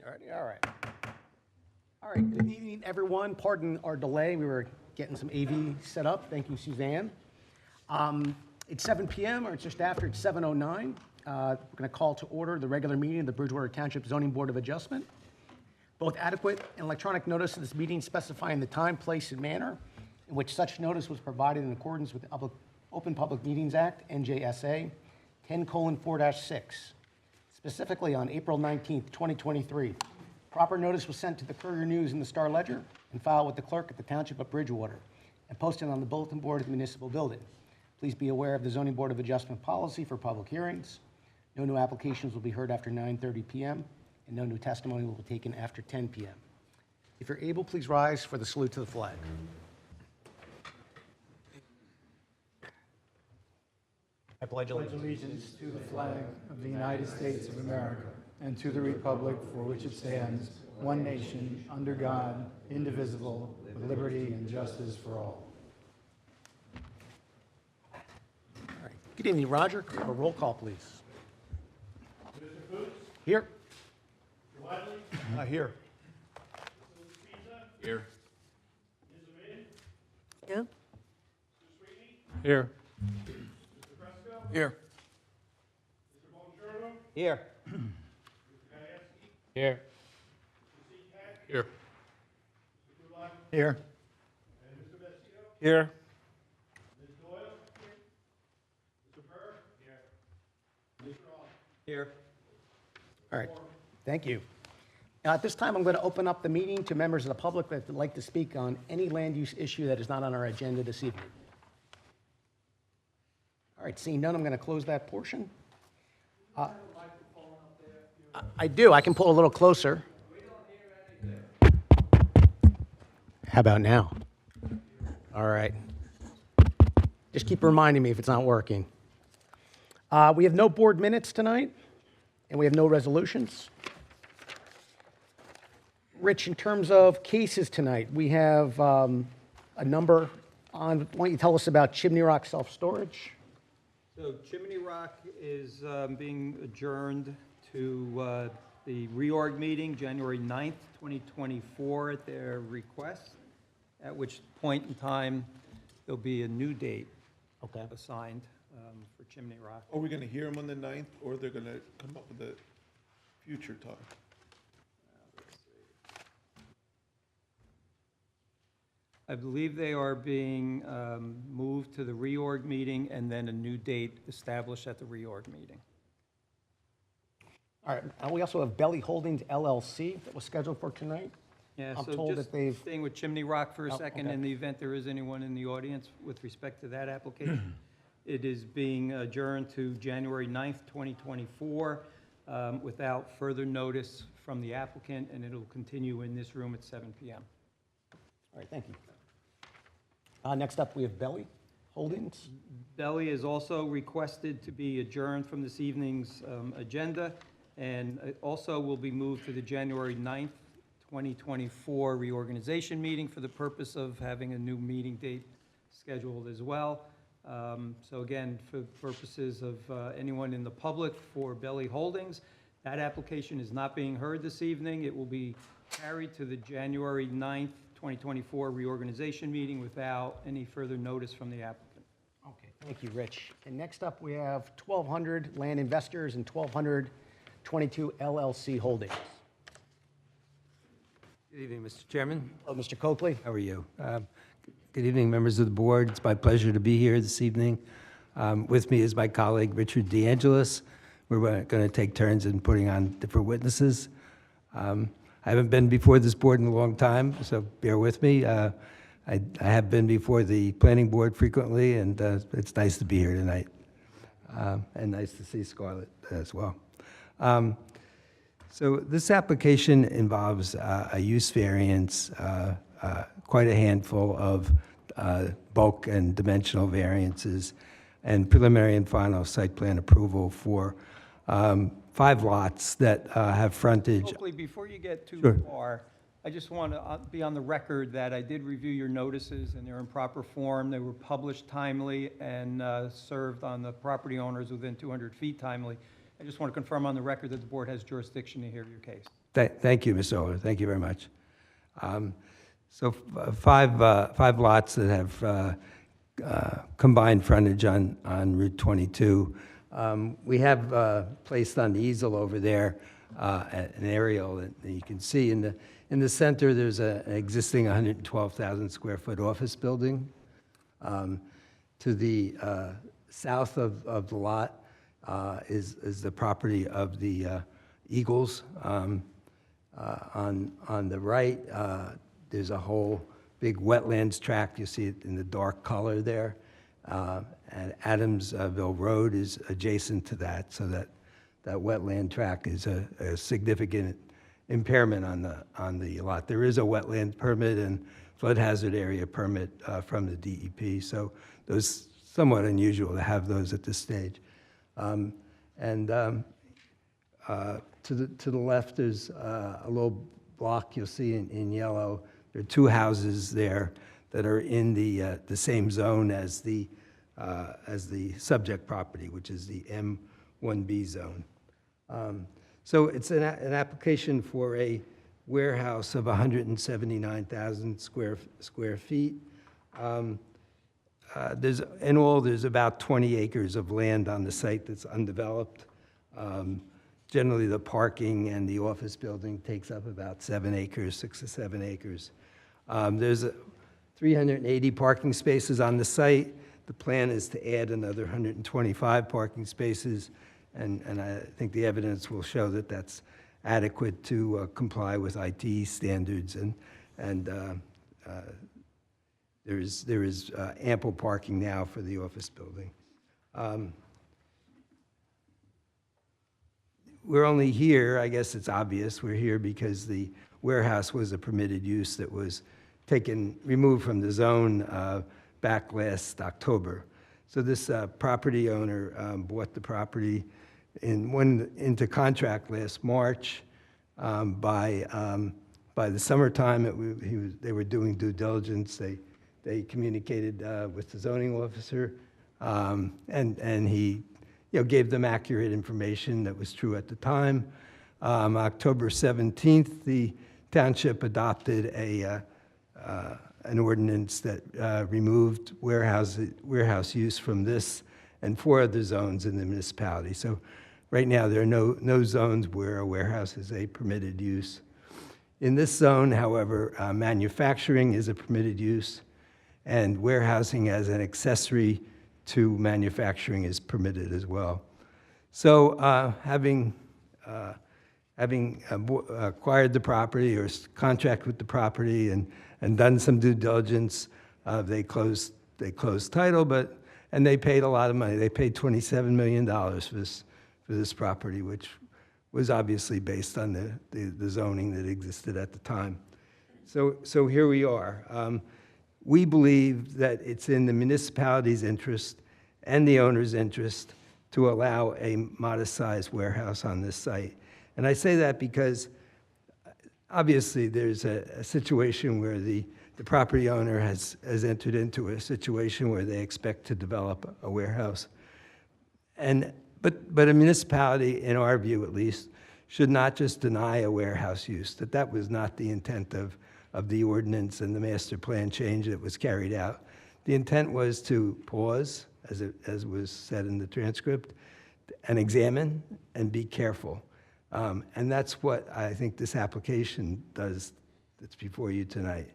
All right. All right, good evening, everyone. Pardon our delay. We were getting some AV set up. Thank you, Suzanne. It's 7 p.m., or it's just after. It's 7:09. We're going to call to order the regular meeting of the Bridgewater Township Zoning Board of Adjustment. Both adequate and electronic notice of this meeting specifying the time, place, and manner in which such notice was provided in accordance with the Open Public Meetings Act, NJSA 10:4-6. Specifically on April 19th, 2023. Proper notice was sent to the Courier News and the Star Ledger and filed with the clerk at the Township of Bridgewater and posted on the bulletin board of the municipal building. Please be aware of the Zoning Board of Adjustment policy for public hearings. No new applications will be heard after 9:30 p.m. and no new testimony will be taken after 10 p.m. If you're able, please rise for the salute to the flag. I pledge allegiance to the flag of the United States of America and to the republic for which it stands, one nation, under God, indivisible, with liberty and justice for all. All right. Good evening, Roger. Could we have a roll call, please? Mr. Boots? Here. Mr. Wadley? Here. Mrs. Pizza? Here. Ms. Amin? Yeah. Mr. Sweeney? Here. Mr. Fresco? Here. Mr. Bonjoro? Here. Mr. Gajewski? Here. Mr. Seacat? Here. Mr. Kulak? Here. And Mr. Vecchio? Here. Ms. Doyle? Mr. Burr? Here. Mr. Hall? Here. All right. Thank you. At this time, I'm going to open up the meeting to members of the public that would like to speak on any land use issue that is not on our agenda this evening. All right, seeing none, I'm going to close that portion. I do. I can pull a little closer. How about now? All right. Just keep reminding me if it's not working. We have no board minutes tonight, and we have no resolutions. Rich, in terms of cases tonight, we have a number on. Why don't you tell us about Chimney Rock Self-Storage? So Chimney Rock is being adjourned to the reorg meeting, January 9th, 2024, at their request, at which point in time there'll be a new date Okay. assigned for Chimney Rock. Are we going to hear them on the 9th, or they're going to come up with a future time? I believe they are being moved to the reorg meeting and then a new date established at the reorg meeting. All right. We also have Belly Holdings LLC that was scheduled for tonight. Yeah, I'm so told just that they've- staying with Chimney Rock for a Oh, second, okay. in the event there is anyone in the audience with respect to that application. It is being adjourned to January 9th, 2024, without further notice from the applicant, and it'll continue in this room at 7 p.m. All right, thank you. Next up, we have Belly Holdings. Belly is also requested to be adjourned from this evening's agenda, and it also will be moved to the January 9th, 2024 reorganization meeting for the purpose of having a new meeting date scheduled as well. So again, for purposes of anyone in the public for Belly Holdings, that application is not being heard this evening. It will be carried to the January 9th, 2024 reorganization meeting without any further notice from the applicant. Okay, thank you, Rich. And next up, we have 1,200 Land Investors and 1,222 LLC Holdings. Good evening, Mr. Chairman. Hello, Mr. Copley. How are you? Good evening, members of the board. It's my pleasure to be here this evening. With me is my colleague, Richard DeAngelis. We're going to take turns in putting on different witnesses. I haven't been before this board in a long time, so bear with me. I have been before the planning board frequently, and it's nice to be here tonight. And nice to see Scarlett as well. So this application involves a use variance, quite a handful of bulk and dimensional variances, and preliminary and final site plan approval for 5 lots that have frontage. Hopefully, before you get too Sure. far, I just want to be on the record that I did review your notices, and they're in proper form. They were published timely and served on the property owners within 200 feet timely. I just want to confirm on the record that the board has jurisdiction to hear your case. Thank you, Mr. Oler. Thank you very much. Five lots that have combined frontage on Route 22. We have placed on the easel over there an aerial that you can see. In the center, there's an existing 112,000 square foot office building. To the south of the lot is the property of the Eagles. On the right, there's a whole big wetlands tract. You see it in the dark color there. And Adamsville Road is adjacent to that, so that wetland tract is a significant impairment on the lot. There is a wetland permit and flood hazard area permit from the DEP, so those somewhat unusual to have those at this stage. To the left, there's a little block you'll see in yellow. There are two houses there that are in the same zone as the subject property, which is the M1B zone. So it's an application for a warehouse of 179,000 square feet. In all, there's about 20 acres of land on the site that's undeveloped. Generally, the parking and the office building takes up about 7 acres, 6 to 7 acres. There's 380 parking spaces on the site. The plan is to add another 125 parking spaces, and I think the evidence will show that that's adequate to comply with IT standards, and there is ample parking now for the office building. We're only here, I guess it's obvious, we're here because the warehouse was a permitted use that was removed from the zone back last October. So this property owner bought the property and went into contract last March. By the summertime, they were doing due diligence. They communicated with the zoning officer, and he gave them accurate information that was true at the time. October 17th, the township adopted an ordinance that removed warehouse use from this and 4 other zones in the municipality. So right now, there are no zones where a warehouse is a permitted use. In this zone, however, manufacturing is a permitted use, and warehousing as an accessory to manufacturing is permitted as well. So having acquired the property or contract with the property and done some due diligence, they closed title, and they paid a lot of money. They paid $27 million for this property, which was obviously based on the zoning that existed at the time. So here we are. We believe that it's in the municipality's interest and the owner's interest to allow a modest-sized warehouse on this site. And I say that because obviously there's a situation where the property owner has entered into a situation where they expect to develop a warehouse. But a municipality, in our view at least, should not just deny a warehouse use. That was not the intent of the ordinance and the master plan change that was carried out. The intent was to pause, as was said in the transcript, and examine and be careful. And that's what I think this application does that's before you tonight.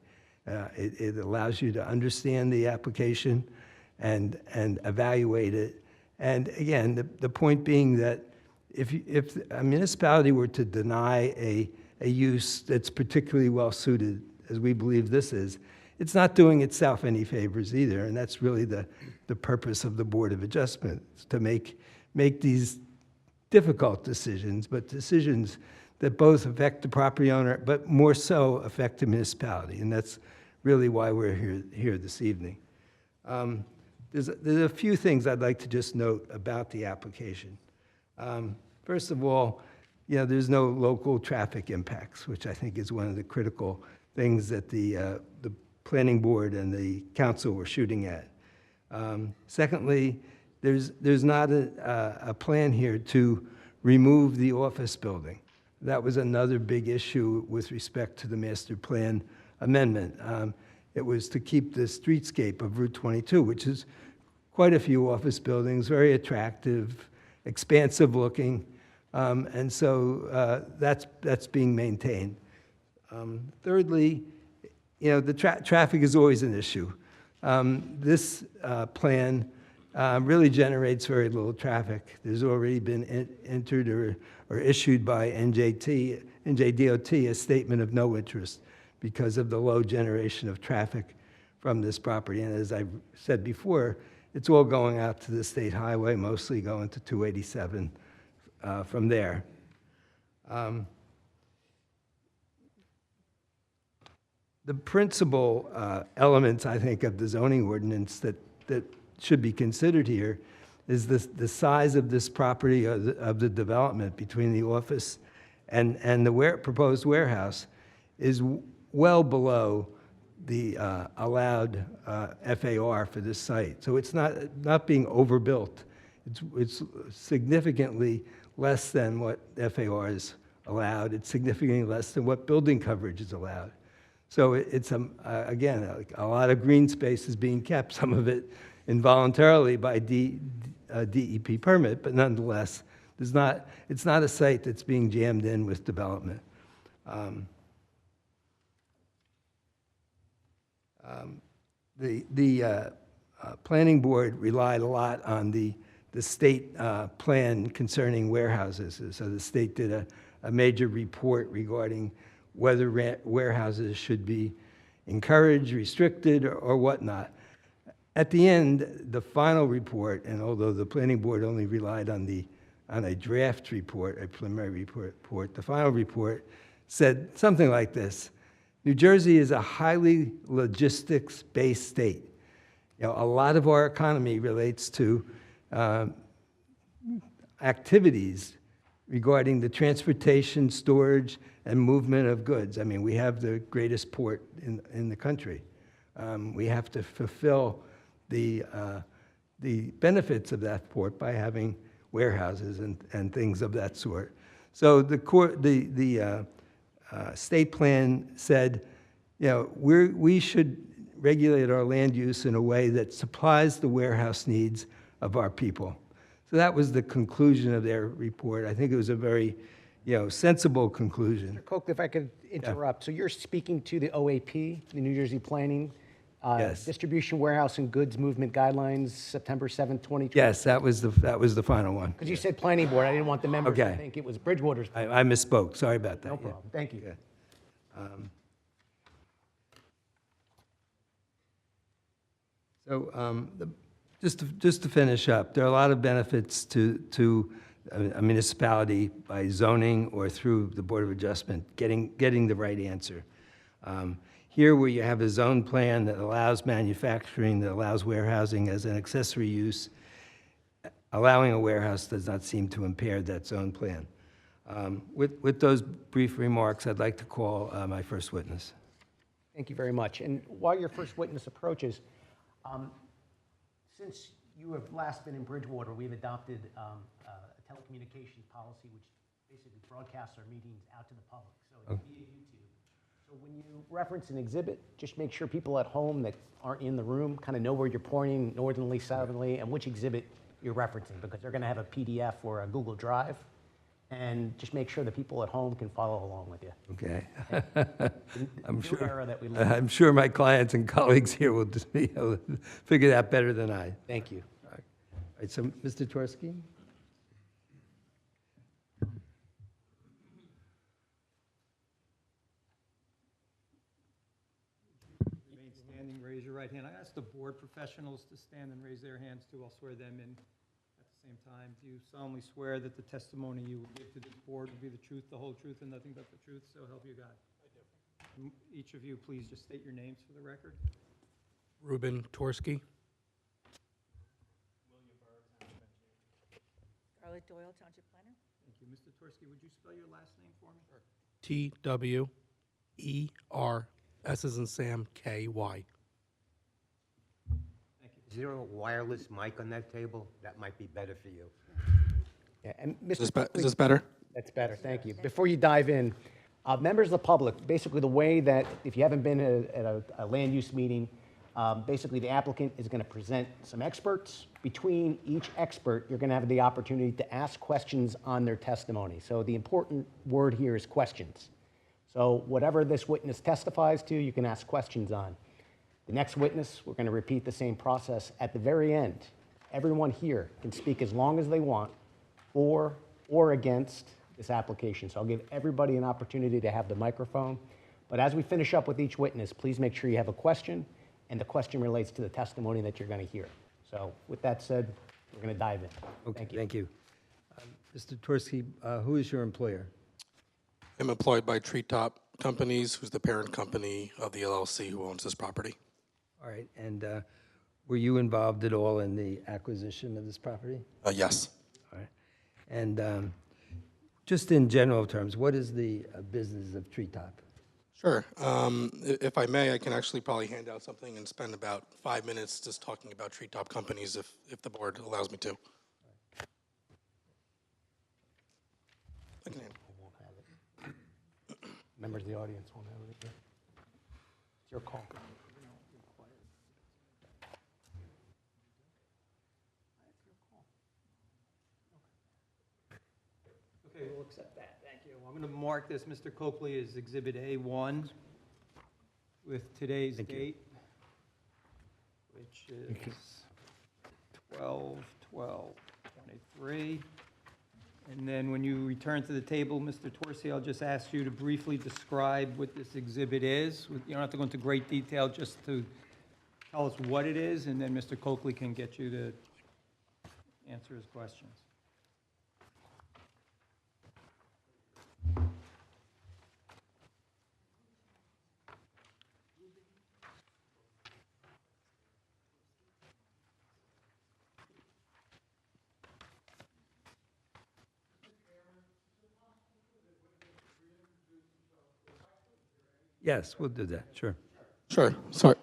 It allows you to understand the application and evaluate it. And again, the point being that if a municipality were to deny a use that's particularly well suited, as we believe this is, it's not doing itself any favors either. And that's really the purpose of the Board of Adjustment, to make these difficult decisions, but decisions that both affect the property owner, but more so affect the municipality. And that's really why we're here this evening. There's a few things I'd like to just note about the application. First of all, there's no local traffic impacts, which I think is one of the critical things that the planning board and the council were shooting at. Secondly, there's not a plan here to remove the office building. That was another big issue with respect to the master plan amendment. It was to keep the streetscape of Route 22, which is quite a few office buildings, very attractive, expansive looking, and so that's being maintained. Thirdly, the traffic is always an issue. This plan really generates very little traffic. There's already been entered or issued by NJDOT a statement of no interest because of the low generation of traffic from this property. And as I said before, it's all going out to the state highway, mostly going to 287 from there. The principal elements, I think, of the zoning ordinance that should be considered here is the size of this property of the development between the office and the proposed warehouse is well below the allowed FAR for this site. So it's not being overbuilt. It's significantly less than what FAR is allowed. It's significantly less than what building coverage is allowed. So it's, again, a lot of green space is being kept, some of it involuntarily by DEP permit, but nonetheless, it's not a site that's being jammed in with development. The planning board relied a lot on the state plan concerning warehouses. So the state did a major report regarding whether warehouses should be encouraged, restricted, or whatnot. At the end, the final report, and although the planning board only relied on a draft report, a preliminary report, the final report said something like this: New Jersey is a highly logistics-based state. A lot of our economy relates to activities regarding the transportation, storage, and movement of goods. I mean, we have the greatest port in the country. We have to fulfill the benefits of that port by having warehouses and things of that sort. So the state plan said, we should regulate our land use in a way that supplies the warehouse needs of our people. So that was the conclusion of their report. I think it was a very, sensible conclusion. Mr. Koch, if I could interrupt. So you're speaking to the OAP, the New Jersey Planning Yes. Distribution Warehouse and Goods Movement Guidelines, September 7th, 2020? Yes, that was the final one. Because you said planning board, I didn't want the members to Okay. think it was Bridgewater's. I misspoke. Sorry about that. No Yeah. problem, thank you. So just to finish up, there are a lot of benefits to a municipality by zoning or through the Board of Adjustment, getting the right answer. Here, where you have a zone plan that allows manufacturing, that allows warehousing as an accessory use, allowing a warehouse does not seem to impair that zone plan. With those brief remarks, I'd like to call my first witness. Thank you very much. And while your first witness approaches, since you have last been in Bridgewater, we've adopted a telecommunications policy which basically broadcasts our meetings out to the public. So it's via YouTube. So when you reference an exhibit, just make sure people at home that aren't in the room kind of know where you're pointing, northerly, southerly, and which exhibit you're referencing, because they're going to have a PDF or a Google Drive. And just make sure that people at home can follow along with you. Okay. I'm sure. Era that we live in. I'm sure my clients and colleagues here will just be able to figure that better than I. Thank you. All right, so Mr. Torsky? Remain standing, raise your right hand. I ask the board professionals to stand and raise their hands too. I'll swear them in at the same time. Do you solemnly swear that the testimony you will give to this board will be the truth, the whole truth, and nothing but the truth, so help you God? I do. Each of you, please just state your names for the record. Ruben Torsky. Scarlett Doyle, Township Planner. Thank you. Mr. Torsky, would you spell your last name for me? TWER, S as in Sam, KY. Thank you. Is there a wireless mic on that table? That might be better for you. Yeah, and Is Mr. this better? That's better, thank you. Before you dive in, members of the public, basically the way that, if you haven't been at a land use meeting, basically the applicant is going to present some experts. Between each expert, you're going to have the opportunity to ask questions on their testimony. So the important word here is questions. So whatever this witness testifies to, you can ask questions on. The next witness, we're going to repeat the same process. At the very end, everyone here can speak as long as they want for or against this application. So I'll give everybody an opportunity to have the microphone. But as we finish up with each witness, please make sure you have a question, and the question relates to the testimony that you're going to hear. So with that said, we're going to dive in. Okay, thank you. Mr. Tversky, who is your employer? I'm employed by Treetop Companies, who's the parent company of the LLC who owns this property. All right, and were you involved at all in the acquisition of this property? Yes. All right. And just in general terms, what is the business of Treetop? Sure. If I may, I can actually probably hand out something and spend about 5 minutes just talking about Treetop Companies if the board allows me to. I can hand- Members of the audience won't have it. It's your call. Okay, we'll accept that, thank you. I'm going to mark this, Mr. Coakley, as Exhibit A1 with today's date, which is 12/12/23. And then when you return to the table, Mr. Torsi, I'll just ask you to briefly describe what this exhibit is. You don't have to go into great detail, just to tell us what it is, and then Mr. Coakley can get you to answer his questions. Yes, we'll do that, sure. Sure. Sorry.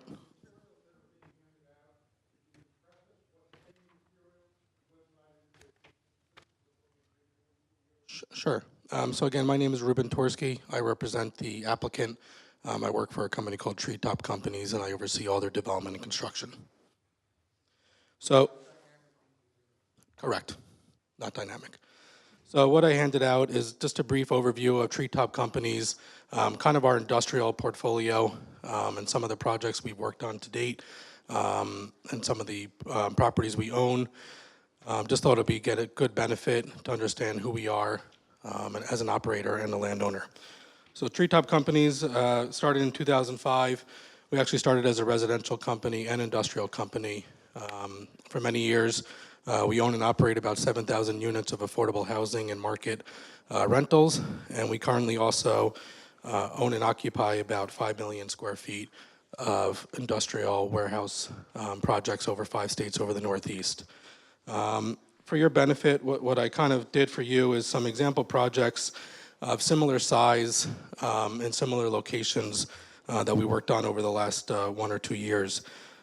Sure. So again, my name is Ruben Torsky. I represent the applicant. I work for a company called Treetop Companies, and I oversee all their development and construction. So, correct, not dynamic. So what I handed out is just a brief overview of Treetop Companies, kind of our industrial portfolio, and some of the projects we've worked on to date, and some of the properties we own. Just thought it'd get a good benefit to understand who we are as an operator and a landowner. So Treetop Companies started in 2005. We actually started as a residential company and industrial company for many years. We own and operate about 7,000 units of affordable housing and market rentals, and we currently also own and occupy about 5 million square feet of industrial warehouse projects over 5 states over the Northeast. For your benefit, what I kind of did for you is some example projects of similar size and similar locations that we worked on over the last 1 or 2 years.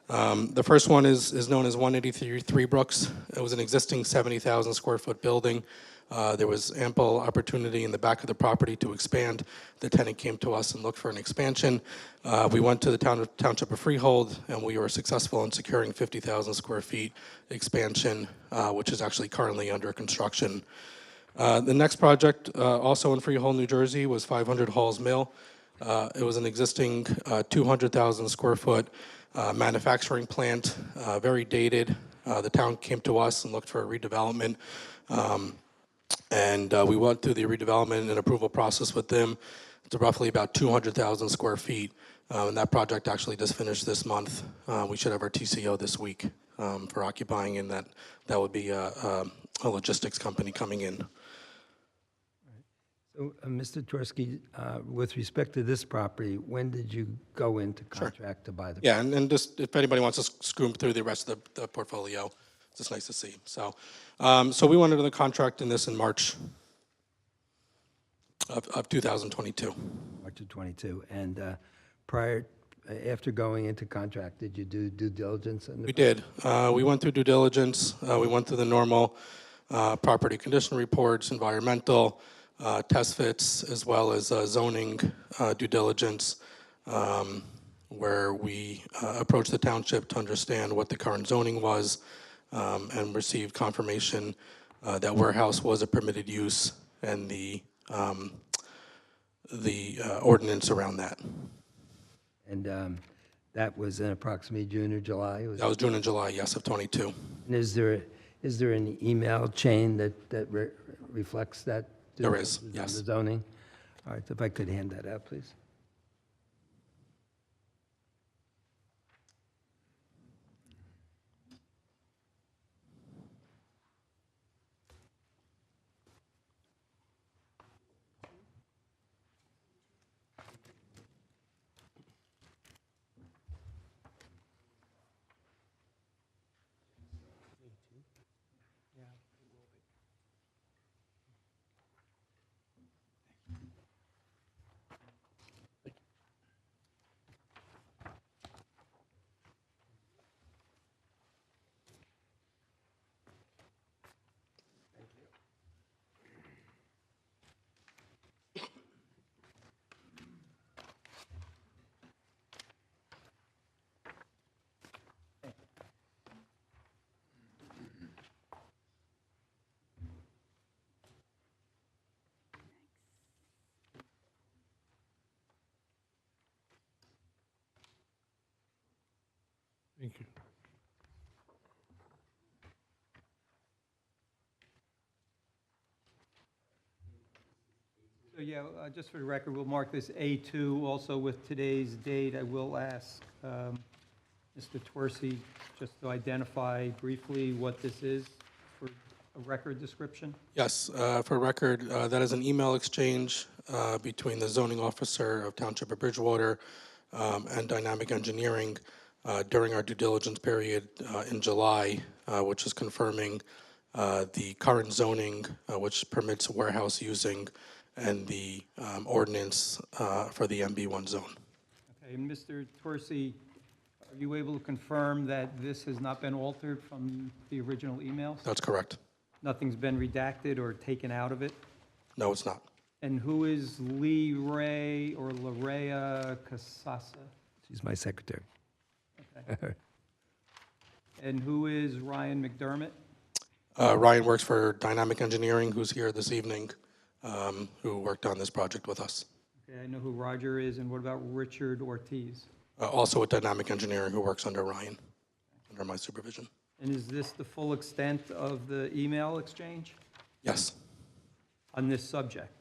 The first one is known as 183 Three Brooks. It was an existing 70,000 square foot building. There was ample opportunity in the back of the property to expand. The tenant came to us and looked for an expansion. We went to the Township of Freehold, and we were successful in securing 50,000 square feet expansion, which is actually currently under construction. The next project, also in Freehold, New Jersey, was 500 Halls Mill. It was an existing 200,000 square foot manufacturing plant, very dated. The town came to us and looked for a redevelopment. And we went through the redevelopment and approval process with them. It's roughly about 200,000 square feet. And that project actually just finished this month. We should have our TCO this week for occupying, and that would be a logistics company coming in. So, Mr. Tversky, with respect to this property, when did you go into contract to buy the? Yeah, and just if anybody wants to scroom through the rest of the portfolio, it's just nice to see. So, so we went into the contract in this in March of 2022. March of 22. And after going into contract, did you do due diligence? We did. We went through due diligence. We went through the normal property condition reports, environmental, test fits, as well as zoning due diligence, where we approached the township to understand what the current zoning was and received confirmation that warehouse was a permitted use and the ordinance around that. And that was in approximately June or July? That was June and July, yes, of '22. And is there an email chain that reflects that? There is, The yes. zoning? All right, if I could hand that out, please. Thank you. So, yeah, just for the record, we'll mark this A2 also with today's date. I will ask Mr. Twercy just to identify briefly what this is for a record description. Yes, for record, that is an email exchange between the zoning officer of Township of Bridgewater and Dynamic Engineering during our due diligence period in July, which is confirming the current zoning, which permits warehouse using, and the ordinance for the MB1 zone. Okay, and Mr. Twercy, are you able to confirm that this has not been altered from the original emails? That's correct. Nothing's been redacted or taken out of it? No, it's not. And who is Lee Ray or Larea Casasa? She's my secretary. Okay. And who is Ryan McDermott? Ryan works for Dynamic Engineering, who's here this evening, who worked on this project with us. Okay, I know who Roger is, and what about Richard Ortiz? Also with Dynamic Engineering, who works under Ryan, under my supervision. And is this the full extent of the email exchange Yes, on this subject?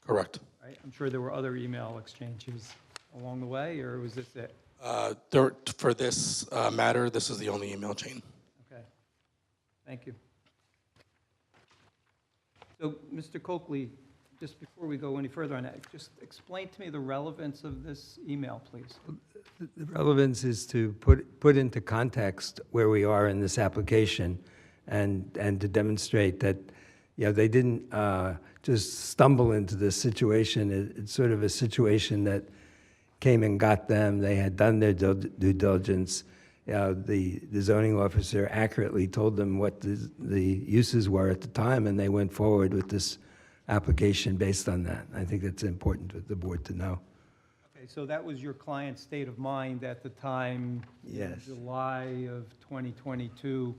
correct. Right? I'm sure there were other email exchanges along the way, or was this it? For this matter, this is the only email chain. Okay, thank you. So, Mr. Coakley, just before we go any further on that, just explain to me the relevance of this email, please. The relevance is to put into context where we are in this application and to demonstrate that, you know, they didn't just stumble into this situation. It's sort of a situation that came and got them. They had done their due diligence. The zoning officer accurately told them what the uses were at the time, and they went forward with this application based on that. I think that's important for the board to know. Okay, so that was your client's state of mind at the time, Yes. July of 2022,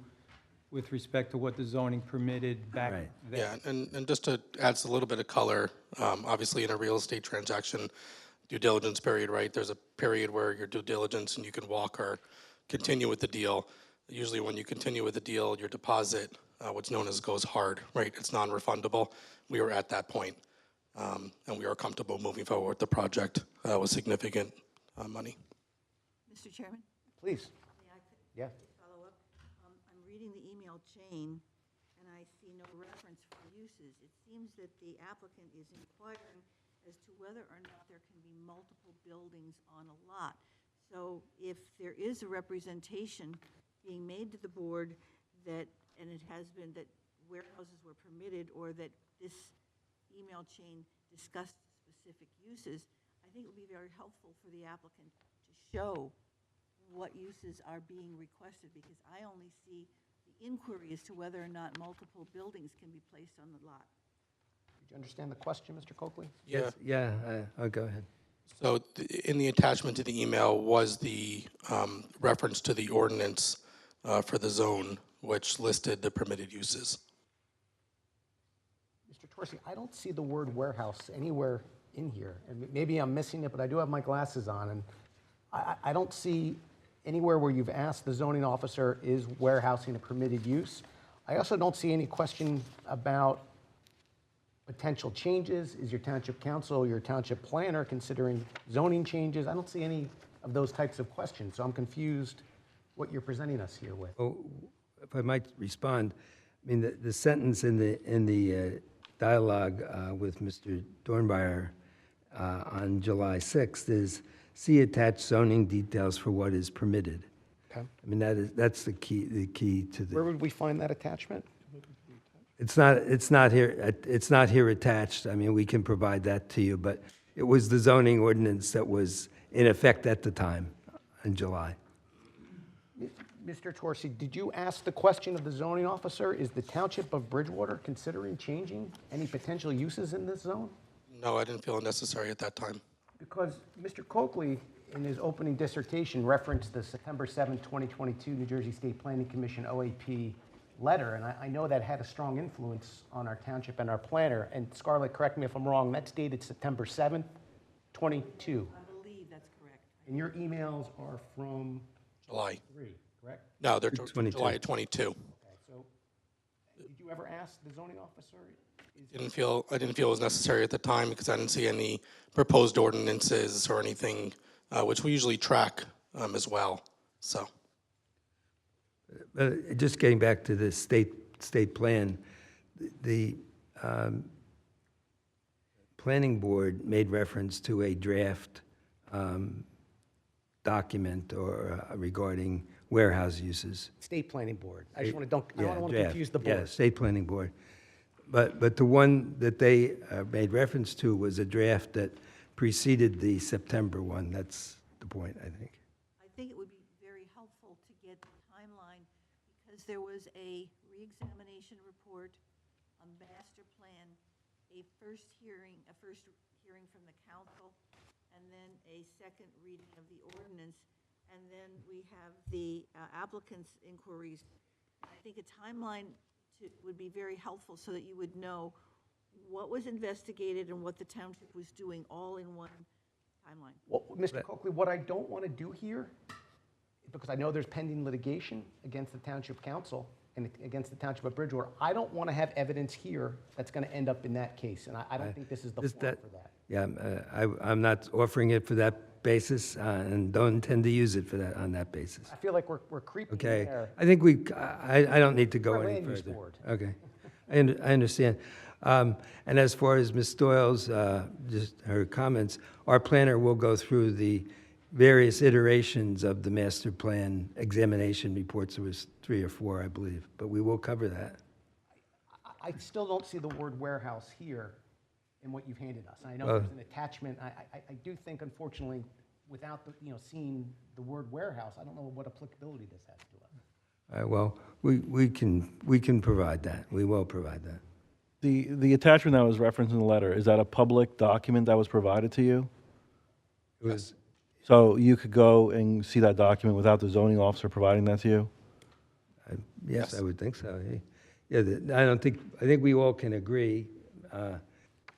with respect to what the zoning permitted back Right. then? Yeah, and just to add a little bit of color, obviously in a real estate transaction, due diligence period, right? There's a period where your due diligence and you can walk or continue with the deal. Usually when you continue with the deal, your deposit, what's known as goes hard, right? It's non-refundable. We were at that point, and we are comfortable moving forward with the project with significant money. Mr. Chairman, Please. may I Yeah. follow up? I'm reading the email chain, and I see no reference for uses. It seems that the applicant is inquiring as to whether or not there can be multiple buildings on a lot. So if there is a representation being made to the board that, and it has been that warehouses were permitted, or that this email chain discussed specific uses, I think it would be very helpful for the applicant to show what uses are being requested, because I only see the inquiry as to whether or not multiple buildings can be placed on the lot. Did you understand the question, Mr. Coakley? Yeah. Yeah, I'll go ahead. So in the attachment to the email was the reference to the ordinance for the zone, which listed the permitted uses. Mr. Torsi, I don't see the word warehouse anywhere in here. And maybe I'm missing it, but I do have my glasses on, and I don't see anywhere where you've asked the zoning officer, is warehousing a permitted use? I also don't see any question about potential changes. Is your township council, your township planner considering zoning changes? I don't see any of those types of questions, so I'm confused what you're presenting us here with. Oh, if I might respond, I mean, the sentence in the dialogue with Mr. Dornbauer on July 6th is, see attached zoning details for what is permitted. Okay. I mean, that's the key to Where the, would we find that attachment? it's not here attached. I mean, we can provide that to you, but it was the zoning ordinance that was in effect at the time in July. Mr. Torsi, did you ask the question of the zoning officer? Is the township of Bridgewater considering changing any potential uses in this zone? No, I didn't feel it necessary at that time. Because Mr. Coakley, in his opening dissertation, referenced the September 7, 2022 New Jersey State Planning Commission OAP letter, and I know that had a strong influence on our township and our planner. And Scarlett, correct me if I'm wrong, that's dated September 7th, 22. I believe that's correct. And your emails are from July. 3, correct? No, they're 22. July 22. Okay, so did you ever ask the zoning officer? I didn't feel it was necessary at the time because I didn't see any proposed ordinances or anything, which we usually track as well. So. Just getting back to the state plan, the planning board made reference to a draft document or regarding warehouse uses. State Planning Board. I just want to, I Yeah, don't want to draft. confuse the Yeah, board. state planning board. But the one that they made reference to was a draft that preceded the September one. That's the point, I think. I think it would be very helpful to get the timeline, because there was a reexamination report, a master plan, a first hearing from the council, and then a second reading of the ordinance, and then we have the applicant's inquiries. I think a timeline would be very helpful so that you would know what was investigated and what the township was doing all in one timeline. Well, Mr. Coakley, what I don't want to do here, because I know there's pending litigation against the township council and against the township of Bridgewater, I don't want to have evidence here that's going to end up in that case, and I don't think this is the forum for that. Yeah, I'm not offering it for that basis and don't intend to use it for that, on that basis. I feel like we're creeping Okay, there. I think I don't need to go Our any land use further. board. Okay, I understand. And as far as Ms. Doyle's, just her comments, our planner will go through the various iterations of the master plan examination reports. There was 3 or 4, I believe, but we will cover that. I still don't see the word warehouse here in what you've handed us. I know Well- there's an attachment. I do think, unfortunately, without the, seeing the word warehouse, I don't know what applicability this has to us. All right, well, we can provide that. We will provide that. The attachment that was referenced in the letter, is that a public document that was provided to you? It was, So you could go and see that document without the zoning officer providing that to you? yes, I would think so. Yeah, I think we all can agree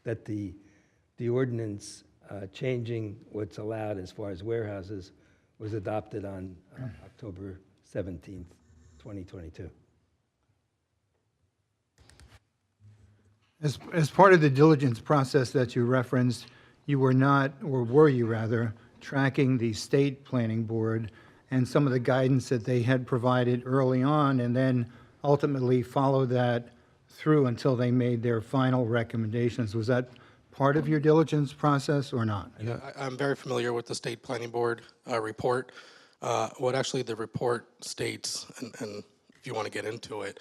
that the ordinance changing what's allowed as far as warehouses was adopted on October 17th, 2022. As part of the diligence process that you referenced, you were not, or were you rather, tracking the state planning board and some of the guidance that they had provided early on, and then ultimately followed that through until they made their final recommendations. Was that part of your diligence process or not? Yeah, I'm very familiar with the State Planning Board report. What actually the report states, and if you want to get into it,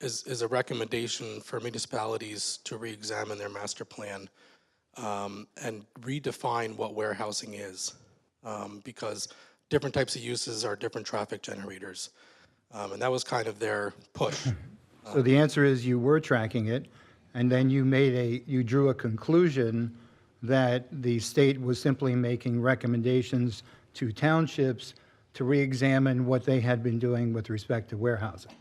is a recommendation for municipalities to re-examine their master plan and redefine what warehousing is, because different types of uses are different traffic generators. And that was kind of their push. So the answer is you were tracking it, and then you drew a conclusion that the state was simply making recommendations to townships to reexamine what they had been doing with respect to warehousing.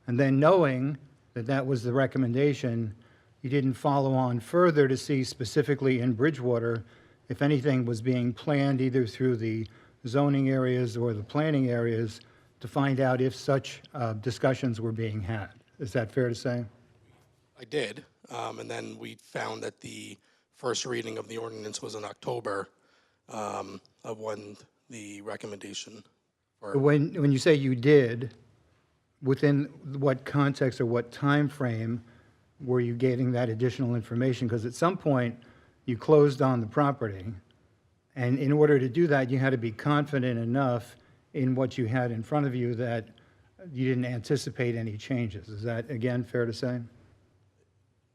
And then knowing that that was the recommendation, you didn't follow on further to see specifically in Bridgewater if anything was being planned either through the zoning areas or the planning areas to find out if such discussions were being had. Is that fair to say? I did, and then we found that the first reading of the ordinance was in October of when the recommendation for. When you say you did, within what context or what time frame were you getting that additional information? Because at some point, you closed on the property, and in order to do that, you had to be confident enough in what you had in front of you that you didn't anticipate any changes. Is that, again, fair to say?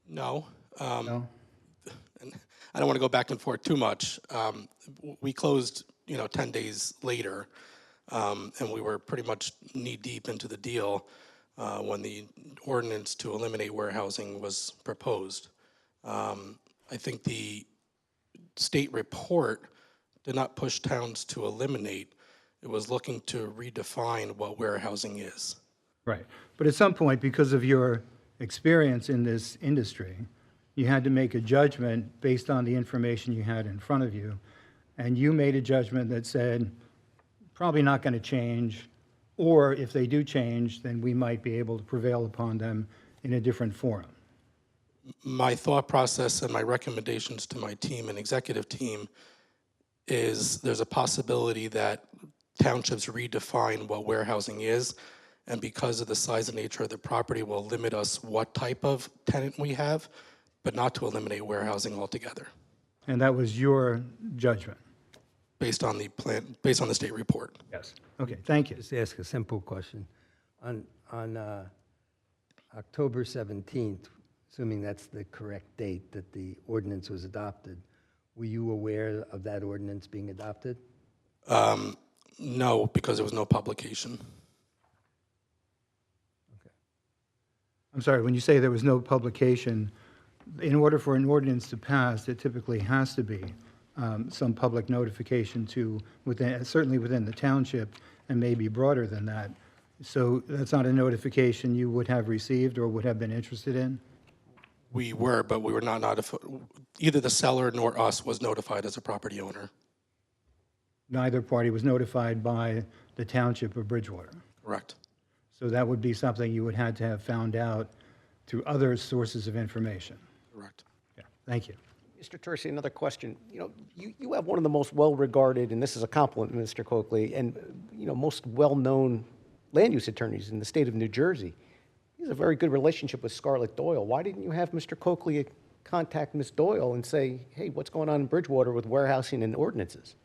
No. No? And I don't want to go back and forth too much. We closed, 10 days later, and we were pretty much knee-deep into the deal when the ordinance to eliminate warehousing was proposed. I think the state report did not push towns to eliminate. It was looking to redefine what warehousing is. Right. But at some point, because of your experience in this industry, you had to make a judgment based on the information you had in front of you. And you made a judgment that said, probably not going to change, or if they do change, then we might be able to prevail upon them in a different forum. My thought process and my recommendations to my team and executive team is there's a possibility that townships redefine what warehousing is, and because of the size and nature of the property will limit us what type of tenant we have, but not to eliminate warehousing altogether, And that was your judgment? based on the plan, based on the state report. Yes. Okay, thank you. Just ask a simple question. On October 17th, assuming that's the correct date that the ordinance was adopted, were you aware of that ordinance being adopted? No, because there was no publication. I'm sorry, when you say there was no publication, in order for an ordinance to pass, it typically has to be some public notification to, certainly within the township, and maybe broader than that. So that's not a notification you would have received or would have been interested in? We were, but we were not notified. Either the seller nor us was notified as a property owner. Neither party was notified by the township of Bridgewater. Correct. So that would be something you would have to have found out through other sources of information. Correct. Yeah, thank you. Mr. Tercey, another question. You have one of the most well-regarded, and this is a compliment, Mr. Coakley, and, most well-known land use attorneys in the state of New Jersey. He has a very good relationship with Scarlett Doyle. Why didn't you have Mr. Coakley contact Ms. Doyle and say, hey, what's going on in Bridgewater with warehousing and ordinances?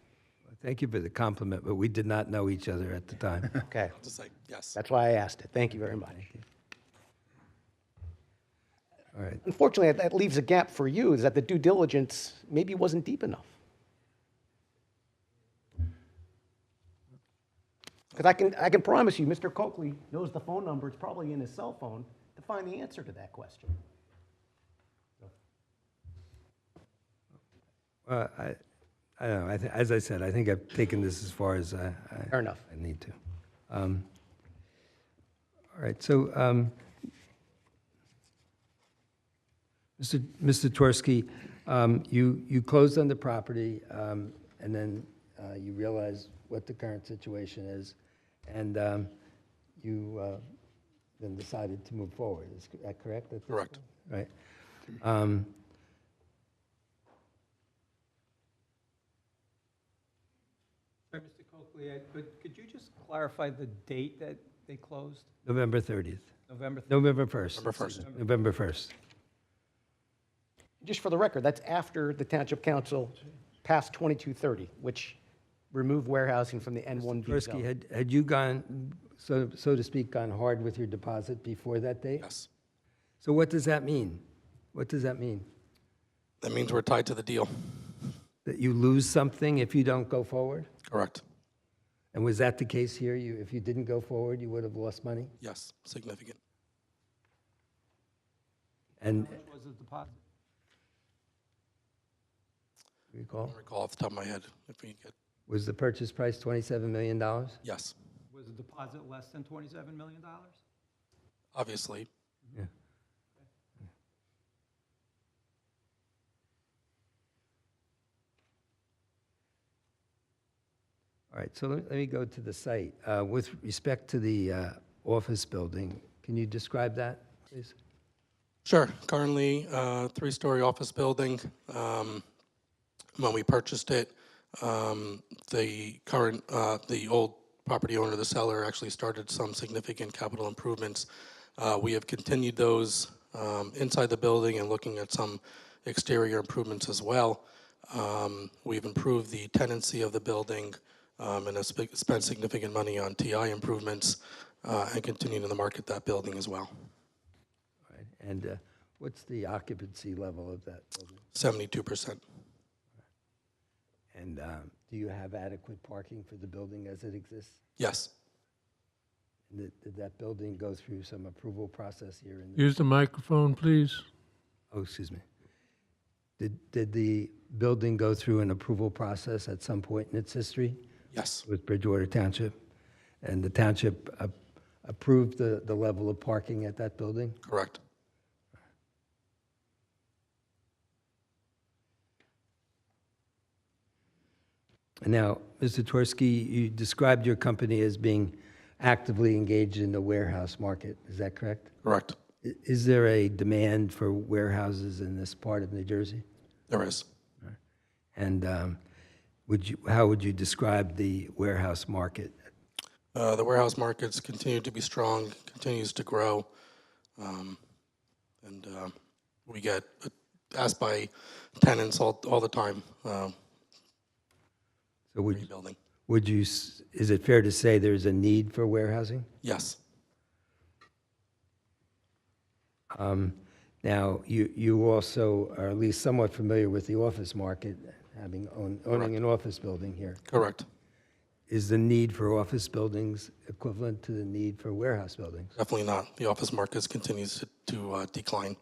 Thank you for the compliment, but we did not know each other at the time. Okay, Just like, yes. that's why I asked it. Thank you very much. All right. Unfortunately, that leaves a gap for you, is that the due diligence maybe wasn't deep enough. Because I can promise you, Mr. Coakley knows the phone number, it's probably in his cell phone, to find the answer to that question. I don't know. As I said, I think I've taken this as far as Fair enough. I need to. All right. So, Mr. Tversky, you closed on the property, and then you realized what the current situation is, and you then decided to move forward. Is that correct? Correct. Right. Sorry, Mr. Coakley, but could you just clarify the date that they closed? November 30th. November 30th? November 1st. November 1st. November 1st. Just for the record, that's after the Township Council passed 2230, which removed warehousing from the N1B Tversky, zone. had you gone, so to speak, gone hard with your deposit before that date? Yes. So what does that mean? What does that mean? That means we're tied to the deal. That you lose something if you don't go forward? Correct. And was that the case here? If you didn't go forward, you would have lost money? Yes, significant. And, How much was the deposit? I recall, don't recall off the top of my head if we get, was the purchase price $27 million? yes, Was the deposit less than $27 million? obviously. Yeah. All right, so let me go to the site. With respect to the office building, can you describe that, please? Sure. Currently, three-story office building. When we purchased it, the old property owner, the seller, actually started some significant capital improvements. We have continued those inside the building and looking at some exterior improvements as well. We've improved the tenancy of the building and have spent significant money on TI improvements and continuing to market that building as well. All right, and what's the occupancy level of that building? 72%. And do you have adequate parking for the building as it exists? Yes. And did that building go through some approval process here in the, Use the microphone, please. oh, excuse me. Did the building go through an approval process at some point in its history Yes. with Bridgewater Township? And the township approved the level of parking at that building? Correct. And now, Mr. Tversky, you described your company as being actively engaged in the warehouse market. Is that correct? Correct. Is there a demand for warehouses in this part of New Jersey? There is. And how would you describe the warehouse market? The warehouse markets continue to be strong, continues to grow, and we get asked by tenants all the time So rebuilding. is it fair to say there's a need for warehousing? Yes. Now, you also are at least somewhat familiar with the office market, having owning an office building here. Correct. Is the need for office buildings equivalent to the need for warehouse buildings? Definitely not. The office market continues to decline.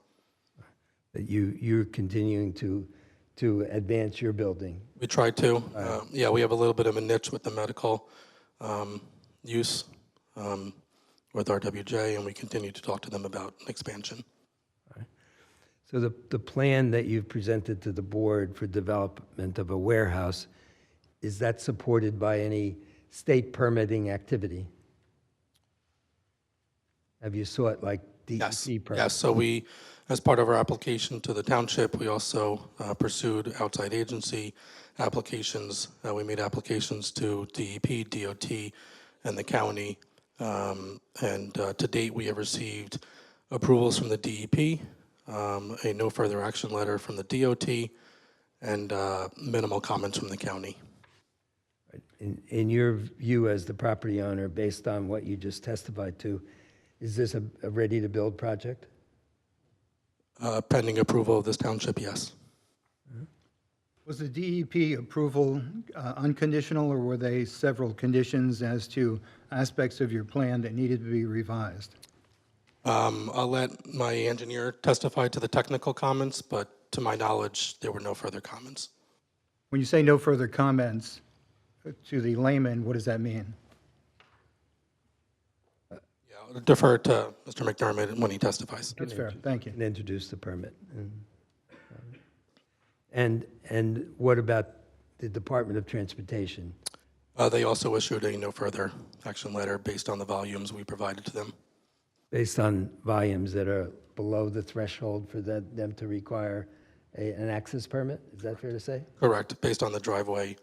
That you're continuing to advance your building? We try to. Yeah, we have a little bit of a niche with the medical use with RWJ, and we continue to talk to them about expansion. So the plan that you've presented to the board for development of a warehouse, is that supported by any state permitting activity? Have you sought like Yes. DEP permits? Yes. So we, as part of our application to the township, we also pursued outside agency applications. We made applications to DEP, DOT, and the county. And to date, we have received approvals from the DEP, a no further action letter from the DOT, and minimal comments from the county. In your view as the property owner, based on what you just testified to, is this a ready-to-build project? Pending approval of this township, yes. Was the DEP approval unconditional, or were they several conditions as to aspects of your plan that needed to be revised? I'll let my engineer testify to the technical comments, but to my knowledge, there were no further comments. When you say no further comments, to the layman, what does that mean? Yeah, I'll defer to Mr. McDermott when he testifies. That's fair, thank you. And introduce the permit. And what about the Department of Transportation? They also issued a no further action letter based on the volumes we provided to them. Based on volumes that are below the threshold for them to require an access permit? Is that fair to say? Correct, based on the driveway.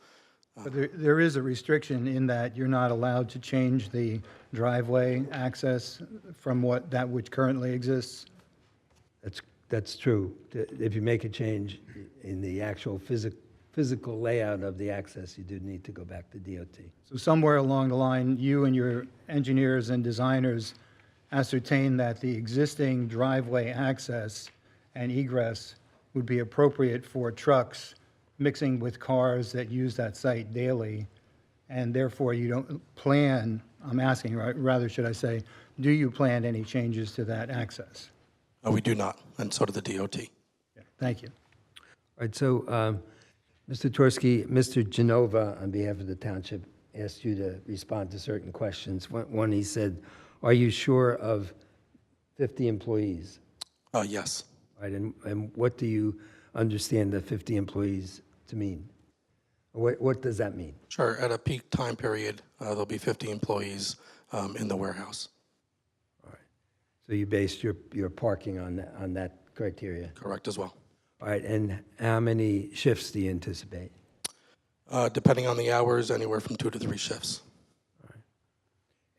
But there is a restriction in that you're not allowed to change the driveway access from that which currently exists. That's true. If you make a change in the actual physical layout of the access, you do need to go back to DOT. So somewhere along the line, you and your engineers and designers ascertain that the existing driveway access and egress would be appropriate for trucks mixing with cars that use that site daily, and therefore you don't plan, I'm asking, rather should I say, do you plan any changes to that access? We do not, and so does the DOT. Thank you. All right, so, Mr. Torski, Mr. Genova, on behalf of the township, asked you to respond to certain questions. One, he said, are you sure of 50 employees? Yes. Right, and what do you understand the 50 employees to mean? What does that mean? Sure. At a peak time period, there'll be 50 employees in the warehouse. So you based your parking on that criteria? Correct as well. All right, and how many shifts do you anticipate? Depending on the hours, anywhere from 2 to 3 shifts.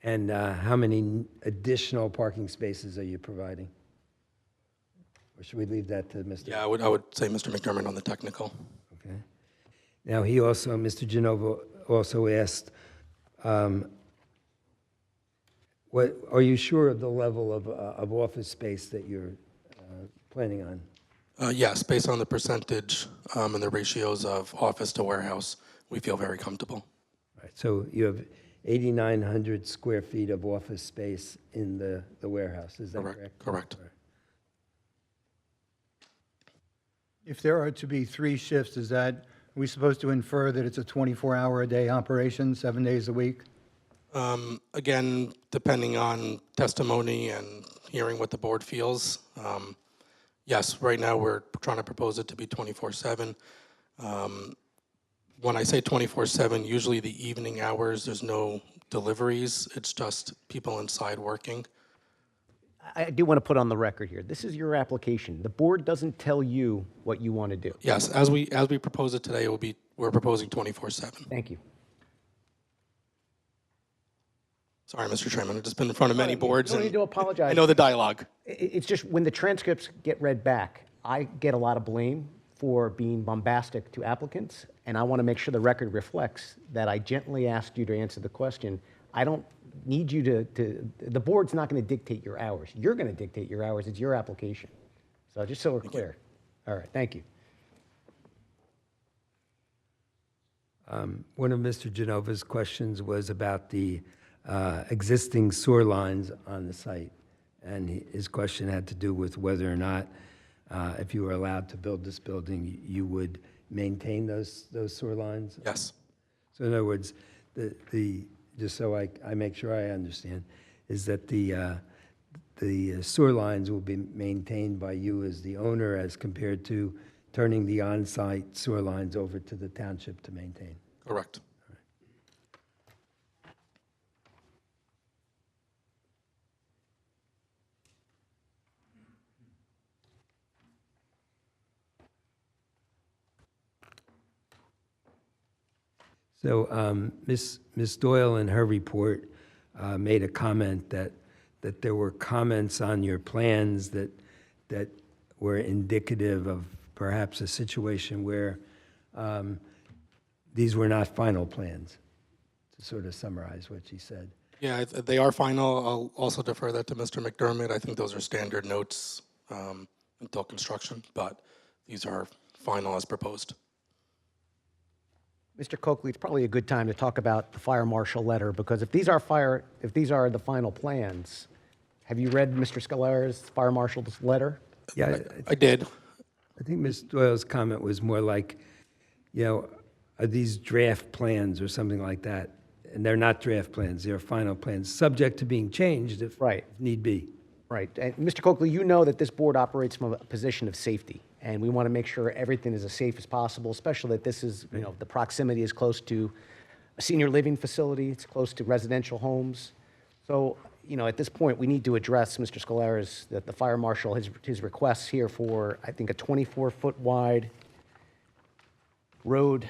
And how many additional parking spaces are you providing? Or should we leave that to Mr.? Yeah, I would say Mr. McDermott on the technical. Okay. Now, he also, Mr. Genova also asked, what, are you sure of the level of office space that you're planning on? Yes, based on the percentage and the ratios of office to warehouse, we feel very comfortable. All right, so you have 8,900 square feet of office space in the warehouse, is that correct? Correct. All right. If there are to be 3 shifts, are we supposed to infer that it's a 24-hour-a-day operation, 7 days a week? Again, depending on testimony and hearing what the board feels, yes, right now we're trying to propose it to be 24/7. When I say 24/7, usually the evening hours, there's no deliveries. It's just people inside working. I do want to put on the record here, this is your application. The board doesn't tell you what you want to do. Yes, as we propose it today, we're proposing 24/7. Thank you. Sorry, Mr. Chairman, I've just been in front of many boards. You don't and need to apologize. I know the dialogue. It's just when the transcripts get read back, I get a lot of blame for being bombastic to applicants, and I want to make sure the record reflects that I gently asked you to answer the question. I don't need you the board's not going to dictate your hours. You're going to dictate your hours. It's your application. So just so we're clear. All right, thank you. One of Mr. Genova's questions was about the existing sewer lines on the site. And his question had to do with whether or not, if you were allowed to build this building, you would maintain those sewer lines? Yes. So in other words, just so I make sure I understand, is that the sewer lines will be maintained by you as the owner as compared to turning the on-site sewer lines over to the township to maintain? Correct. So Ms. Doyle in her report made a comment that there were comments on your plans that were indicative of perhaps a situation where these were not final plans, to sort of summarize what she said. Yeah, they are final. I'll also defer that to Mr. McDermott. I think those are standard notes until construction, but these are final as proposed. Mr. Coakley, it's probably a good time to talk about the fire marshal letter, because if these are the final plans, have you read Mr. Scalera's fire marshal's letter? Yeah, I did. I think Ms. Doyle's comment was more like, are these draft plans or something like that? And they're not draft plans, they're final plans, subject to being changed if need be. Right. And Mr. Coakley, you know that this board operates from a position of safety, and we want to make sure everything is as safe as possible, especially that this is, the proximity is close to a senior living facility, it's close to residential homes. So, at this point, we need to address Mr. Scalera's, the fire marshal, his requests here for, I think, a 24-foot wide road,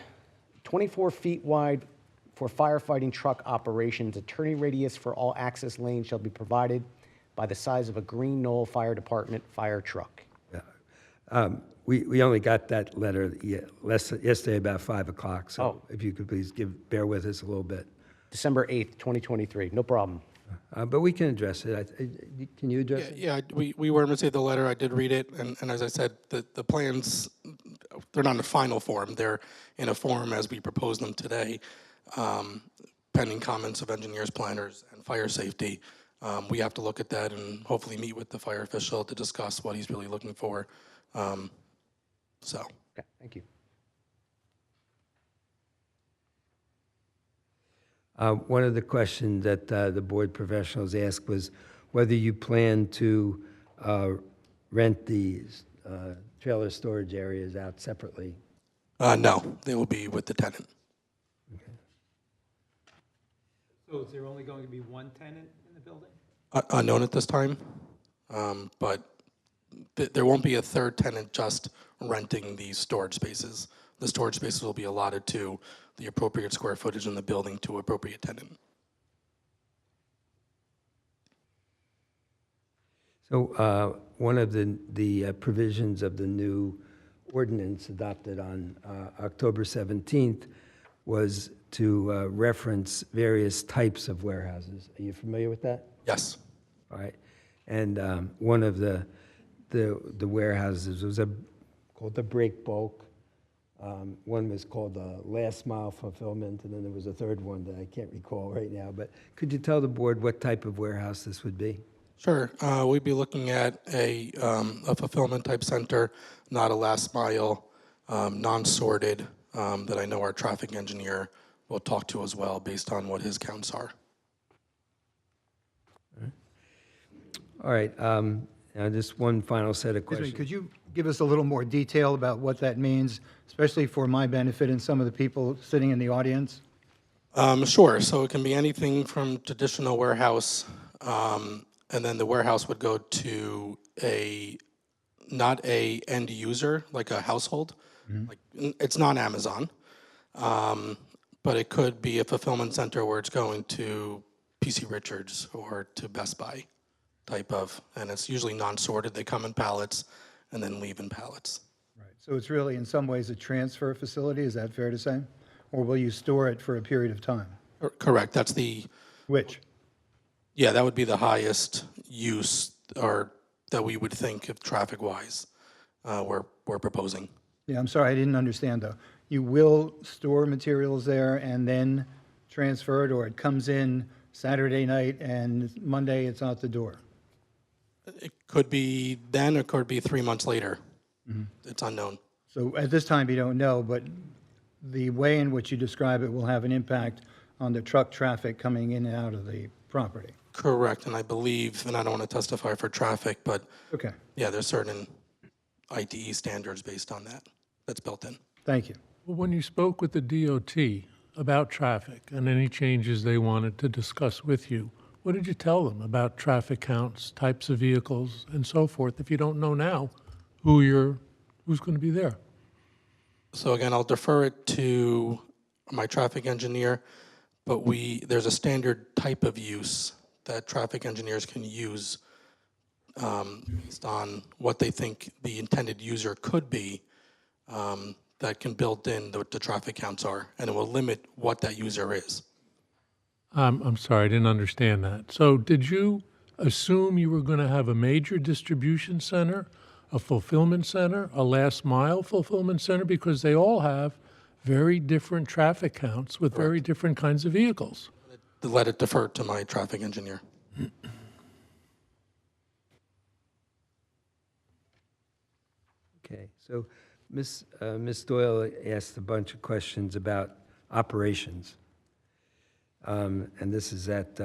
24 feet wide for firefighting truck operations. A turning radius for all access lanes shall be provided by the size of a Green Knoll Fire Department fire truck. We only got that letter yesterday about 5 o'clock, so Oh. if you could please bear with us a little bit. December 8th, 2023, no problem. But we can address it. Can you address it? Yeah, we were received the letter. I did read it, and as I said, the plans, they're not in a final form. They're in a form as we propose them today. pending comments of engineers, planners, and fire safety. We have to look at that and hopefully meet with the fire official to discuss what he's really looking for. So. Okay, thank you. One of the questions that the board professionals asked was whether you plan to rent these trailer storage areas out separately. No, they will be with the tenant. So is there only going to be one tenant in the building? Unknown at this time, but there won't be a third tenant just renting these storage spaces. The storage spaces will be allotted to the appropriate square footage in the building to appropriate tenant. So one of the provisions of the new ordinance adopted on October 17th was to reference various types of warehouses. Are you familiar with that? Yes. All right. And one of the warehouses was called the break bulk. One was called the last mile fulfillment, and then there was a third one that I can't recall right now. But could you tell the board what type of warehouse this would be? Sure. We'd be looking at a fulfillment type center, not a last mile, non-sorted, that I know our traffic engineer will talk to as well based on what his counts are. All right. Now just one final set of Excuse me, questions. could you give us a little more detail about what that means, especially for my benefit and some of the people sitting in the audience? Sure. So it can be anything from traditional warehouse, and then the warehouse would go to not a end user, like a household. Like it's not Amazon, but it could be a fulfillment center where it's going to PC Richards or to Best Buy type of, and it's usually non-sorted. They come in pallets and then leave in pallets. Right. So it's really in some ways a transfer facility, is that fair to say? Or will you store it for a period of time? Correct. That's the, Which? yeah, that would be the highest use or that we would think of traffic-wise we're proposing. Yeah, I'm sorry, I didn't understand though. You will store materials there and then transfer it, or it comes in Saturday night and Monday it's out the door? It could be then, or it could be 3 months later. It's unknown. So at this time, you don't know, but the way in which you describe it will have an impact on the truck traffic coming in and out of the property. Correct, and I believe, and I don't want to testify for traffic, but Okay, yeah, there's certain ITE standards based on that that's built in. thank you. Well, when you spoke with the DOT about traffic and any changes they wanted to discuss with you, what did you tell them about traffic counts, types of vehicles, and so forth, if you don't know now who's going to be there? So again, I'll defer it to my traffic engineer, but there's a standard type of use that traffic engineers can use based on what they think the intended user could be, that can build in the traffic counts are, and it will limit what that user is. I'm sorry, I didn't understand that. So did you assume you were going to have a major distribution center, a fulfillment center, a last mile fulfillment center? Because they all have very different traffic counts with very different kinds of vehicles. Let it defer to my traffic engineer. Okay, so Ms. Doyle asked a bunch of questions about operations. And this is at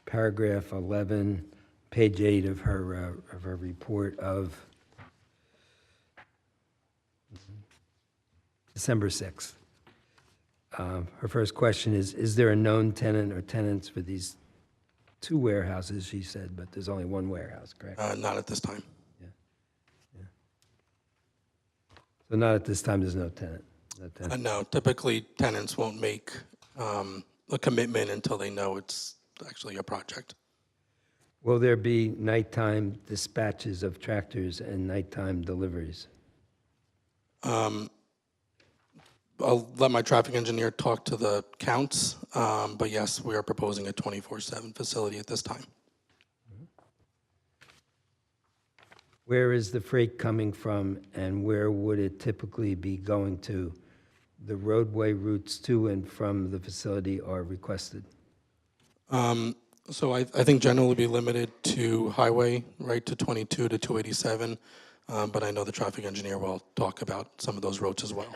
paragraph 11, page 8 of her report of December 6th. Her first question is there a known tenant or tenants for these two warehouses, she said, but there's only one warehouse, correct? Not at this time. So not at this time, there's no tenant? No tenant. No, typically tenants won't make a commitment until they know it's actually a project. Will there be nighttime dispatches of tractors and nighttime deliveries? I'll let my traffic engineer talk to the counts, but yes, we are proposing a 24/7 facility at this time. Where is the freight coming from, and where would it typically be going to the roadway routes to and from the facility are requested? So I think generally be limited to highway, right, to 22 to 287. But I know the traffic engineer will talk about some of those roads as well.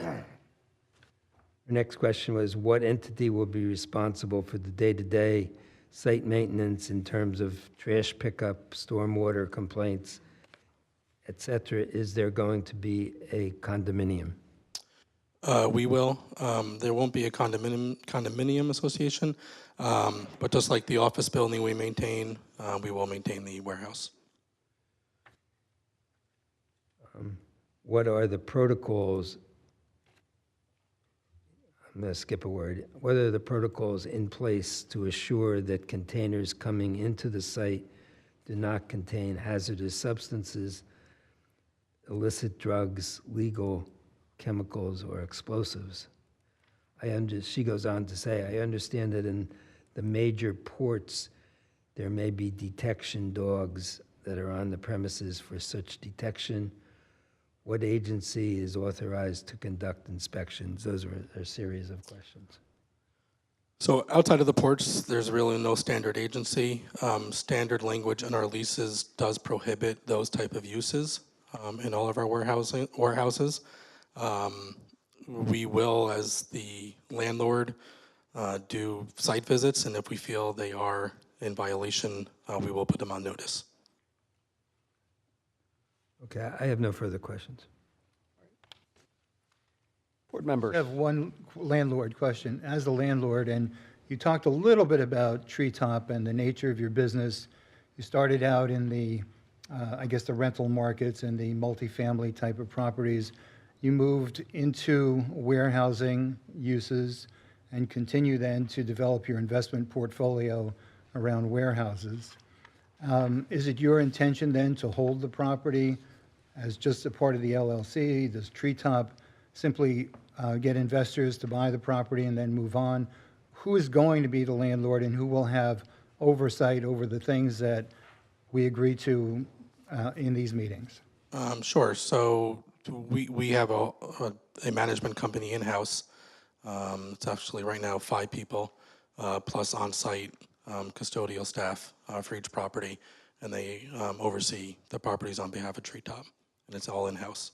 The next question was, what entity will be responsible for the day-to-day site maintenance in terms of trash pickup, stormwater complaints, et cetera? Is there going to be a condominium? We will. There won't be a condominium association, but just like the office building we maintain, we will maintain the warehouse. What are the protocols? I'm going to skip a word. What are the protocols in place to assure that containers coming into the site do not contain hazardous substances, illicit drugs, legal chemicals, or explosives? She goes on to say, I understand that in the major ports, there may be detection dogs that are on the premises for such detection. What agency is authorized to conduct inspections? Those are a series of questions. So outside of the ports, there's really no standard agency. Standard language in our leases does prohibit those type of uses in all of our warehouses. We will, as the landlord, do site visits, and if we feel they are in violation, we will put them on notice. Okay, I have no further questions. Board members? I have one landlord question. As a landlord, and you talked a little bit about Treetop and the nature of your business. You started out in the, I guess, the rental markets and the multifamily type of properties. You moved into warehousing uses and continue then to develop your investment portfolio around warehouses. Is it your intention then to hold the property as just a part of the LLC? Does Treetop simply get investors to buy the property and then move on? Who is going to be the landlord and who will have oversight over the things that we agree to in these meetings? Sure. So we have a management company in-house. It's actually right now 5 people, plus on-site custodial staff for each property, and they oversee the properties on behalf of Treetop, and it's all in-house.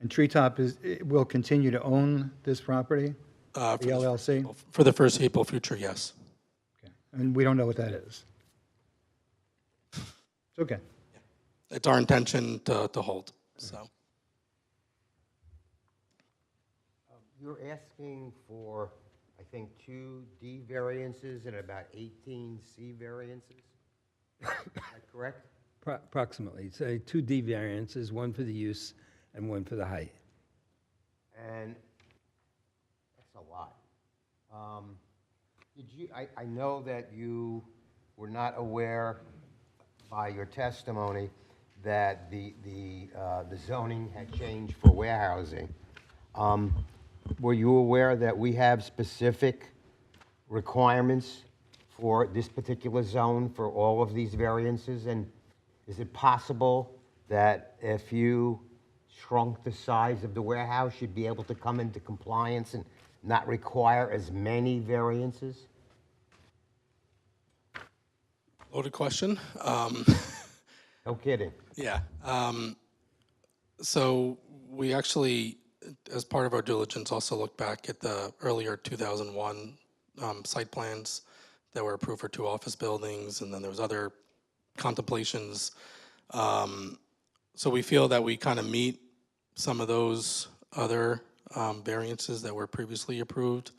And Treetop will continue to own this property, the LLC? For the foreseeable future, yes. Okay. And we don't know what that is. It's okay. It's our intention to hold, so. You're asking for, I think, 2 D variances and about 18 C variances? Is that correct? Approximately. So 2 D variances, one for the use and one for the height. And that's a lot. I know that you were not aware by your testimony that the zoning had changed for warehousing. Were you aware that we have specific requirements for this particular zone for all of these variances? And is it possible that if you shrunk the size of the warehouse, you'd be able to come into compliance and not require as many variances? Loaded question. No kidding. Yeah. So we actually, as part of our diligence, also looked back at the earlier 2001 site plans that were approved for 2 office buildings, and then there was other contemplations. So we feel that we kind of meet some of those other variances that were previously approved.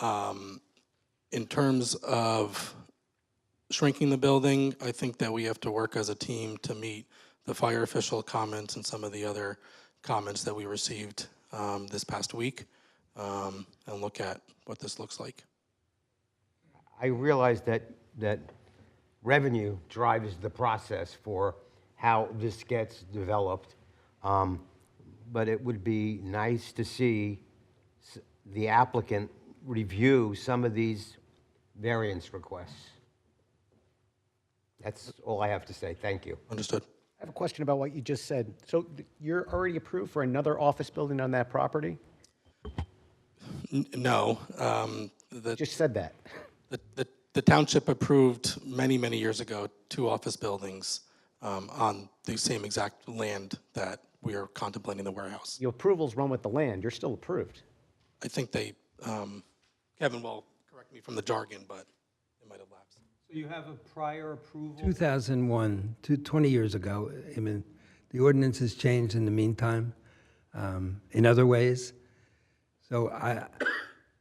In terms of shrinking the building, I think that we have to work as a team to meet the fire official comments and some of the other comments that we received this past week, and look at what this looks like. I realize that revenue drives the process for how this gets developed, but it would be nice to see the applicant review some of these variance requests. That's all I have to say. Thank you. Understood. I have a question about what you just said. So you're already approved for another office building on that property? No. Just said that. The township approved many, many years ago 2 office buildings on the same exact land that we are contemplating the warehouse. Your approvals run with the land. You're still approved. I think they, Kevin will correct me from the jargon, but it might have lapsed. So you have a prior approval? 2001, 20 years ago. I mean, the ordinance has changed in the meantime in other ways. So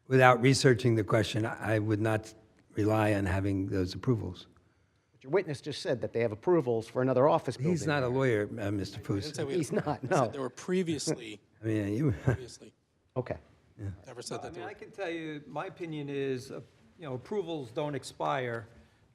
without researching the question, I would not rely on having those approvals. But your witness just said that they have approvals for another office building. He's not a lawyer, Mr. I Foose. didn't say we He's had- not, I said no. they were previously, I mean, you, previously. Okay. Never said I that they mean, were. I can tell you, my opinion is, approvals don't expire,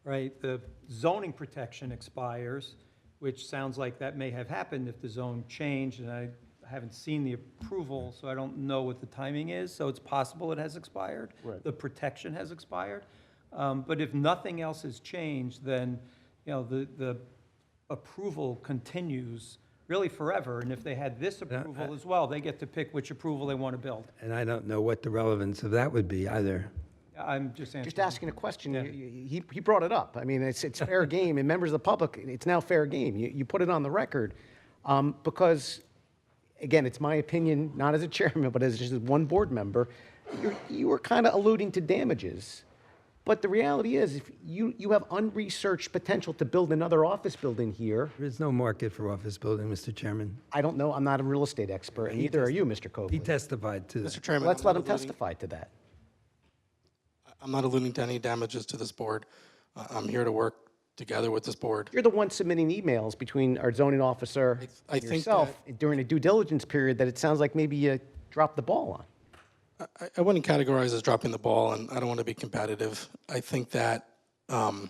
right? The zoning protection expires, which sounds like that may have happened if the zone changed, and I haven't seen the approval, so I don't know what the timing is, so it's possible it has expired. Right. The protection has expired. But if nothing else has changed, then, the approval continues really forever, and if they had this approval as well, they get to pick which approval they want to build. and I don't know what the relevance of that would be either. I'm just answering. Just asking a question. Yeah. He brought it up. I mean, it's fair game, and members of the public, it's now fair game. You put it on the record because, again, it's my opinion, not as a chairman, but as just one board member, you were kind of alluding to damages. But the reality is, if you have unresearched potential to build another office building here, There is no market for office building, Mr. Chairman. I don't know, I'm not a real estate expert, and neither are you, Mr. He Coakley. testified to Mr. that. Chairman. Let's I'm let not him alluding- testify to that. I'm not alluding to any damages to this board. I'm here to work together with this board. You're the one submitting emails between our zoning officer I and think yourself during a due diligence period that it sounds like maybe you dropped the ball on. I wouldn't categorize as dropping the ball, and I don't want to be competitive. I think that we were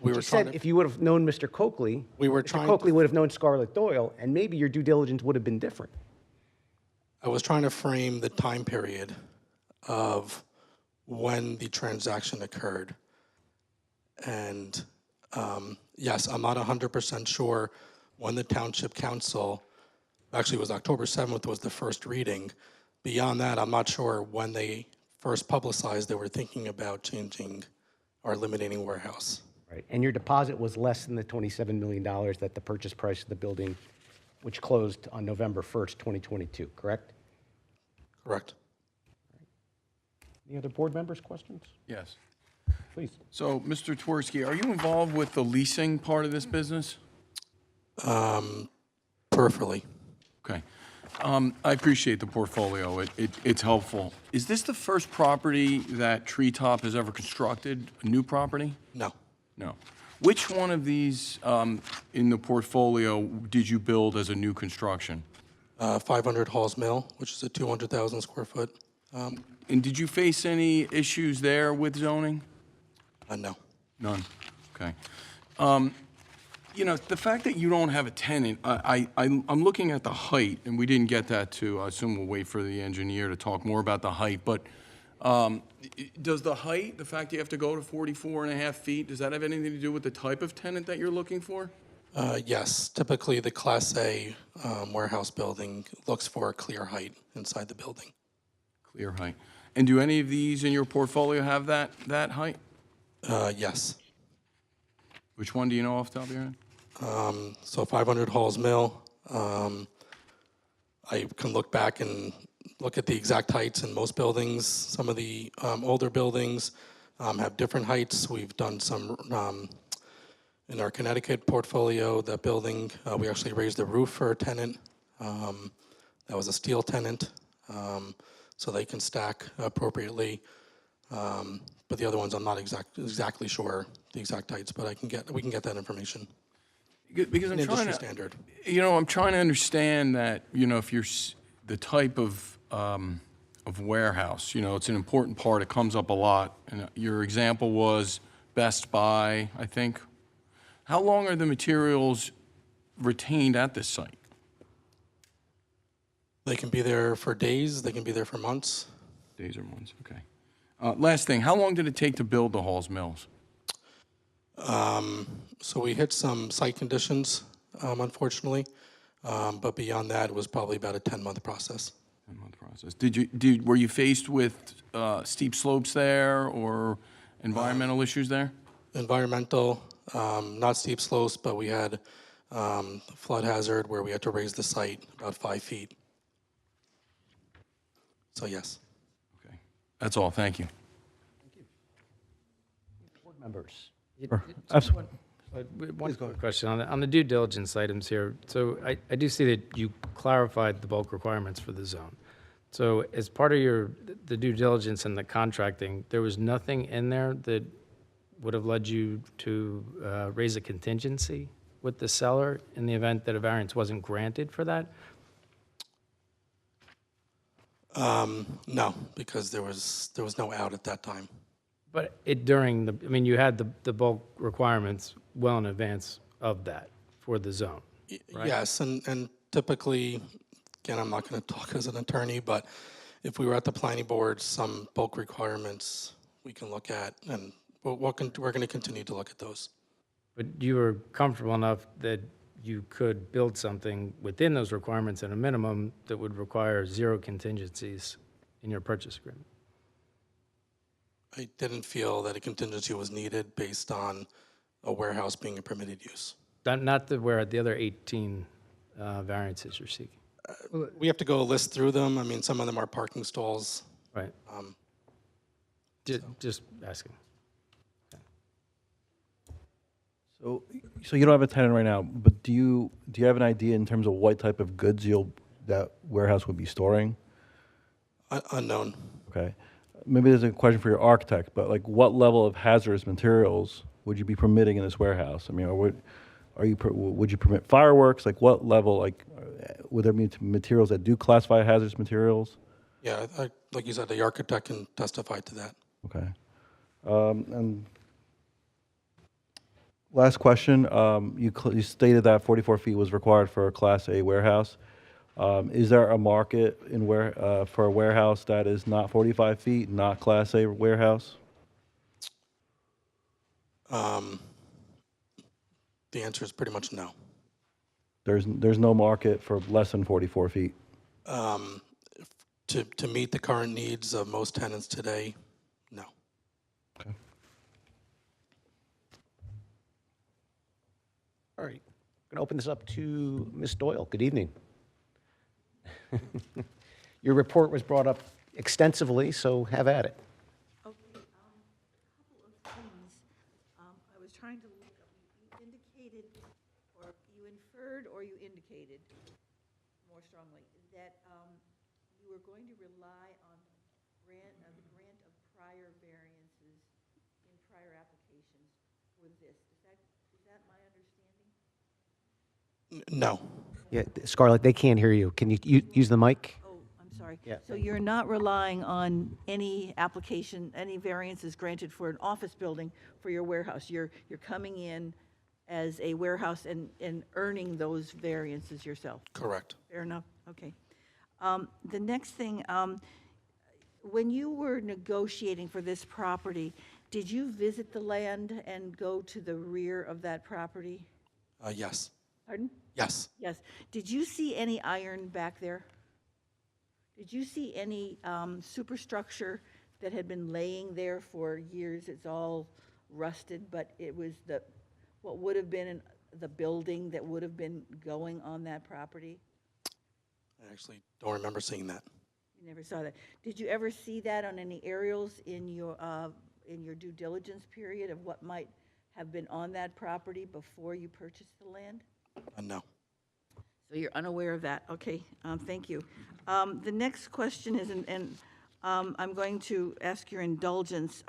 You trying said to, if you would have known Mr. Coakley, We were Mr. trying Coakley to- would have known Scarlett Doyle, and maybe your due diligence would have been different. I was trying to frame the time period of when the transaction occurred. And yes, I'm not 100% sure when the township council, actually it was October 7th was the first reading. Beyond that, I'm not sure when they first publicized they were thinking about changing or eliminating warehouse. Right. And your deposit was less than the $27 million that the purchase price of the building, which closed on November 1st, 2022, correct? Correct. Any other board members' questions? Yes. Please. So, Mr. Twersky, are you involved with the leasing part of this business? Peripherally. Okay. I appreciate the portfolio. It's helpful. Is this the first property that Treetop has ever constructed, a new property? No. No. Which one of these in the portfolio did you build as a new construction? 500 Halls Mill, which is a 200,000 square foot. And did you face any issues there with zoning? No. None. Okay. The fact that you don't have a tenant, I'm looking at the height, and we didn't get that to, I assume we'll wait for the engineer to talk more about the height, but does the height, the fact you have to go to 44 and a half feet, does that have anything to do with the type of tenant that you're looking for? Yes, typically the Class A warehouse building looks for a clear height inside the building. Clear height. And do any of these in your portfolio have that height? Yes. Which one do you know off the top of your head? So 500 Halls Mill, I can look back and look at the exact heights in most buildings. Some of the older buildings have different heights. We've done some, in our Connecticut portfolio, that building, we actually raised the roof for a tenant. That was a steel tenant, so they can stack appropriately. But the other ones, I'm not exactly sure the exact heights, but we can get that information. Because I'm Industry trying to, standard. I'm trying to understand that, if you're the type of warehouse, it's an important part. It comes up a lot. And your example was Best Buy, I think. How long are the materials retained at this site? They can be there for days, they can be there for months. Days or months, okay. Last thing, how long did it take to build the Halls Mills? So we hit some site conditions, unfortunately, but beyond that, it was probably about a 10-month process. 10-month process. Were you faced with steep slopes there or environmental issues there? Environmental, not steep slopes, but we had flood hazard where we had to raise the site about 5 feet. So yes. Okay. That's all, thank you. Board members. Absolutely. One quick question on the due diligence items here. So I do see that you clarified the bulk requirements for the zone. So as part of the due diligence and the contracting, there was nothing in there that would have led you to raise a contingency with the seller in the event that a variance wasn't granted for that? No, because there was no out at that time. But you had the bulk requirements well in advance of that for the zone, right? Yes, and typically, again, I'm not going to talk as an attorney, but if we were at the planning board, some bulk requirements we can look at, and we're going to continue to look at those. But you were comfortable enough that you could build something within those requirements at a minimum that would require zero contingencies in your purchase agreement? I didn't feel that a contingency was needed based on a warehouse being a permitted use. Not the other 18 variances you're seeking. We have to go list through them. I mean, some of them are parking stalls. Right. Just asking. So you don't have a tenant right now, but do you have an idea in terms of what type of goods that warehouse would be storing? Unknown. Okay. Maybe there's a question for your architect, but like what level of hazardous materials would you be permitting in this warehouse? I mean, would you permit fireworks? Like what level, would there be materials that do classify as hazardous materials? Yeah, like you said, the architect can testify to that. Okay. And last question, you stated that 44 feet was required for a Class A warehouse. Is there a market for a warehouse that is not 45 feet, not Class A warehouse? The answer is pretty much no. There's no market for less than 44 feet. To meet the current needs of most tenants today, no. Okay. All right, I'm going to open this up to Ms. Doyle. Good evening. Your report was brought up extensively, so have at it. Okay, couple of things. I was trying to look up, you indicated, or you inferred, or you indicated more strongly that you were going to rely on the grant of prior variances in prior applications for this. Is that my understanding? No. Yeah, Scarlett, they can't hear you. Can you use the mic? Oh, I'm sorry. Yeah. So you're not relying on any application, any variances granted for an office building for your warehouse? You're coming in as a warehouse and earning those variances yourself? Correct. Fair enough, okay. The next thing, when you were negotiating for this property, did you visit the land and go to the rear of that property? Yes. Pardon? Yes. Yes. Did you see any iron back there? Did you see any superstructure that had been laying there for years? It's all rusted, but it was what would have been the building that would have been going on that property? I actually don't remember seeing that. You never saw that. Did you ever see that on any aerials in your due diligence period of what might have been on that property before you purchased the land? No. So you're unaware of that. Okay, thank you. The next question is, and I'm going to ask your indulgence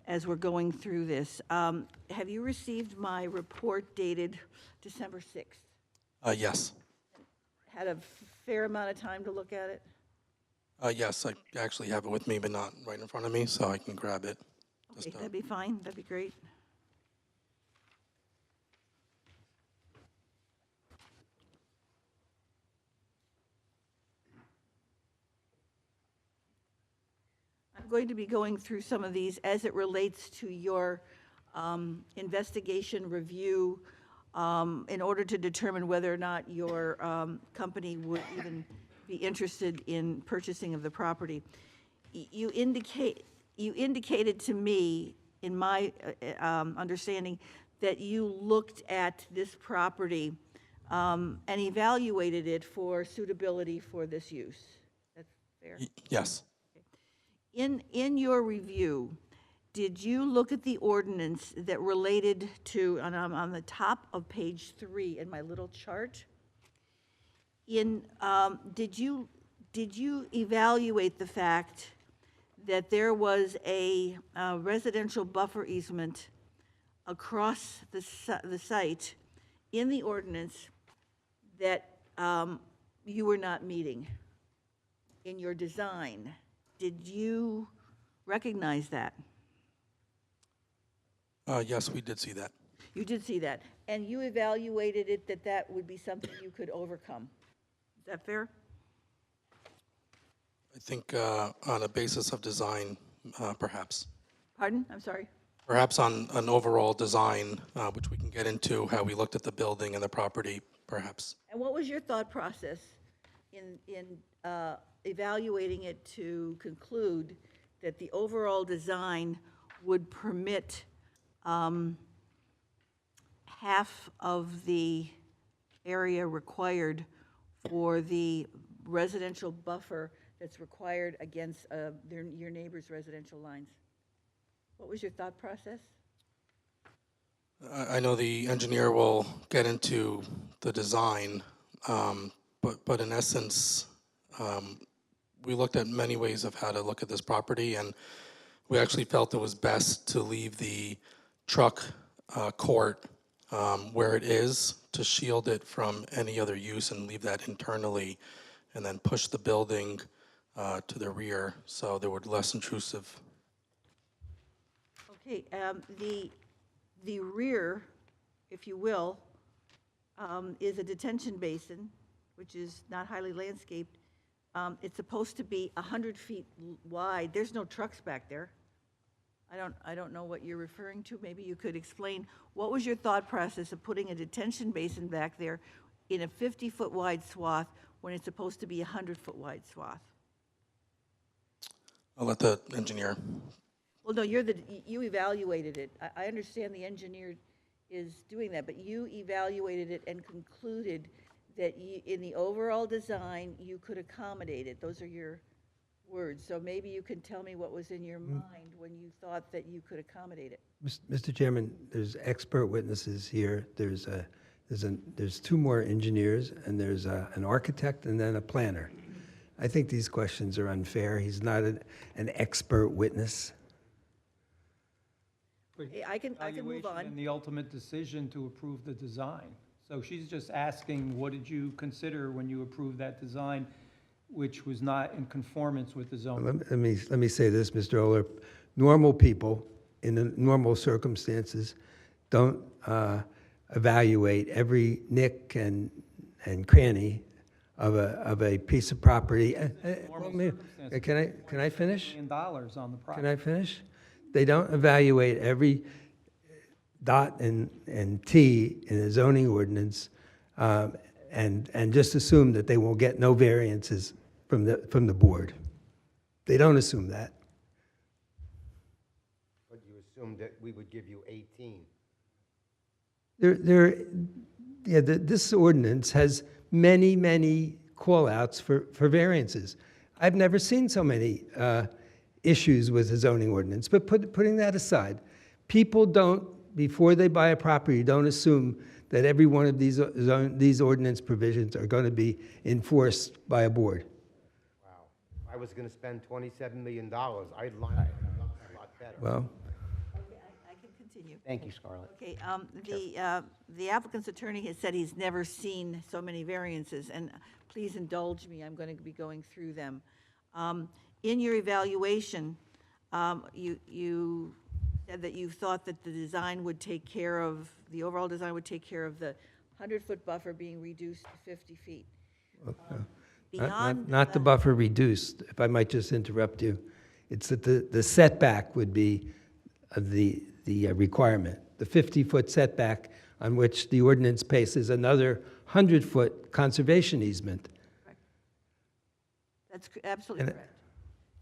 as we're going through this. Have you received my report dated December 6th? Yes. Had a fair amount of time to look at it? Yes, I actually have it with me, but not right in front of me, so I can grab it. Okay, that'd be fine. That'd be great. I'm going to be going through some of these as it relates to your investigation review in order to determine whether or not your company would even be interested in purchasing of the property. You indicated to me, in my understanding, that you looked at this property and evaluated it for suitability for this use. That's fair? Yes. In your review, did you look at the ordinance that related to, and I'm on the top of page 3 in my little chart? Did you evaluate the fact that there was a residential buffer easement across the site in the ordinance that you were not meeting in your design? Did you recognize that? Yes, we did see that. You did see that, and you evaluated it that that would be something you could overcome. Is that fair? I think on a basis of design, perhaps. Pardon? I'm sorry. Perhaps on an overall design, which we can get into, how we looked at the building and the property, perhaps. And what was your thought process in evaluating it to conclude that the overall design would permit half of the area required for the residential buffer that's required against your neighbor's residential lines? What was your thought process? I know the engineer will get into the design, but in essence, we looked at many ways of how to look at this property, and we actually felt it was best to leave the truck court where it is to shield it from any other use and leave that internally, and then push the building to the rear so they were less intrusive. Okay, the rear, if you will, is a detention basin, which is not highly landscaped. It's supposed to be 100 feet wide. There's no trucks back there. I don't know what you're referring to. Maybe you could explain. What was your thought process of putting a detention basin back there in a 50-foot wide swath when it's supposed to be a 100-foot wide swath? I'll let the engineer. Well, no, you evaluated it. I understand the engineer is doing that, but you evaluated it and concluded that in the overall design, you could accommodate it. Those are your words. So maybe you can tell me what was in your mind when you thought that you could accommodate it. Mr. Chairman, there's expert witnesses here. There's two more engineers, and there's an architect and then a planner. I think these questions are unfair. He's not an expert witness. I can move on. And the ultimate decision to approve the design. So she's just asking, what did you consider when you approved that design, which was not in conformance with the zoning? Let me say this, Mr. Oler. Normal people, in the normal circumstances, don't evaluate every nick and cranny of a piece of property. Can I finish? $1 million on the property. Can I finish? They don't evaluate every dot and T in a zoning ordinance and just assume that they will get no variances from the board. They don't assume that. But you assumed that we would give you 18. This ordinance has many, many call-outs for variances. I've never seen so many issues with the zoning ordinance, but putting that aside, people don't, before they buy a property, don't assume that every one of these ordinance provisions are going to be enforced by a board. Wow. If I was going to spend $27 million, I'd line it up a lot better. Well, Okay, I can continue. Thank you, Scarlett. Okay, the applicant's attorney has said he's never seen so many variances, and please indulge me, I'm going to be going through them. In your evaluation, you said that you thought that the design would take care of, the overall design would take care of the 100-foot buffer being reduced to 50 feet. not the buffer reduced, if I might just interrupt you. It's that the setback would be the requirement. The 50-foot setback on which the ordinance places another 100-foot conservation easement. That's absolutely And-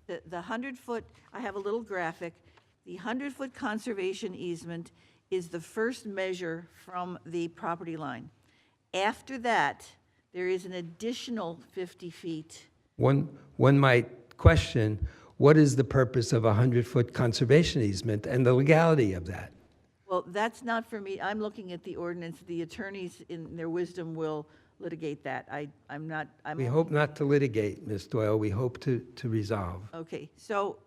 correct. The 100-foot, I have a little graphic. The 100-foot conservation easement is the first measure from the property line. After that, there is an additional 50 feet. One might question, what is the purpose of a 100-foot conservation easement and the legality of that? Well, that's not for me. I'm looking at the ordinance. The attorneys, in their wisdom, will litigate that. I'm not, I'm. We hope not to litigate, Ms. Doyle. We hope to resolve. Okay, so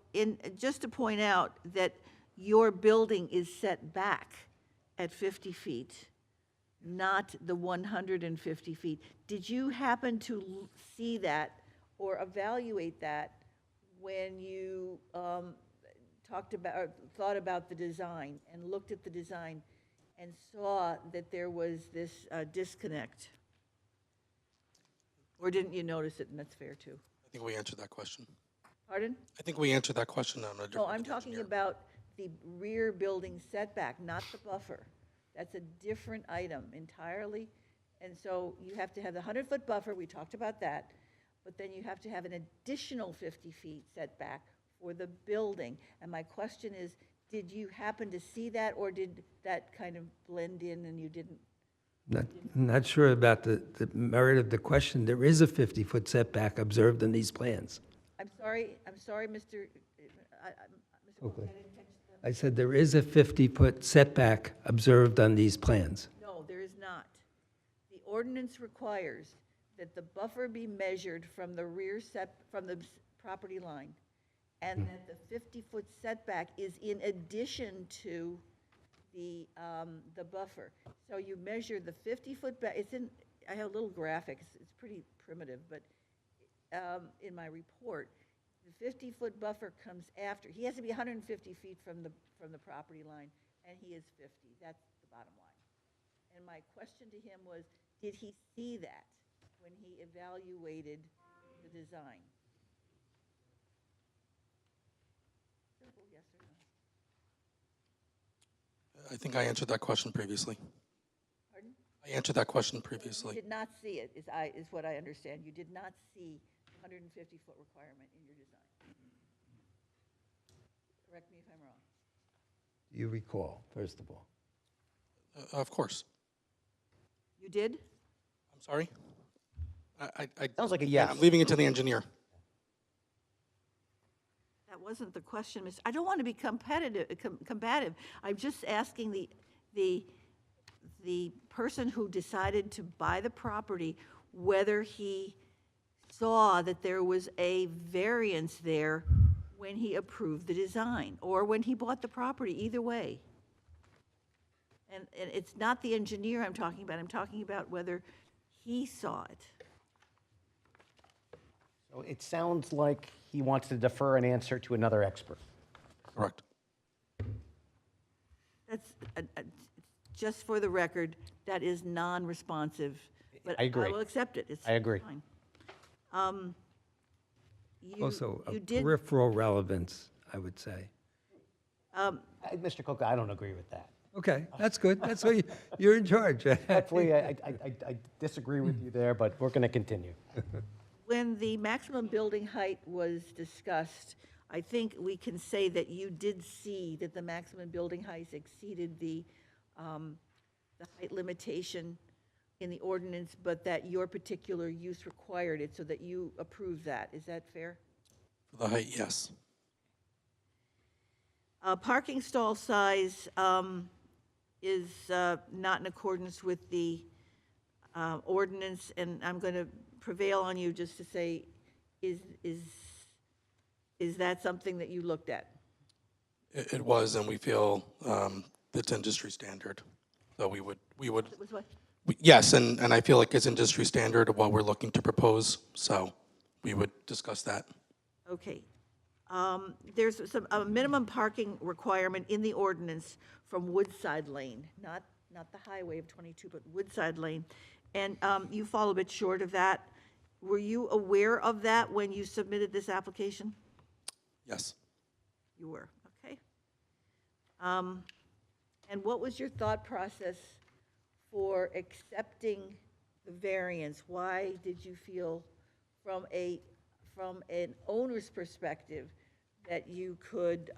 just to point out that your building is set back at 50 feet, not the 150 feet. Did you happen to see that or evaluate that when you talked about, or thought about the design and looked at the design and saw that there was this disconnect? Or didn't you notice it, and that's fair too? I think we answered that question. Pardon? I think we answered that question on a different. No, I'm talking about the rear building setback, not the buffer. That's a different item entirely. And so you have to have the 100-foot buffer, we talked about that, but then you have to have an additional 50 feet setback for the building. And my question is, did you happen to see that, or did that kind of blend in and you didn't? Not sure about the merit of the question. There is a 50-foot setback observed in these plans. I'm sorry, Mr. Okay. I said there is a 50-foot setback observed on these plans. No, there is not. The ordinance requires that the buffer be measured from the from the property line, and that the 50-foot setback is in addition to the buffer. So you measure the 50-foot back, I have a little graphic, it's pretty primitive, but in my report, the 50-foot buffer comes after. He has to be 150 feet from the property line, and he is 50. That's the bottom line. And my question to him was, did he see that when he evaluated the design? Simple yes or no. I think I answered that question previously. Pardon? I answered that question You previously. did not see it, is what I understand. You did not see the 150-foot requirement in your design. Correct me if I'm wrong. Do you recall, first of all? Of course. You did? I'm sorry? Sounds like a Yeah, yes. I'm leaving it to the engineer. That wasn't the question, Mr. I don't want to be combative. I'm just asking the person who decided to buy the property whether he saw that there was a variance there when he approved the design or when he bought the property, either way. And it's not the engineer I'm talking about whether he saw it. So it sounds like he wants to defer an answer to another expert. Correct. That's, just for the record, that is non-responsive. But I agree. I will accept it. It's I agree. fine. Also, you of did, peripheral relevance, I would say. Mr. Cook, I don't agree with that. Okay, that's good. That's what you're in charge. Hopefully, I disagree with you there, but we're going to continue. when the maximum building height was discussed, I think we can say that you did see that the maximum building height exceeded the height limitation in the ordinance, but that your particular use required it, so that you approved that. Is that fair? For the height, yes. Parking stall size is not in accordance with the ordinance, and I'm going to prevail on you just to say, is that something that you looked at? It was, and we feel it's industry standard. So we would, It was what? yes, and I feel like it's industry standard of what we're looking to propose, so we would discuss that. Okay. There's a minimum parking requirement in the ordinance from Woodside Lane, not the highway of 22, but Woodside Lane. And you fall a bit short of that. Were you aware of that when you submitted this application? Yes. You were, okay. And what was your thought process for accepting the variance? Why did you feel from a from an owner's perspective that you could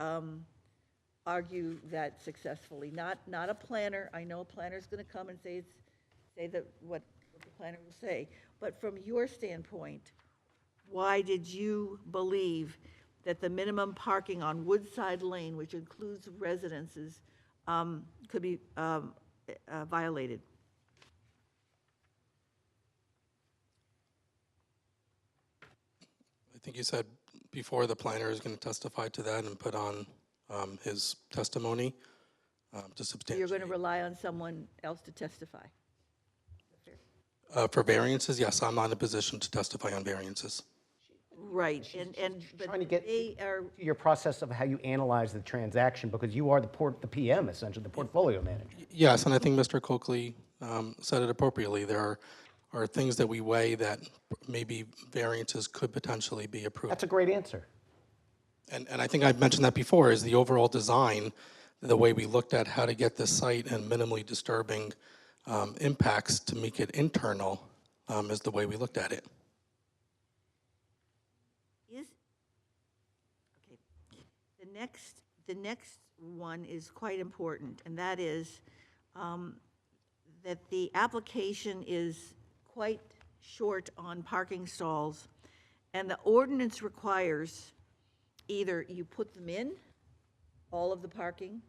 argue that successfully? Not a planner. I know a planner's going to come and say what the planner will say. But from your standpoint, why did you believe that the minimum parking on Woodside Lane, which includes residences, could be violated? I think you said before the planner is going to testify to that and put on his testimony to You're substantiate. going to rely on someone else to testify? For variances, yes, I'm not in a position to testify on variances. Right, but Trying to get they are, your process of how you analyze the transaction, because you are the PM, essentially, the portfolio manager. Yes, and I think Mr. Coakley said it appropriately. There are things that we weigh that maybe variances could potentially be approved. That's a great answer. And I think I've mentioned that before, is the overall design, the way we looked at how to get this site and minimally disturbing impacts to make it internal is the way we looked at it. the next one is quite important, and that is that the application is quite short on parking stalls, and the ordinance requires either you put them in, all of the parking,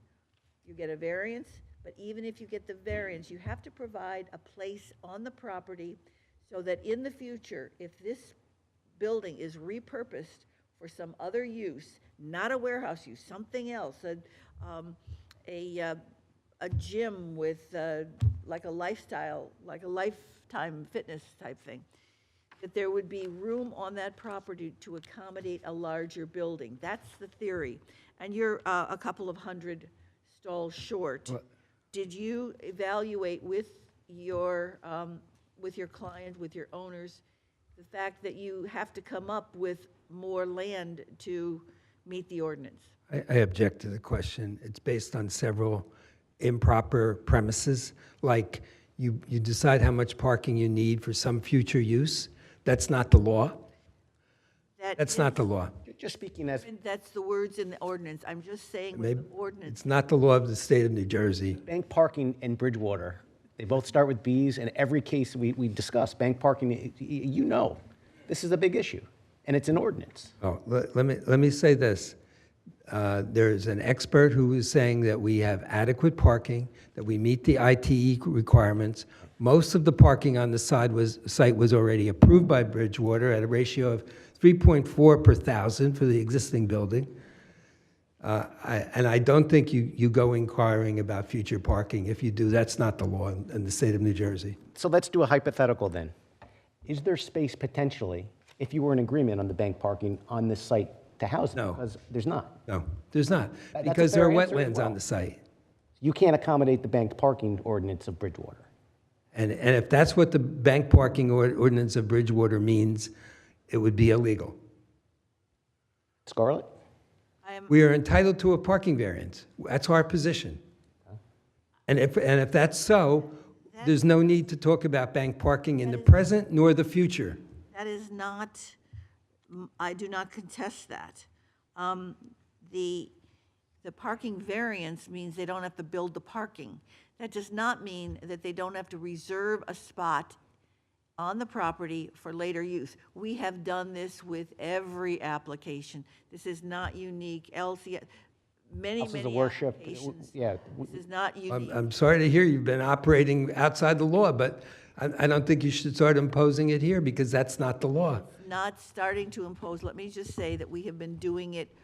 you get a variance, but even if you get the variance, you have to provide a place on the property so that in the future, if this building is repurposed for some other use, not a warehouse use, something else, a gym with like a lifestyle, like a lifetime fitness type thing, that there would be room on that property to accommodate a larger building. That's the theory. And you're a couple of hundred stalls short. Did you evaluate with your client, with your owners, the fact that you have to come up with more land to meet the ordinance? I object to the question. It's based on several improper premises, like you decide how much parking you need for some future use. That's not the law. That's not the law. Just speaking as And that's the words in the ordinance. I'm just saying with Maybe the ordinance. it's not the law of the state of New Jersey. bank parking and Bridgewater, they both start with Bs, and every case we discuss, bank parking, you know, this is a big issue, and it's an ordinance. Oh, let me say this. There's an expert who is saying that we have adequate parking, that we meet the ITE requirements. Most of the parking on the site was already approved by Bridgewater at a ratio of 3.4 per thousand for the existing building. And I don't think you go inquiring about future parking. If you do, that's not the law in the state of New Jersey. So let's do a hypothetical then. Is there space potentially, if you were in agreement on the bank parking on this site, to house it? No. Because there's not. No, there's not, That's a because there are fair answer as wetlands well. on the site. You can't accommodate the bank parking ordinance of Bridgewater. And if that's what the bank parking ordinance of Bridgewater means, it would be illegal. Scarlett? We are entitled to a parking variance. That's our position. And if that's so, there's no need to talk about bank parking in the present nor the future. That is not, I do not contest that. The parking variance means they don't have to build the parking. That does not mean that they don't have to reserve a spot on the property for later use. We have done this with every application. This is not unique. Many Houses of worship, applications. yeah. This is not unique. I'm sorry to hear you've been operating outside the law, but I don't think you should start imposing it here because that's not the law. Not starting to impose. Let me just say that we have been doing it.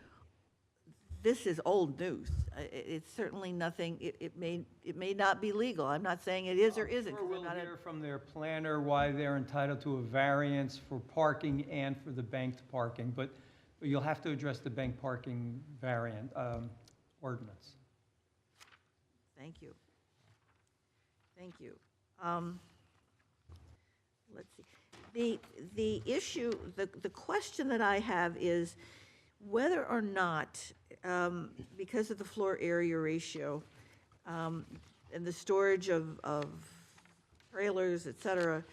This is old news. It's certainly nothing, it may not be legal. I'm not saying it is or isn't. Sure 'cause I'm we'll not a- hear from their planner why they're entitled to a variance for parking and for the banked parking, but you'll have to address the bank parking variant, ordinance. Thank you. Thank you. Let's see. The issue, the question that I have is whether or not, because of the floor area ratio, and the storage of trailers, et cetera,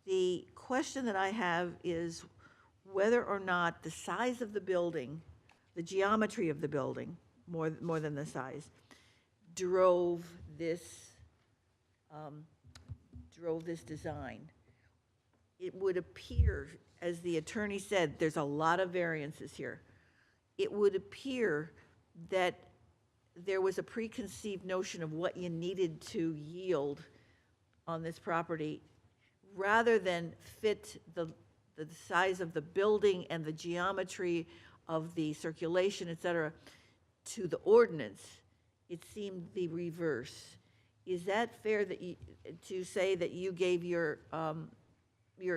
the question that I have is whether or not the size of the building, the geometry of the building, more than the size, drove this design. It would appear, as the attorney said, there's a lot of variances here. It would appear that there was a preconceived notion of what you needed to yield on this property, rather than fit the size of the building and the geometry of the circulation, et cetera, to the ordinance. It seemed the reverse. Is that fair that to say that you gave your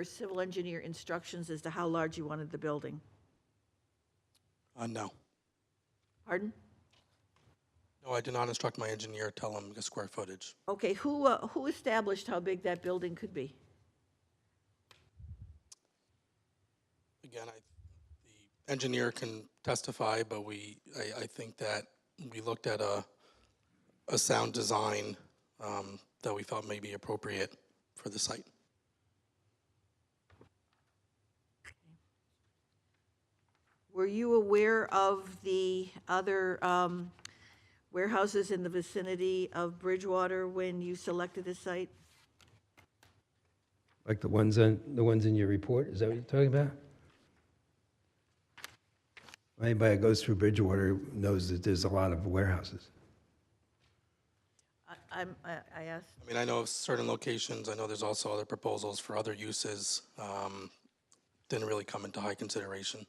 civil engineer instructions as to how large you wanted the building? No. Pardon? No, I did not instruct my engineer, tell him the square footage. Okay, who established how big that building could be? Again, the engineer can testify, but I think that we looked at a sound design that we felt may be appropriate for the site. Were you aware of the other warehouses in the vicinity of Bridgewater when you selected this site? Like the ones in your report, is that what you're talking about? Anybody that goes through Bridgewater knows that there's a lot of warehouses. I asked. I mean, I know of certain locations, I know there's also other proposals for other uses, didn't really come into high consideration.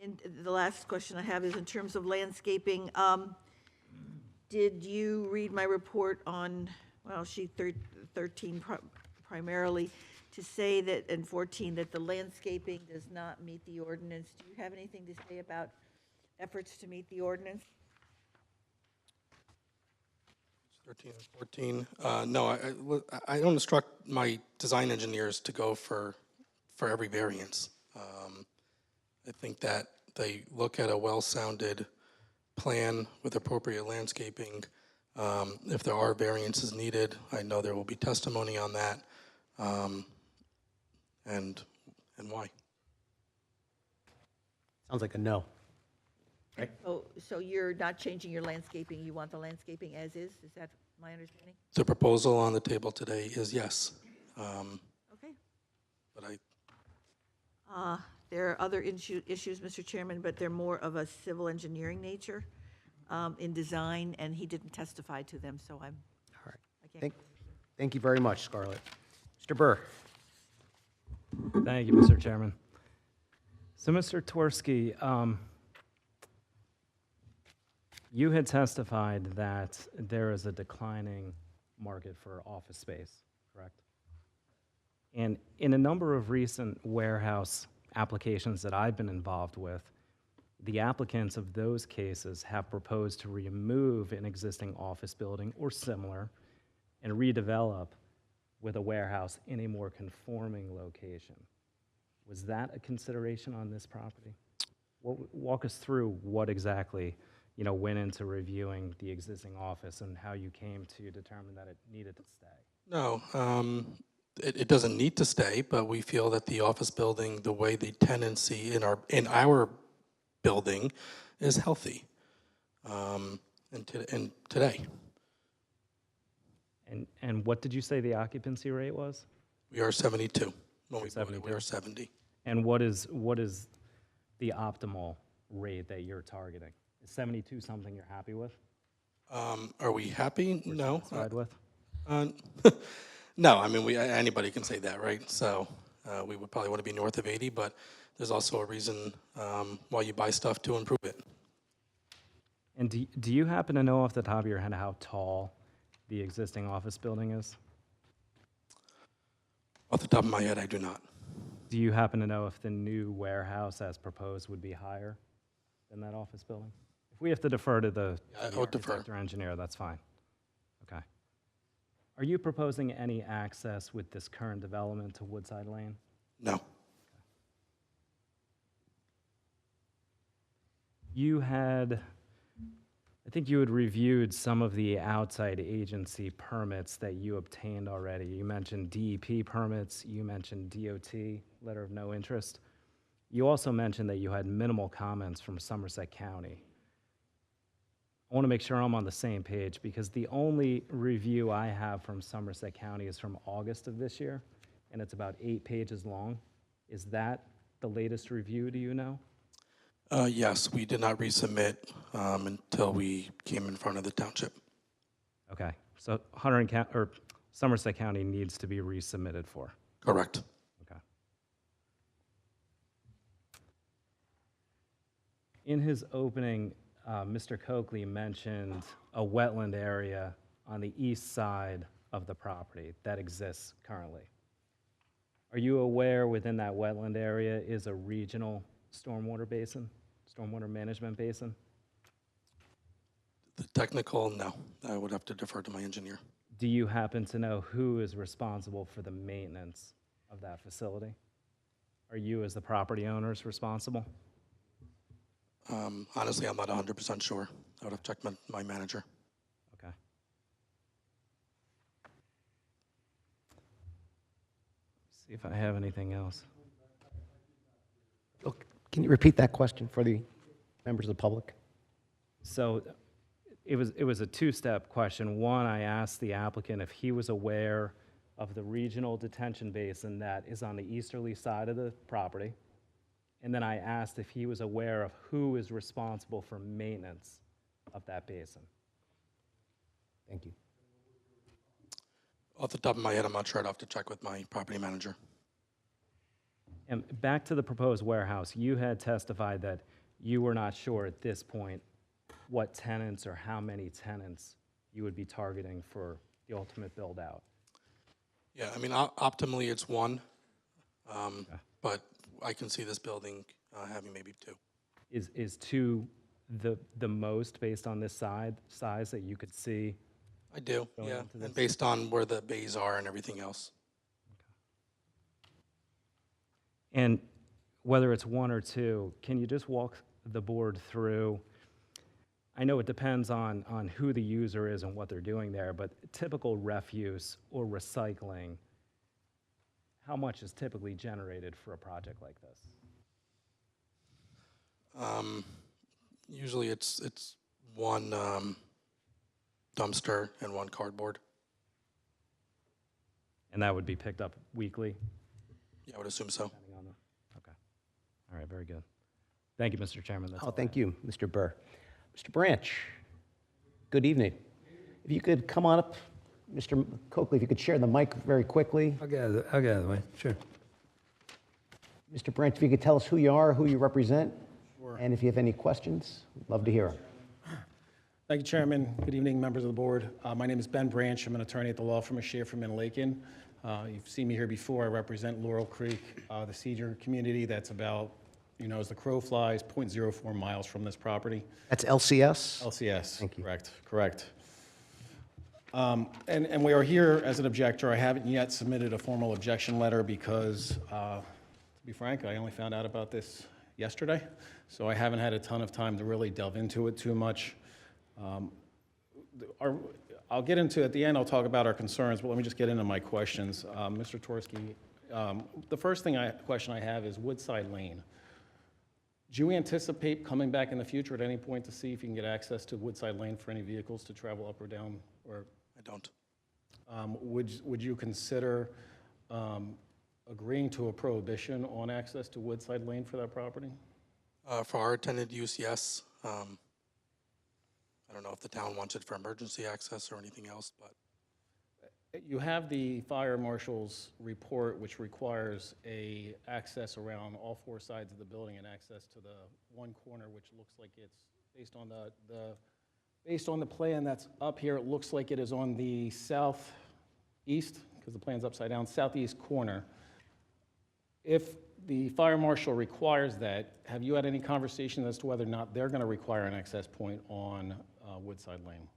And the last question I have is in terms of landscaping. Did you read my report on, well, sheet 13 primarily, to say that, and 14, that the landscaping does not meet the ordinance? Do you have anything to say about efforts to meet the ordinance? 13 and 14, no, I don't instruct my design engineers to go for every variance. I think that they look at a well-sounded plan with appropriate landscaping. If there are variances needed, I know there will be testimony on that, and why. Sounds like a no. Right. So you're not changing your landscaping, you want the landscaping as is that my understanding? The proposal on the table today is yes. Okay. But There are other issues, Mr. Chairman, but they're more of a civil engineering nature in design, and he didn't testify to them, so All right. I can't. Thank you very much, Scarlett. Mr. Burr. Thank you, Mr. Chairman. So, Mr. Twersky, you had testified that there is a declining market for office space, correct? And in a number of recent warehouse applications that I've been involved with, the applicants of those cases have proposed to remove an existing office building or similar and redevelop with a warehouse in a more conforming location. Was that a consideration on this property? Walk us through what exactly, went into reviewing the existing office and how you came to determine that it needed to stay. no, it doesn't need to stay, but we feel that the office building, the way the tenancy in our building is healthy, and today. And what did you say the occupancy rate was? We are 72. When we 72. we are 70. And what is the optimal rate that you're targeting? Is 72 something you're happy with? Are we happy? No. Satisfied with? No, I mean, anybody can say that, right? So we would probably want to be north of 80, but there's also a reason why you buy stuff to improve it. And do you happen to know off the top of your head how tall the existing office building is? Off the top of my head, I do not. Do you happen to know if the new warehouse as proposed would be higher than that office building? If we have to defer to the I would defer. architect or engineer, that's fine. Okay. Are you proposing any access with this current development to Woodside Lane? No. You had I think you had reviewed some of the outside agency permits that you obtained already. You mentioned DEP permits, you mentioned DOT, letter of no interest. You also mentioned that you had minimal comments from Somerset County. I want to make sure I'm on the same page because the only review I have from Somerset County is from August of this year, and it's about 8 pages long. Is that the latest review, do you know? Yes, we did not resubmit until we came in front of the township. Okay, so Somerset County needs to be resubmitted for. Correct. Okay. In his opening, Mr. Coakley mentioned a wetland area on the east side of the property that exists currently. Are you aware within that wetland area is a regional stormwater basin, stormwater management basin? The technical, no. I would have to defer to my engineer. Do you happen to know who is responsible for the maintenance of that facility? Are you, as the property owners, responsible? Honestly, I'm not 100% sure. I would have checked my manager. Okay. See if I have anything else. Can you repeat that question for the members of the public? So it was a two-step question. One, I asked the applicant if he was aware of the regional detention basin that is on the easterly side of the property. And then I asked if he was aware of who is responsible for maintenance of that basin. Thank you. Off the top of my head, I'm not sure. I'd have to check with my property manager. And back to the proposed warehouse, you had testified that you were not sure at this point what tenants or how many tenants you would be targeting for the ultimate build-out. Yeah, I mean, optimally it's one, but I can see this building having maybe two. Is two the most based on this size that you could see? I do, going yeah, into this? and based on where the bays are and everything else. And whether it's one or two, can you just walk the board through? I know it depends on who the user is and what they're doing there, but typical refuse or recycling, how much is typically generated for a project like this? Usually it's one dumpster and one cardboard. And that would be picked up weekly? Yeah, I would assume so. Depending on okay. All right, very good. Thank you, Mr. Chairman. That's all I Thank have. you, Mr. Burr. Mr. Branch, good evening. If you could come on up, Mr. Coakley, if you could share the mic very quickly. I'll get out of the way, sure. Mr. Branch, if you could tell us who you are, who you represent, and if you have any questions, love to hear them. Thank you, Chairman. Good evening, members of the board. My name is Ben Branch. I'm an attorney at the law firm of Schaeferman and Lakin. You've seen me here before. I represent Laurel Creek, the Cedar community that's about, as the crow flies, 0.04 miles from this property. That's LCS? LCS. Thank you. Correct. And we are here as an objector. I haven't yet submitted a formal objection letter because, to be frank, I only found out about this yesterday, so I haven't had a ton of time to really delve into it too much. I'll get into, at the end, I'll talk about our concerns, but let me just get into my questions. Mr. Torski, the first question I have is Woodside Lane. Do you anticipate coming back in the future at any point to see if you can get access to Woodside Lane for any vehicles to travel up or down? Or I don't. would you consider agreeing to a prohibition on access to Woodside Lane for that property? For our intended use, yes. I don't know if the town wants it for emergency access or anything else, but You have the fire marshal's report, which requires access around all four sides of the building and access to the one corner, which looks like it's based on based on the plan that's up here. It looks like it is on the southeast, because the plan's upside down, southeast corner. If the fire marshal requires that, have you had any conversation as to whether or not they're going to require an access point on Woodside Lane?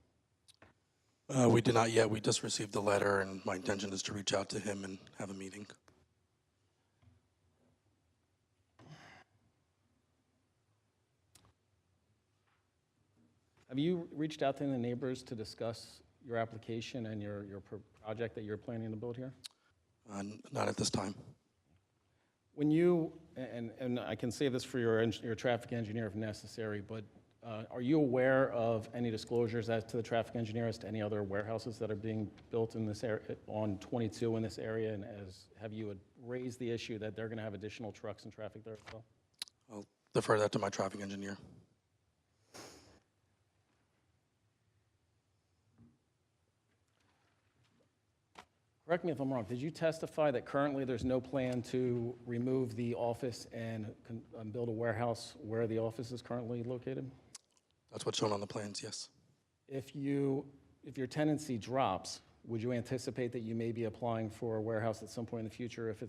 we did not yet. We just received the letter, and my intention is to reach out to him and have a meeting. Have you reached out to the neighbors to discuss your application and your project that you're planning to build here? Not at this time. When you, and I can save this for your traffic engineer if necessary, but are you aware of any disclosures as to the traffic engineer as to any other warehouses that are being built in this area, on 22 in this area? And have you raised the issue that they're going to have additional trucks and traffic there as well? I'll defer that to my traffic engineer. Correct me if I'm wrong, did you testify that currently there's no plan to remove the office and build a warehouse where the office is currently located? That's what's shown on the plans, yes. If your tenancy drops, would you anticipate that you may be applying for a warehouse at some point in the future if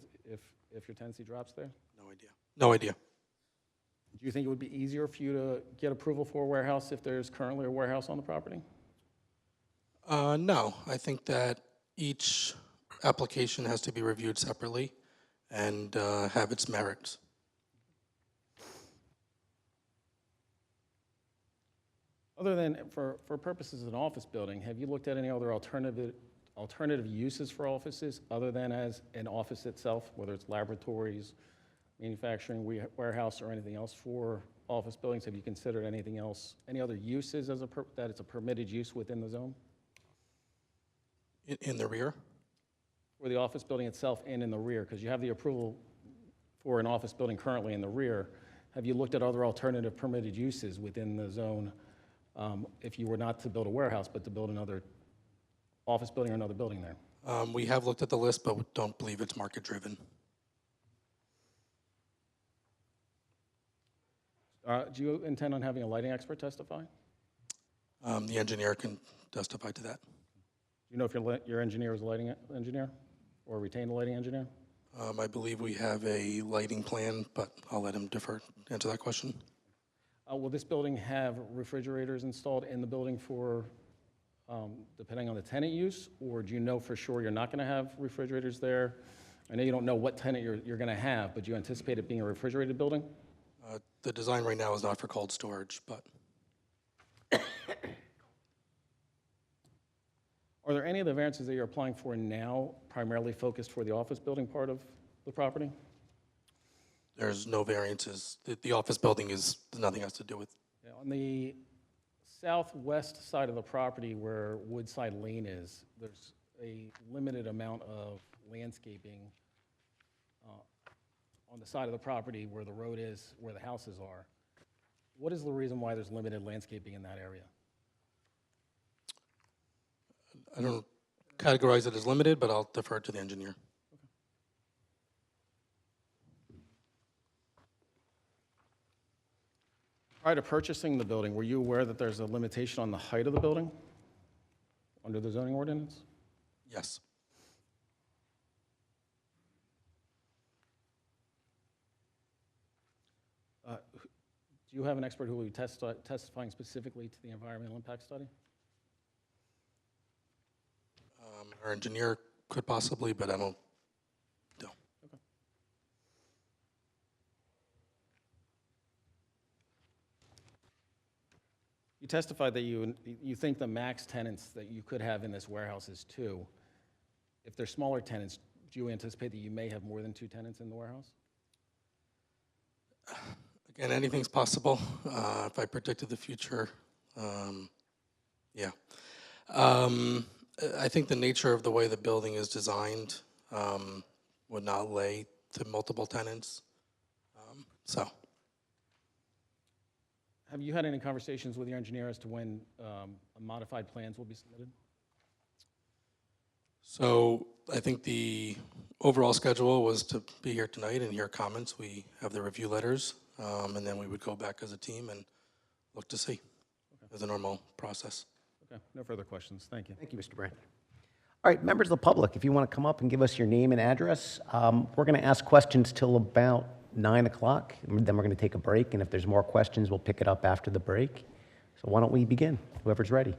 your tenancy drops there? No idea. No idea. Do you think it would be easier for you to get approval for a warehouse if there's currently a warehouse on the property? No, I think that each application has to be reviewed separately and have its merits. Other than, for purposes of an office building, have you looked at any other alternative uses for offices other than as an office itself, whether it's laboratories, manufacturing, warehouse, or anything else for office buildings? Have you considered anything else, any other uses that it's a permitted use within the zone? In the rear? For the office building itself and in the rear, because you have the approval for an office building currently in the rear. Have you looked at other alternative permitted uses within the zone if you were not to build a warehouse, but to build another office building or another building there? We have looked at the list, but we don't believe it's market-driven. Do you intend on having a lighting expert testify? The engineer can testify to that. Do you know if your engineer is a lighting engineer or retained a lighting engineer? I believe we have a lighting plan, but I'll let him answer that question. Will this building have refrigerators installed in the building for, depending on the tenant use, or do you know for sure you're not going to have refrigerators there? I know you don't know what tenant you're going to have, but do you anticipate it being a refrigerated building? The design right now is not for cold storage, but Are there any of the variances that you're applying for now primarily focused for the office building part of the property? there's no variances. The office building is nothing has to do with. Yeah, on the southwest side of the property where Woodside Lane is, there's a limited amount of landscaping on the side of the property where the road is, where the houses are. What is the reason why there's limited landscaping in that area? I don't categorize it as limited, but I'll defer to the engineer. Prior to purchasing the building, were you aware that there's a limitation on the height of the building under the zoning ordinance? Yes. Do you have an expert who will be testifying specifically to the environmental impact study? Our engineer could possibly, but I don't know. Okay. You testified that you think the max tenants that you could have in this warehouse is 2. If they're smaller tenants, do you anticipate that you may have more than 2 tenants in the warehouse? Again, anything's possible. If I predicted the future, yeah. I think the nature of the way the building is designed would not lay to multiple tenants. Have you had any conversations with your engineer as to when modified plans will be submitted? So I think the overall schedule was to be here tonight and hear comments. We have the review letters, and then we would go back as a team and look to see as a normal process. Okay, no further questions. Thank you. Thank you, Mr. Brandt. All right, members of the public, if you want to come up and give us your name and address, we're going to ask questions till about 9 o'clock, and then we're going to take a break, and if there's more questions, we'll pick it up after the break. So why don't we begin? Whoever's ready.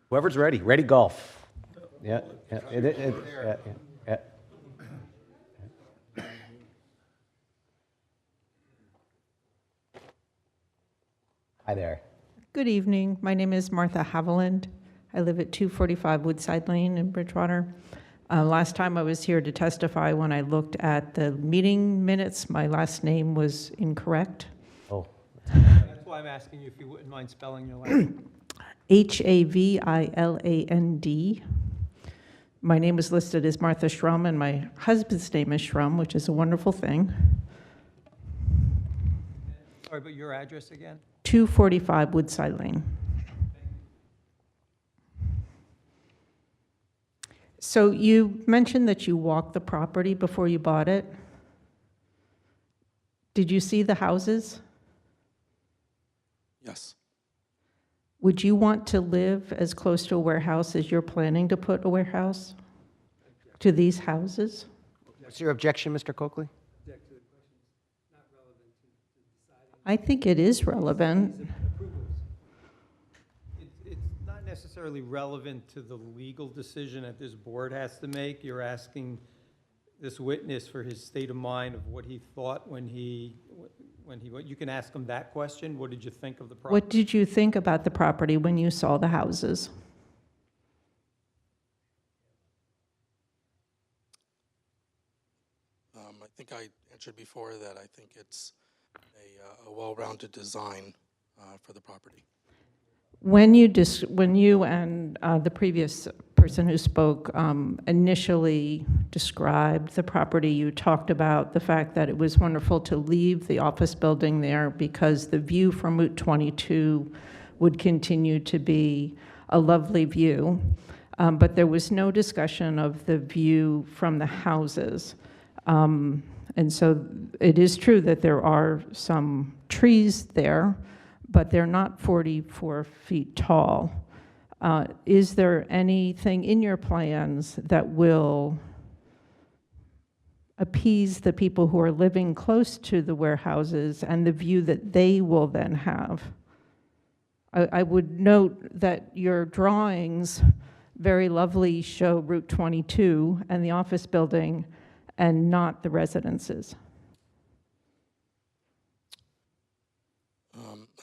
Whoever's ready. Ready golf. Yeah, yeah, yeah. Hi there. Good evening. My name is Martha Haviland. I live at 245 Woodside Lane in Bridgewater. Last time I was here to testify, when I looked at the meeting minutes, my last name was incorrect. Oh. That's why I'm asking you if you wouldn't mind spelling your last name. Haviland. My name is listed as Martha Schrum, and my husband's name is Schrum, which is a wonderful thing. Sorry, but your address again? 245 Woodside Lane. So you mentioned that you walked the property before you bought it. Did you see the houses? Yes. Would you want to live as close to a warehouse as you're planning to put a warehouse to these houses? What's your objection, Mr. Coakley? I think it is relevant. It's not necessarily relevant to the legal decision that this board has to make. You're asking this witness for his state of mind of what he thought when he you can ask him that question. What did you think of the property? What did you think about the property when you saw the houses? I think I answered before that I think it's a well-rounded design for the property. When you and the previous person who spoke initially described the property, you talked about the fact that it was wonderful to leave the office building there because the view from Route 22 would continue to be a lovely view, but there was no discussion of the view from the houses. And so it is true that there are some trees there, but they're not 44 feet tall. Is there anything in your plans that will appease the people who are living close to the warehouses and the view that they will then have? I would note that your drawings very lovely show Route 22 and the office building and not the residences.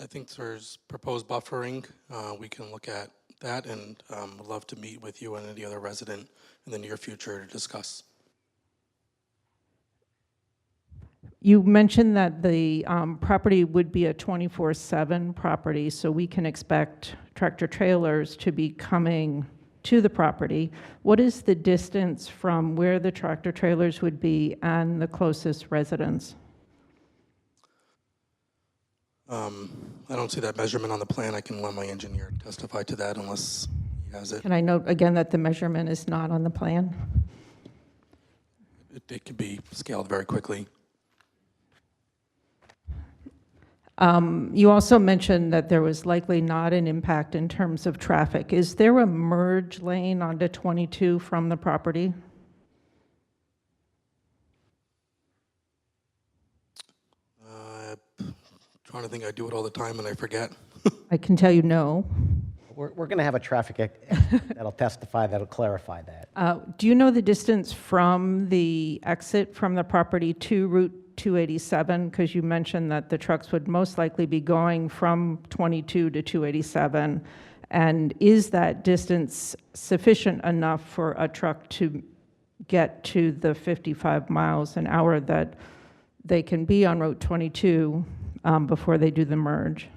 I think there's proposed buffering. We can look at that and would love to meet with you and any other resident in the near future to discuss. You mentioned that the property would be a 24/7 property, so we can expect tractor trailers to be coming to the property. What is the distance from where the tractor trailers would be and the closest residence? I don't see that measurement on the plan. I can let my engineer testify to that unless he has it. Can I note again that the measurement is not on the plan? It could be scaled very quickly. You also mentioned that there was likely not an impact in terms of traffic. Is there a merge lane onto 22 from the property? Trying to think, I do it all the time and I forget. I can tell you no. We're going to have a traffic expert that'll testify, that'll clarify that. Do you know the distance from the exit from the property to Route 287? Because you mentioned that the trucks would most likely be going from 22 to 287. And is that distance sufficient enough for a truck to get to the 55 miles an hour that they can be on Route 22 before they do the merge?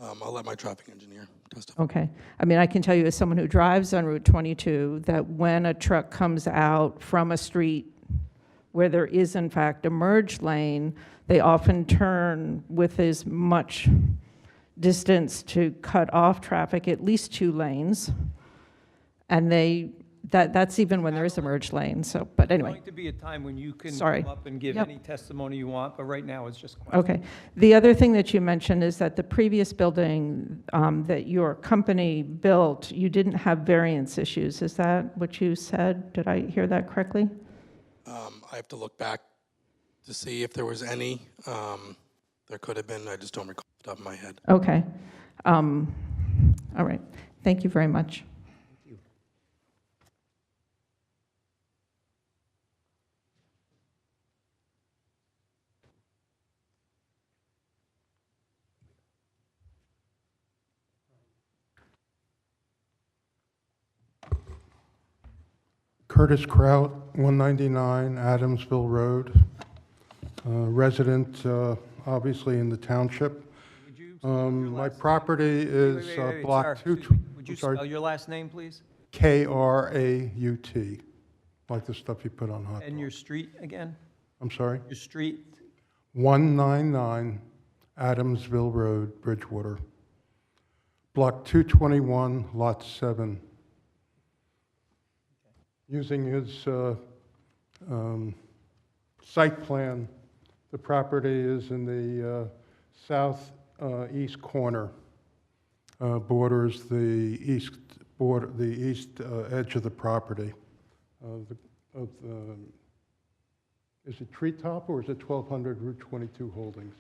I'll let my traffic engineer testify. Okay. I mean, I can tell you as someone who drives on Route 22 that when a truck comes out from a street where there is in fact a merge lane, they often turn with as much distance to cut off traffic, at least 2 lanes. And that's even when there is a merge lane. So, but anyway. There's going to be a time when you can Sorry. come up and give Yep. any testimony you want, but right now it's just questions. Okay. The other thing that you mentioned is that the previous building that your company built, you didn't have variance issues. Is that what you said? Did I hear that correctly? I have to look back to see if there was any. There could have been. I just don't recall off the top of my head. Okay. All right. Thank you very much. Curtis Kraut, 199 Adamsville Road, resident, obviously in the township. My property is block sir. 2. Would you I'm sorry, spell your last name, please? Kraut, like the stuff you put on hot And your dogs. street again? I'm sorry? Your street? 199 Adamsville Road, Bridgewater. Block 221, Lot 7. Using his site plan, the property is in the southeast corner, borders the east border, the east edge of the property. Is it Treetop or is it 1200 Route 22 Holdings?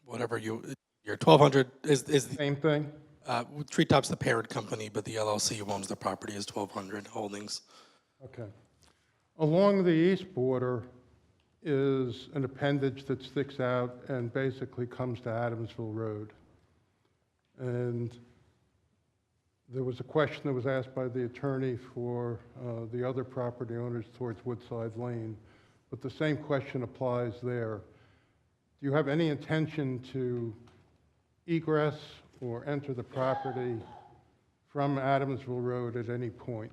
Whatever your 1200 is the Same thing? Treetop's the parent company, but the LLC who owns the property is 1200 Holdings. Okay. Along the east border is an appendage that sticks out and basically comes to Adamsville Road. And there was a question that was asked by the attorney for the other property owners towards Woodside Lane, but the same question applies there. Do you have any intention to egress or enter the property from Adamsville Road at any point?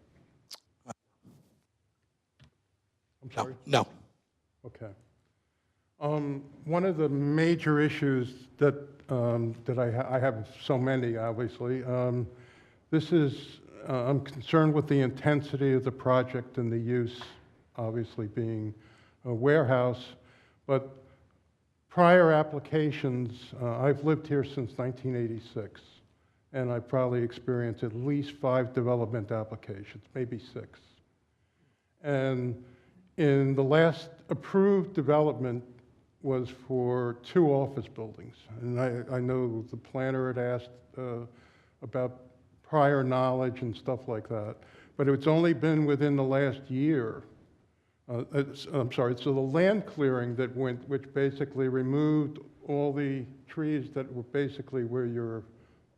I'm sorry? No. Okay. One of the major issues that I have so many, obviously, I'm concerned with the intensity of the project and the use, obviously being a warehouse, but prior applications, I've lived here since 1986, and I've probably experienced at least 5 development applications, maybe 6. And in the last approved development was for 2 office buildings. And I know the planner had asked about prior knowledge and stuff like that, but it's only been within the last year. I'm sorry, so the land clearing that went, which basically removed all the trees that were basically where your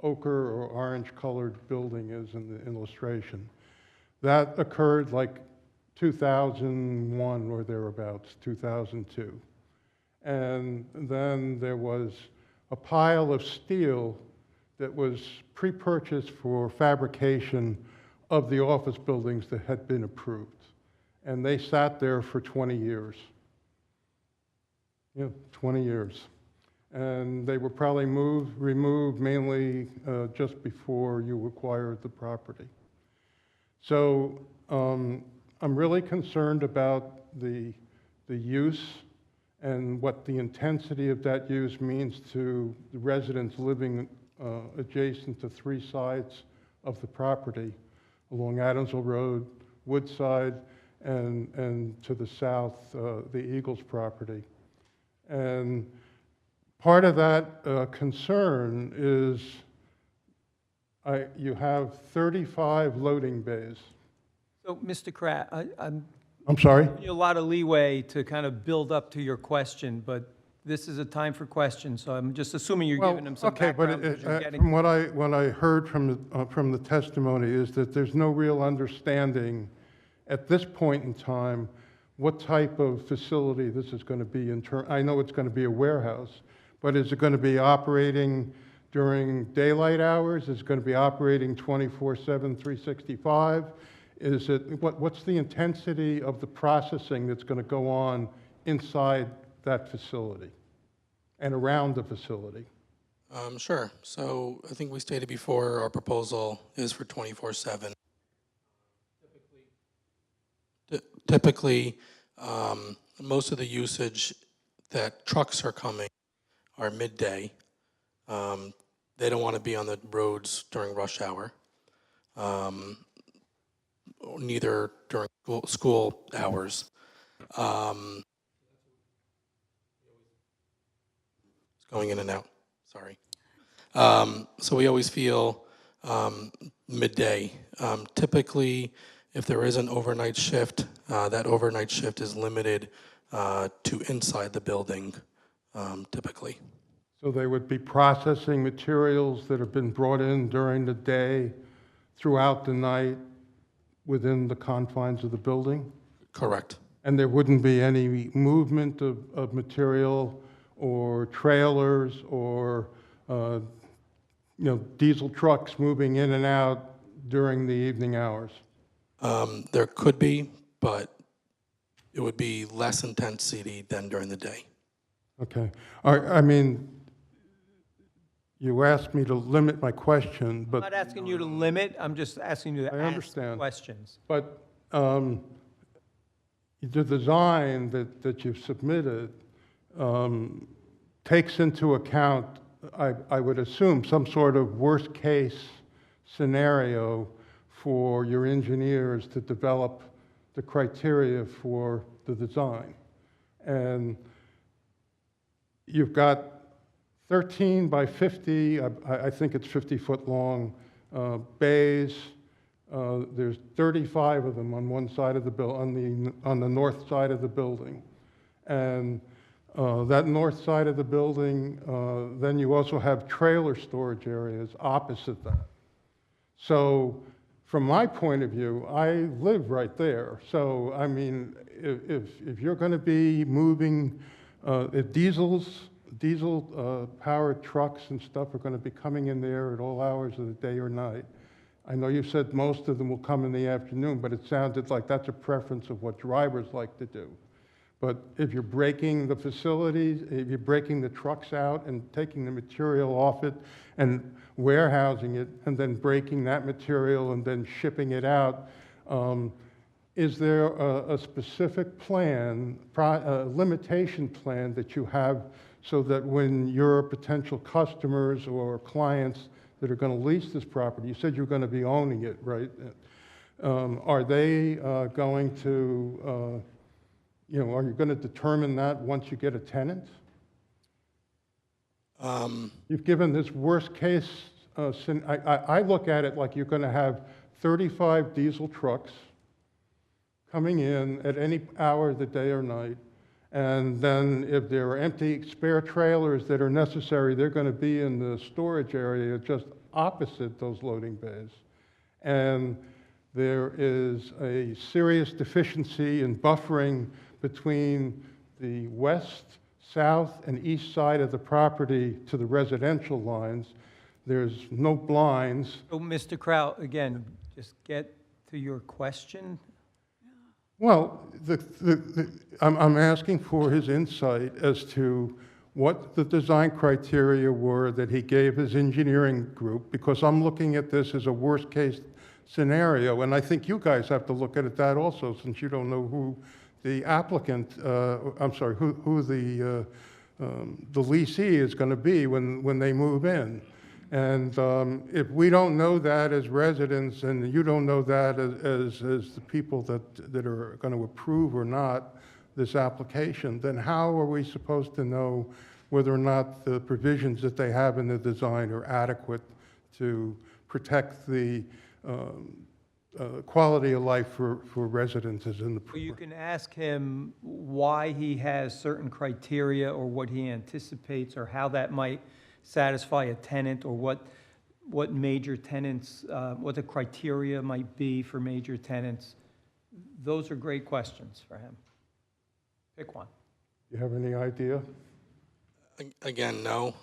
ochre or orange-colored building is in the illustration. That occurred like 2001 or thereabouts, 2002. And then there was a pile of steel that was pre-purchased for fabrication of the office buildings that had been approved. And they sat there for 20 years. Yeah, 20 years. And they were probably removed mainly just before you acquired the property. So I'm really concerned about the use and what the intensity of that use means to the residents living adjacent to 3 sides of the property along Adamsville Road, Woodside, and to the south, the Eagles property. And part of that concern is you have 35 loading bays. So, Mr. Kratt, I'm sorry? giving you a lot of leeway to kind of build up to your question, but this is a time for questions, so I'm just assuming you're giving them some background. Okay, because you're but getting- from what I heard from the testimony is that there's no real understanding at this point in time what type of facility this is going to be. I know it's going to be a warehouse, but is it going to be operating during daylight hours? Is it going to be operating 24/7, 365? Is it, what's the intensity of the processing that's going to go on inside that facility and around the facility? Sure. So I think we stated before our proposal is for 24/7. Typically, most of the usage that trucks are coming are midday. They don't want to be on the roads during rush hour. Neither during school hours. It's going in and out, sorry. So we always feel midday. Typically, if there is an overnight shift, that overnight shift is limited to inside the building, typically. So they would be processing materials that have been brought in during the day, throughout the night, within the confines of the building? Correct. And there wouldn't be any movement of material or trailers or, diesel trucks moving in and out during the evening hours? There could be, but it would be less intensity than during the day. Okay. You asked me to limit my question, I'm but not asking you to limit, I'm just asking you to I ask understand. questions. But the design that you've submitted takes into account, I would assume, some sort of worst-case scenario for your engineers to develop the criteria for the design. And you've got 13 by 50, I think it's 50-foot long bays. There's 35 of them on one side of the on the north side of the building. And that north side of the building, then you also have trailer storage areas opposite that. So from my point of view, I live right there. So, I mean, if you're going to be moving, if diesel powered trucks and stuff are going to be coming in there at all hours of the day or night, I know you said most of them will come in the afternoon, but it sounded like that's a preference of what drivers like to do. But if you're breaking the facilities, if you're breaking the trucks out and taking the material off it and warehousing it and then breaking that material and then shipping it out, is there a specific plan, a limitation plan that you have so that when your potential customers or clients that are going to lease this property, you said you're going to be owning it, right? Are they going to, are you going to determine that once you get a tenant? You've given this worst case, I look at it like you're going to have 35 diesel trucks coming in at any hour of the day or night. And then if there are empty spare trailers that are necessary, they're going to be in the storage area just opposite those loading bays. And there is a serious deficiency in buffering between the west, south, and east side of the property to the residential lines. There's no blinds. So, Mr. Kraut, again, just get to your question. Well, I'm asking for his insight as to what the design criteria were that he gave his engineering group, because I'm looking at this as a worst-case scenario, and I think you guys have to look at it that also, since you don't know who the applicant, who the leasee is going to be when they move in. And if we don't know that as residents, and you don't know that as the people that are going to approve or not this application, then how are we supposed to know whether or not the provisions that they have in the design are adequate to protect the quality of life for residents in the... Well, you can ask him why he has certain criteria or what he anticipates or how that might satisfy a tenant, or what major tenants, what the criteria might be for major tenants. Those are great questions for him. Pick one. You have any idea? Again, no.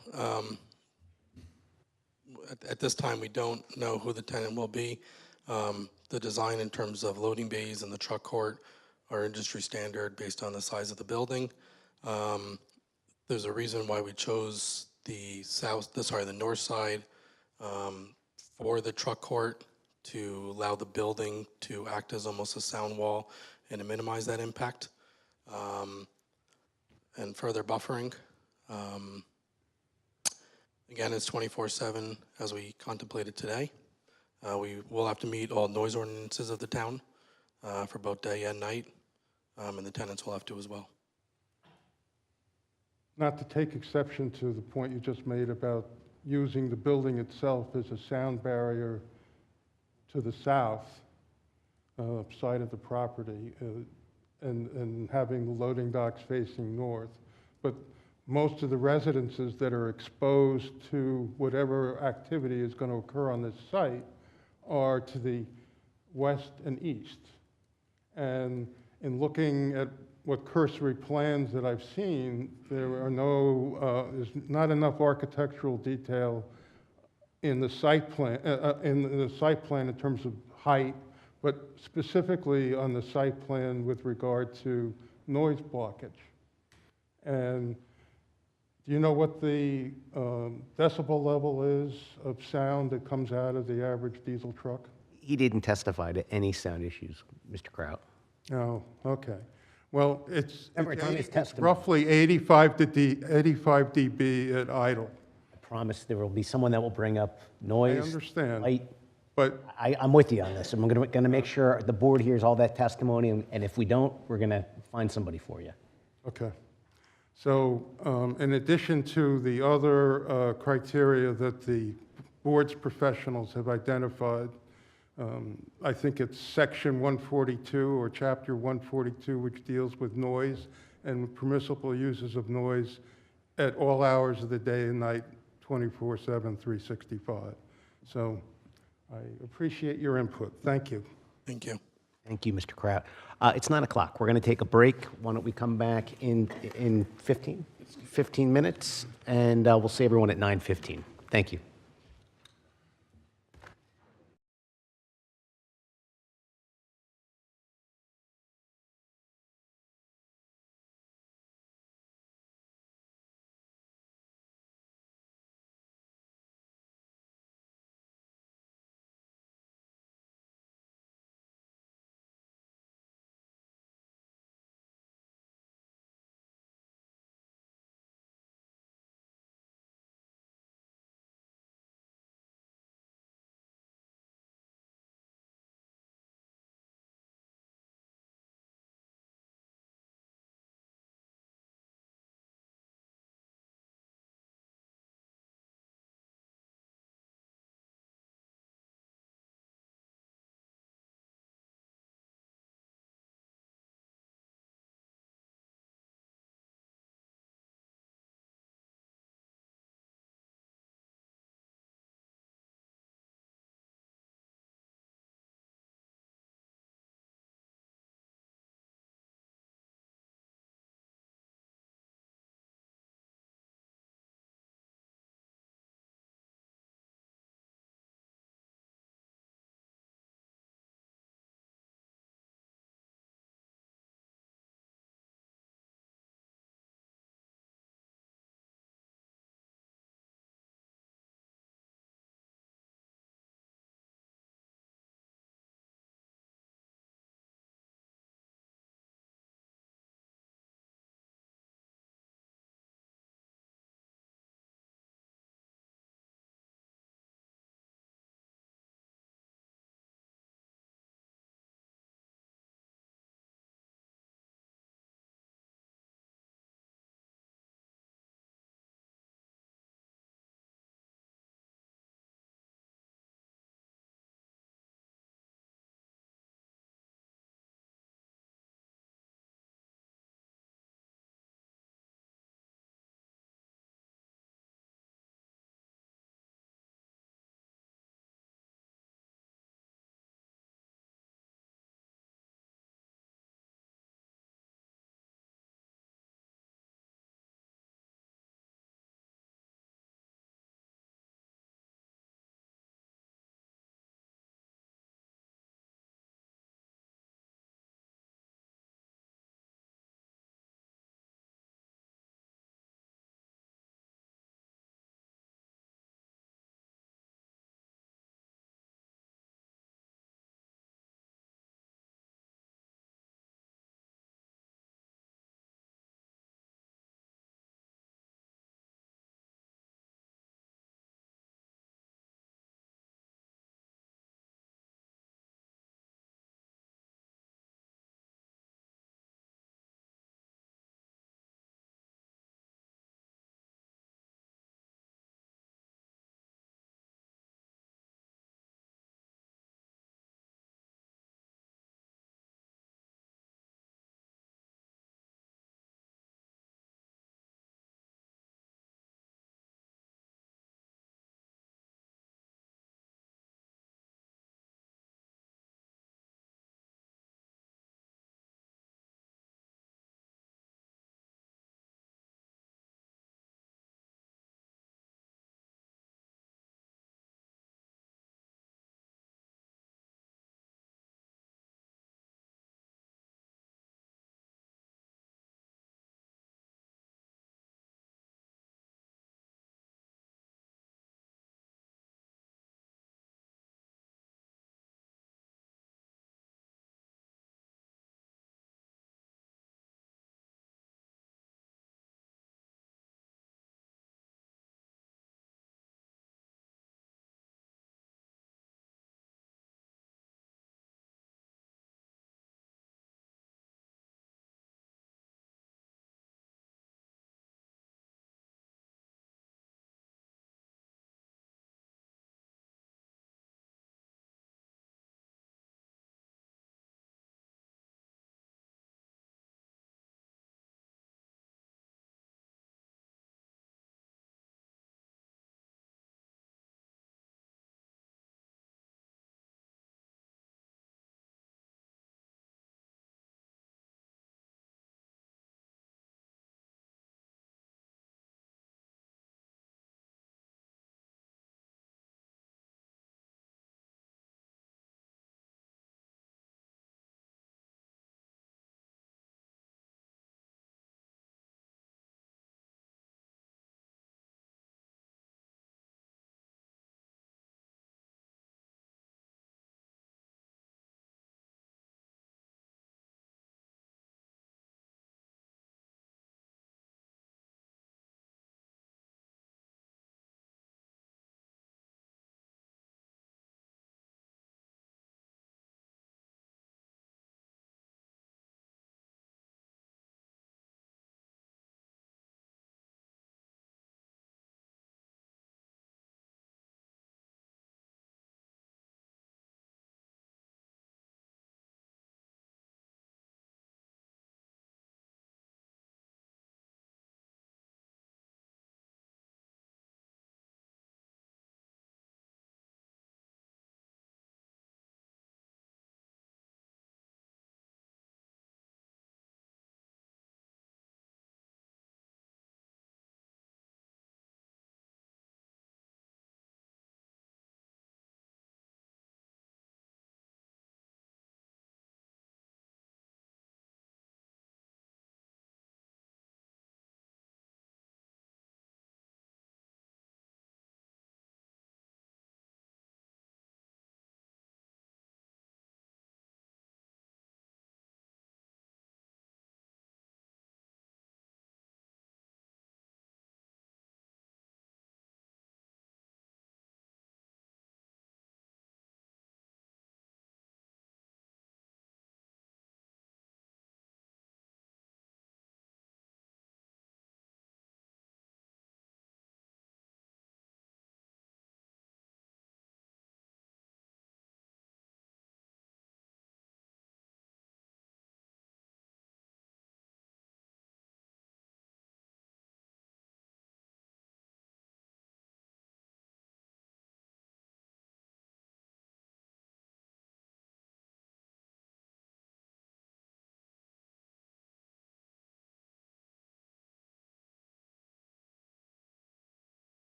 At this time, we don't know who the tenant will be. The design in terms of loading bays and the truck court are industry standard based on the size of the building. There's a reason why we chose the north side for the truck court, to allow the building to act as almost a sound wall and to minimize that impact, and further buffering. Again, it's 24/7 as we contemplated today. We will have to meet all noise ordinances of the town for both day and night, and the tenants will have to as well. Not to take exception to the point you just made about using the building itself as a sound barrier to the south side of the property and having the loading docks facing north. But most of the residences that are exposed to whatever activity is going to occur on this site are to the west and east. And in looking at what cursory plans that I've seen, there's not enough architectural detail in the site plan, in terms of height, but specifically on the site plan with regard to noise blockage. And do you know what the decibel level is of sound that comes out of the average diesel truck? He didn't testify to any sound issues, Mr. Kraut. Oh, okay. Well, it's Every time his testimony. roughly 85 dB at idle. I promise there will be someone that will bring up noise. I understand. Light. But I'm with you on this. I'm gonna make sure the board hears all that testimony, and if we don't, we're gonna find somebody for you. okay. So in addition to the other criteria that the board's professionals have identified, I think it's section 142 or chapter 142, which deals with noise and permissible uses of noise at all hours of the day and night, 24/7, 365. So I appreciate your input. Thank you. Thank you. Thank you, Mr. Kraut. It's 9 o'clock. We're going to take a break. Why don't we come back in 15 minutes, and we'll see everyone at 9:15. Thank you.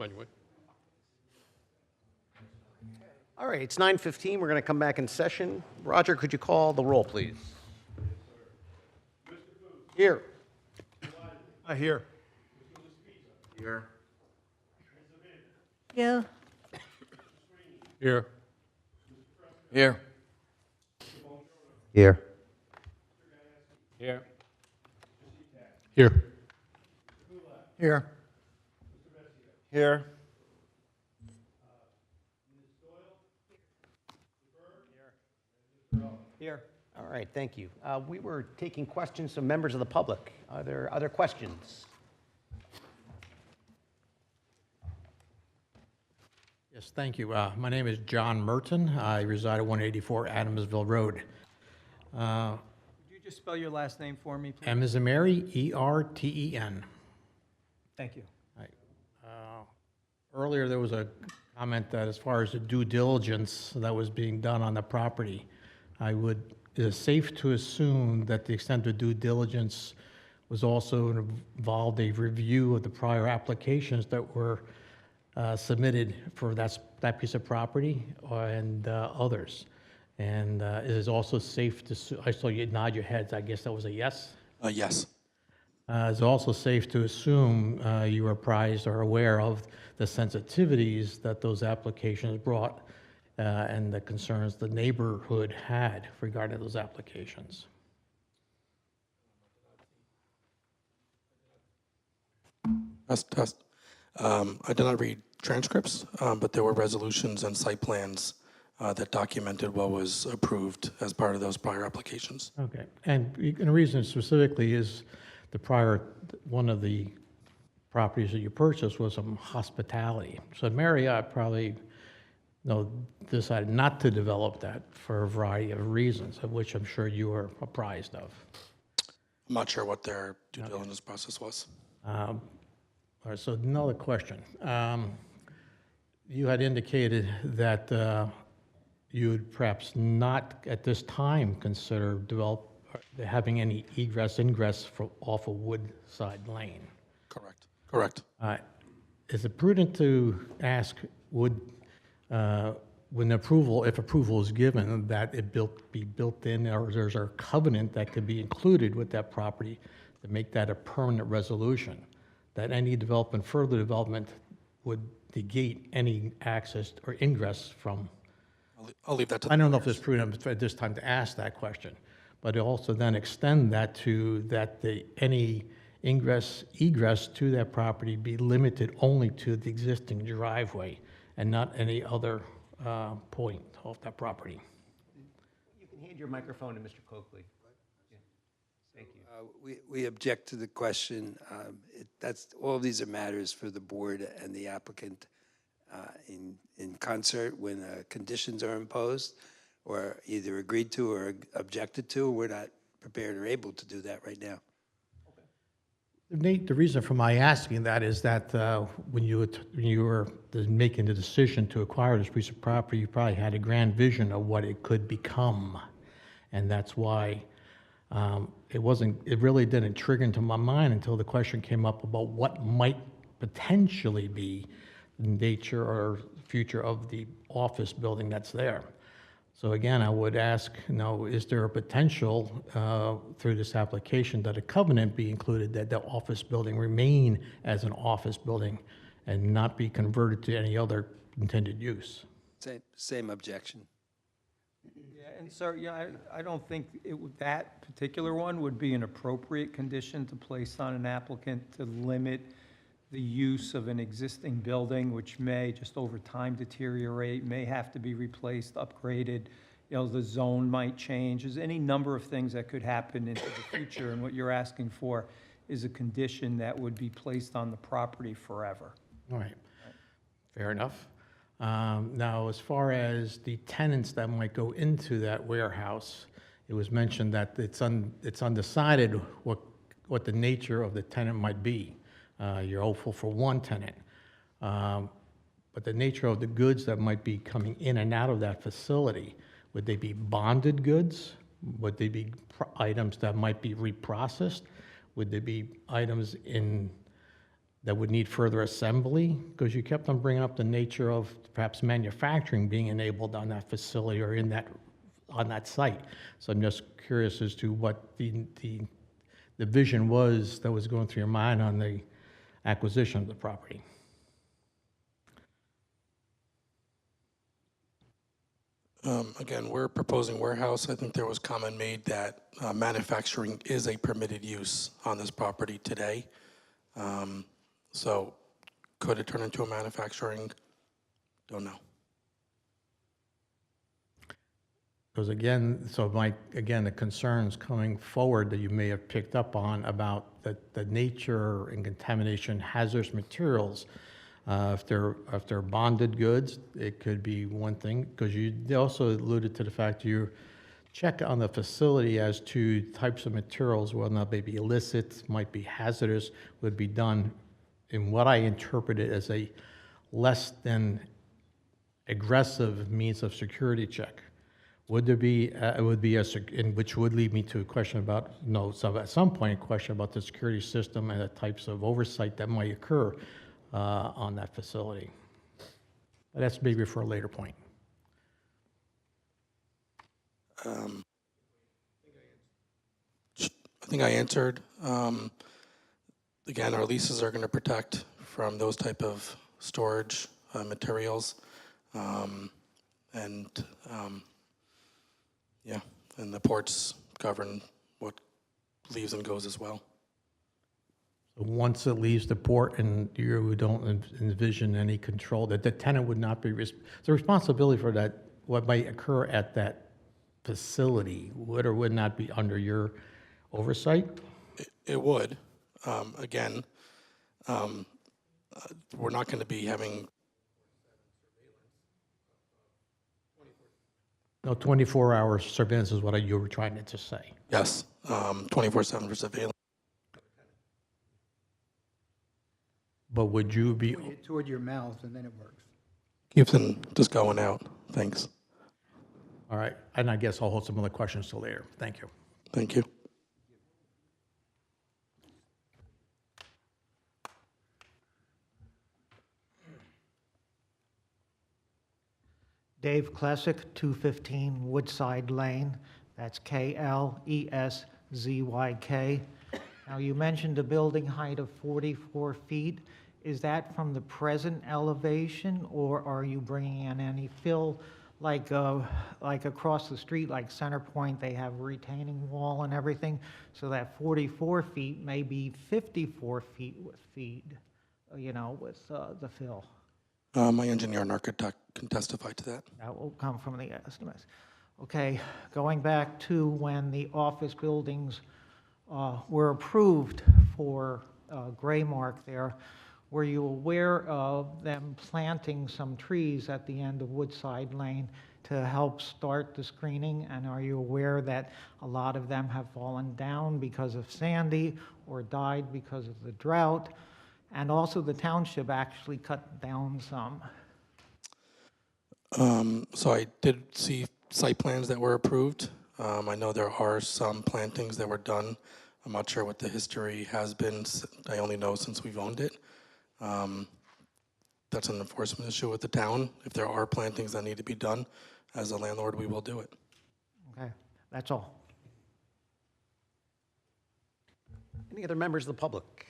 Anyway. All right, it's 9:15. We're going to come back in session. Roger, could you call the roll, please? Here. Here. Here. Yeah. Here. Here. Here. Here. Here. Here. Here. Here. All right, thank you. We were taking questions from members of the public. Are there other questions? Yes, thank you. My name is John Merton. I reside at 184 Adamsville Road. Could you just spell your last name for me, please? M as in Mary, E-R-T-E-N. Thank you. Right. Earlier, there was a comment that as far as the due diligence that was being done on the property, is it safe to assume that the extent of due diligence was also involved a review of the prior applications that were submitted for that piece of property and others? And it is also safe to, I saw you nod your heads, I guess that was a yes? Yes. It's also safe to assume you are apprised or aware of the sensitivities that those applications brought and the concerns the neighborhood had regarding those applications. Test. I did not read transcripts, but there were resolutions and site plans that documented what was approved as part of those prior applications. Okay, and the reason specifically is one of the properties that you purchased was some hospitality. So Marriott probably decided not to develop that for a variety of reasons, of which I'm sure you are apprised of. I'm not sure what their due diligence process was. All right, so another question. You had indicated that you would perhaps not at this time consider having any egress/ingress off of Woodside Lane. Correct. Correct. Is it prudent to ask when approval, if approval is given, that it be built in, or there's a covenant that could be included with that property to make that a permanent resolution, that any further development would negate any access or ingress from? I'll leave that to I don't know if it's prudent at this time to ask that question, but also then extend that to any egress to that property be limited only to the existing driveway and not any other point off that property. You can hand your microphone to Mr. Coakley. Yeah. Thank you. We object to the question. All of these are matters for the board and the applicant in concert when conditions are imposed or either agreed to or objected to. We're not prepared or able to do that right now. The reason for my asking that is that when you were making the decision to acquire this piece of property, you probably had a grand vision of what it could become, and that's why it really didn't trigger into my mind until the question came up about what might potentially be the nature or future of the office building that's there. So again, I would ask, is there a potential through this application that a covenant be included that the office building remain as an office building and not be converted to any other intended use? Same objection. Yeah, and sir, I don't think that particular one would be an appropriate condition to place on an applicant to limit the use of an existing building, which may just over time deteriorate, may have to be replaced, upgraded. The zone might change. There's any number of things that could happen into the future, and what you're asking for is a condition that would be placed on the property forever. All right, fair enough. Now, as far as the tenants that might go into that warehouse, it was mentioned that it's undecided what the nature of the tenant might be. You're hopeful for one tenant. But the nature of the goods that might be coming in and out of that facility, would they be bonded goods? Would they be items that might be reprocessed? Would they be items in that would need further assembly? Because you kept on bringing up the nature of perhaps manufacturing being enabled on that facility or on that site. So I'm just curious as to what the vision was that was going through your mind on the acquisition of the property. Again, we're proposing warehouse. I think there was comment made that manufacturing is a permitted use on this property today. So could it turn into a manufacturing? Don't know. Because again, the concerns coming forward that you may have picked up on about the nature and contamination hazardous materials. If they're bonded goods, it could be one thing, because you also alluded to the fact you check on the facility as to types of materials, whether or not they be illicit, might be hazardous, would be done in what I interpreted as a less than aggressive means of security check. Would there be, which would lead me to a question about, at some point, a question about the security system and the types of oversight that might occur on that facility. But that's maybe for a later point. I think I answered. Again, our leases are going to protect from those type of storage materials. And the ports govern what leaves and goes as well. Once it leaves the port and you don't envision any control, that the tenant would not be, the responsibility for that, what might occur at that facility would or would not be under your oversight? It would. Again, we're not going to be having... No, 24-hour surveillance is what you were trying to say. Yes, 24/7 for surveillance. But would you be... Point it toward your mouth, and then it works. Keeps them just going out. Thanks. All right, and I guess I'll hold some other questions till later. Thank you. Thank you. Dave Klesick, 215 Woodside Lane. That's K-L-E-S-Z-Y-K. Now, you mentioned a building height of 44 feet. Is that from the present elevation, or are you bringing in any fill, like across the street, like Center Point, they have a retaining wall and everything, so that 44 feet may be 54 feet with the fill? My engineer and architect can testify to that. That will come from the estimates. Okay, going back to when the office buildings were approved for gray mark there, were you aware of them planting some trees at the end of Woodside Lane to help start the screening? And are you aware that a lot of them have fallen down because of Sandy or died because of the drought? And also the township actually cut down some. So I did see site plans that were approved. I know there are some plantings that were done. I'm not sure what the history has been. I only know since we've owned it. That's an enforcement issue with the town. If there are plantings that need to be done, as a landlord, we will do it. Okay, that's all. Any other members of the public?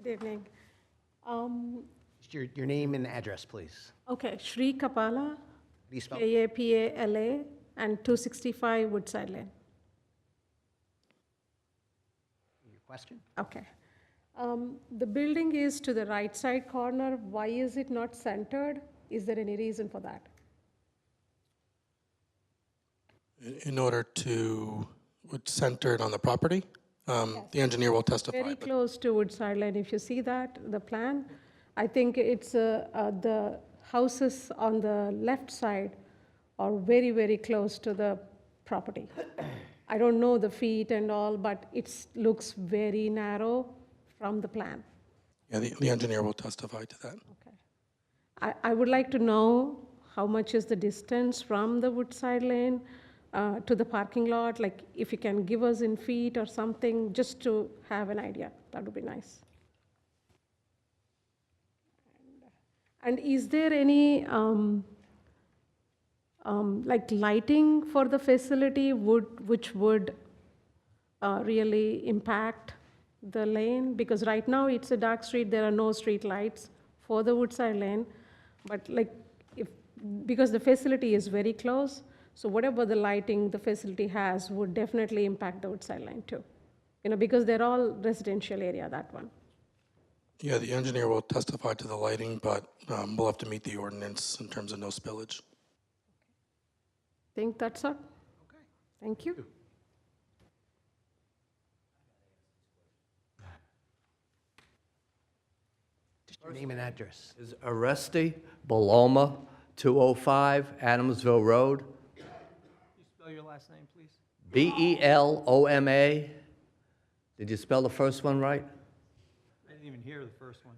Good evening. Just your name and address, please. Okay, Shri Kapala, How do you spell? Kapala, and 265 Woodside Lane. Your question? Okay. The building is to the right side corner. Why is it not centered? Is there any reason for that? In order to, it's centered on the property. The engineer will testify. Very close to Woodside Lane. If you see that, the plan, I think it's the houses on the left side are very, very close to the property. I don't know the feet and all, but it looks very narrow from the plan. Yeah, the engineer will testify to that. I would like to know how much is the distance from the Woodside Lane to the parking lot? Like, if you can give us in feet or something, just to have an idea, that would be nice. And is there any like lighting for the facility which would really impact the lane? Because right now it's a dark street, there are no street lights for the Woodside Lane. But like, because the facility is very close, so whatever the lighting the facility has would definitely impact the Woodside Lane too. Because they're all residential area, that one. Yeah, the engineer will testify to the lighting, but we'll have to meet the ordinance in terms of no spillage. Think that's all? Okay. Thank you. Just your name and address. Is Aresti Baloma, 205 Adamsville Road. Can you spell your last name, please? Beloma. Did you spell the first one right? I didn't even hear the first one.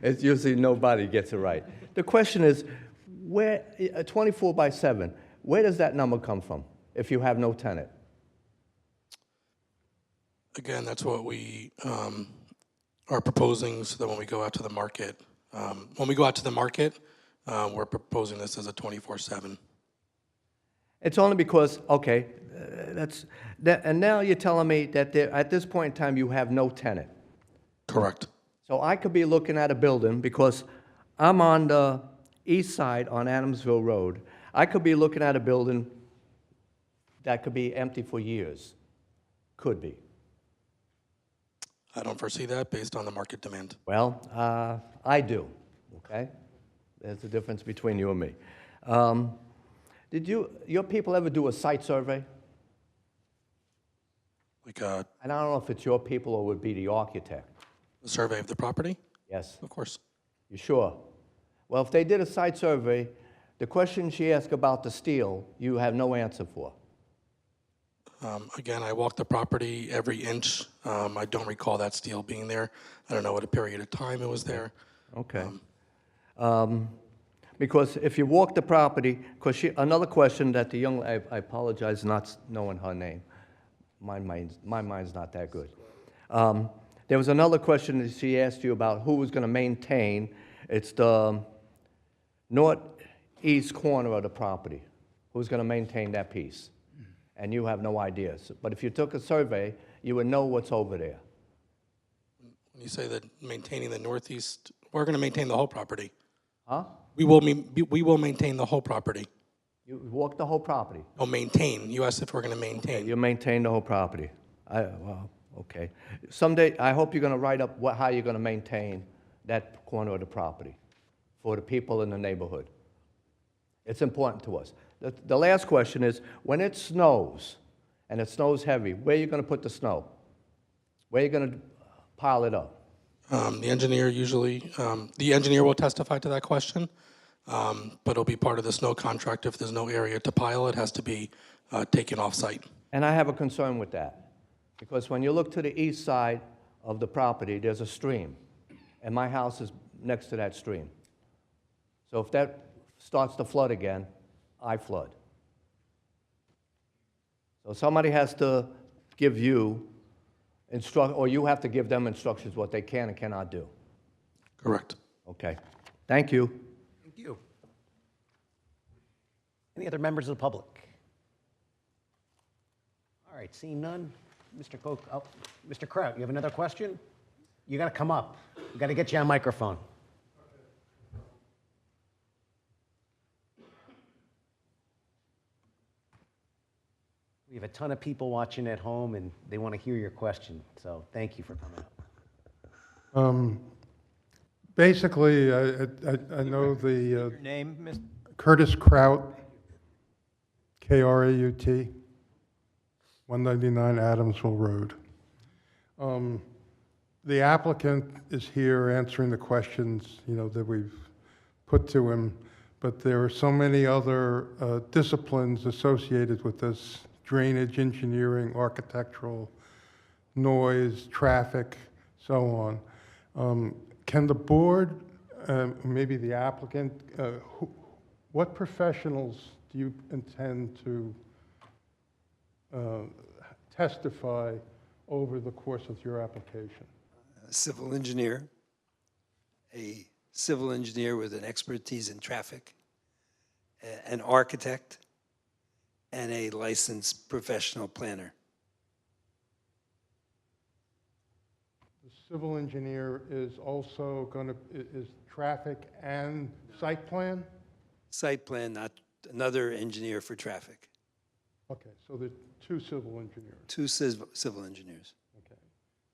It's usually nobody gets it right. The question is, where, 24 by 7, where does that number come from if you have no tenant? Again, that's what we are proposing so that when we go out to the market, we're proposing this as a 24/7. It's only because, okay, and now you're telling me that at this point in time you have no tenant. Correct. So I could be looking at a building because I'm on the east side on Adamsville Road. I could be looking at a building that could be empty for years. Could be. I don't foresee that based on the market demand. Well, I do, okay? There's a difference between you and me. Did your people ever do a site survey? Like a And I don't know if it's your people or would be the architect. survey of the property? Yes. Of course. You sure? Well, if they did a site survey, the question she asked about the steel, you have no answer for. Again, I walked the property every inch. I don't recall that steel being there. I don't know what a period of time it was there. Okay. Because if you walk the property, because another question that the young, I apologize not knowing her name. My mind's not that good. There was another question that she asked you about who was going to maintain. It's the northeast corner of the property. Who's going to maintain that piece? And you have no idea. But if you took a survey, you would know what's over there. When you say that maintaining the northeast, we're going to maintain the whole property. Huh? We will maintain the whole property. You walk the whole property? Oh, maintain. You asked if we're going to maintain. Okay, you maintain the whole property. Well, okay. Someday, I hope you're going to write up how you're going to maintain that corner of the property for the people in the neighborhood. It's important to us. The last question is, when it snows, and it snows heavy, where are you going to put the snow? Where are you going to pile it up? The engineer will testify to that question, but it'll be part of the snow contract. If there's no area to pile, it has to be taken off-site. And I have a concern with that, because when you look to the east side of the property, there's a stream, and my house is next to that stream. So if that starts to flood again, I flood. So somebody has to give you or you have to give them instructions what they can and cannot do. Correct. Okay. Thank you. Thank you. Any other members of the public? All right, seeing none. Mr. Koch, Mr. Kraut, you have another question? You got to come up. We got to get you on microphone. We have a ton of people watching at home, and they want to hear your question, so thank you for coming up. Basically, I know the Your name, Mr. Curtis Kraut, Kraut, 199 Adamsville Road. The applicant is here answering the questions, that we've put to him, but there are so many other disciplines associated with this: drainage, engineering, architectural, noise, traffic, so on. Can the board, maybe the applicant, what professionals do you intend to testify over the course of your application? A civil engineer, a civil engineer with an expertise in traffic, an architect, and a licensed professional planner. The civil engineer is also going to, is traffic and site plan? Site plan, not another engineer for traffic. Okay, so there's two civil engineers. Two civil engineers. Okay.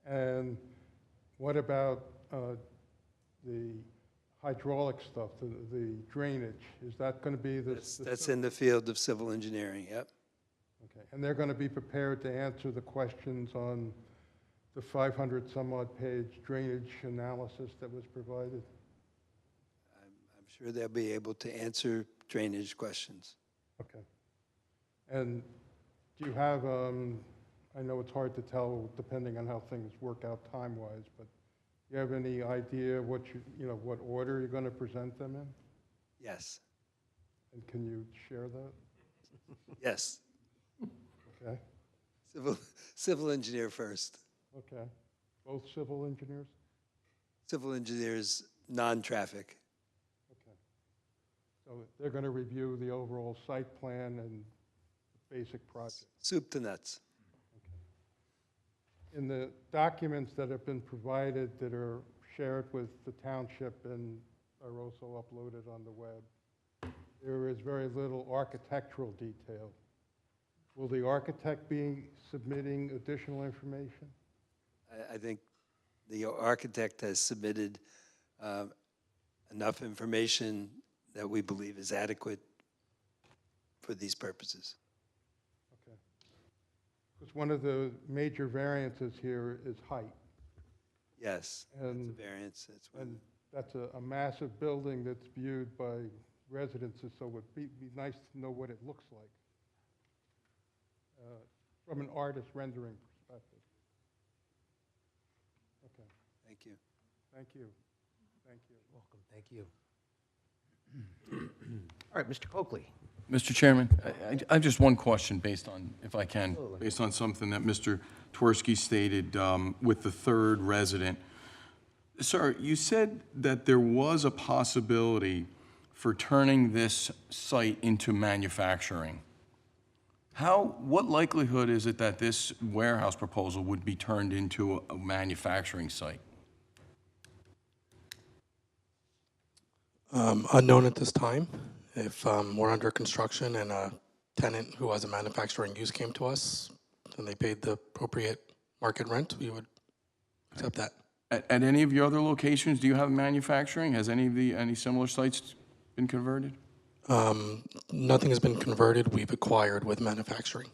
And what about the hydraulic stuff, the drainage? Is that going to be the... That's in the field of civil engineering, yep. Okay, and they're going to be prepared to answer the questions on the 500-some-odd page drainage analysis that was provided? I'm sure they'll be able to answer drainage questions. Okay. And do you have, I know it's hard to tell depending on how things work out time-wise, but do you have any idea what what order you're going to present them in? Yes. And can you share that? Yes. Okay. Civil engineer first. Okay. Both civil engineers? Civil engineers, non-traffic. Okay. So they're going to review the overall site plan and basic project. Soup to nuts. In the documents that have been provided that are shared with the township and are also uploaded on the web, there is very little architectural detail. Will the architect be submitting additional information? I think the architect has submitted enough information that we believe is adequate for these purposes. Okay. Because one of the major variances here is height. Yes, And, that's a variance. and that's a massive building that's viewed by residences, so it would be nice to know what it looks like from an artist rendering perspective. Okay. Thank you. Thank you. Thank you. Welcome, thank you. All right, Mr. Coakley. Mr. Chairman, I have just one question based on, if I can, based on something that Mr. Twersky stated with the third resident. Sir, you said that there was a possibility for turning this site into manufacturing. What likelihood is it that this warehouse proposal would be turned into a manufacturing site? Unknown at this time. If we're under construction and a tenant who has a manufacturing use came to us and they paid the appropriate market rent, we would accept that. At any of your other locations, do you have manufacturing? Has any similar sites been converted? Nothing has been converted. We've acquired with manufacturing.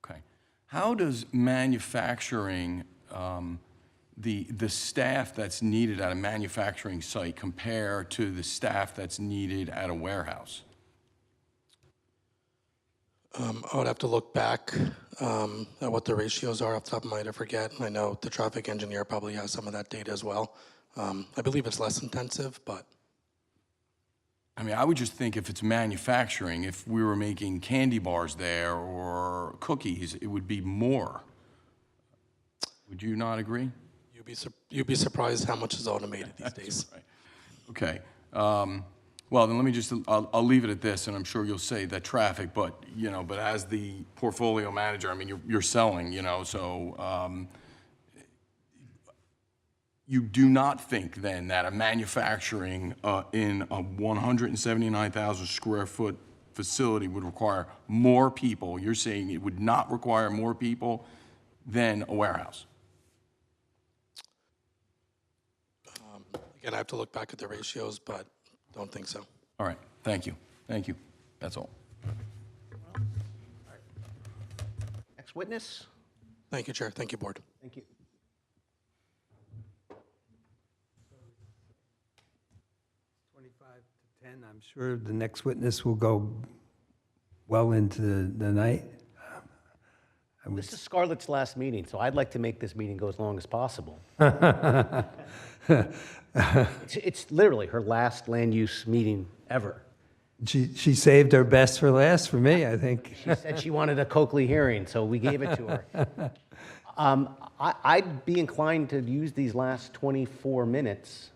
Okay. How does manufacturing, the staff that's needed at a manufacturing site compare to the staff that's needed at a warehouse? I would have to look back at what the ratios are off the top of my head. I forget. I know the traffic engineer probably has some of that data as well. I believe it's less intensive, but... I mean, I would just think if it's manufacturing, if we were making candy bars there or cookies, it would be more. Would you not agree? You'd be surprised how much is automated these days. Right. Okay. Well, then let me just, I'll leave it at this, and I'm sure you'll say that traffic, but, but as the portfolio manager, I mean, you're selling, so you do not think then that a manufacturing in a 179,000 square foot facility would require more people. You're saying it would not require more people than a warehouse? Again, I have to look back at the ratios, but don't think so. All right. Thank you. Thank you. That's all. Next witness. Thank you, Chair. Thank you, Board. Thank you. 25 to 10, I'm sure the next witness will go well into the night. This is Scarlett's last meeting, so I'd like to make this meeting go as long as possible. It's literally her last land use meeting ever. She saved her best for last for me, I think. She said she wanted a Coakley hearing, so we gave it to her. I'd be inclined to use these last 24 minutes,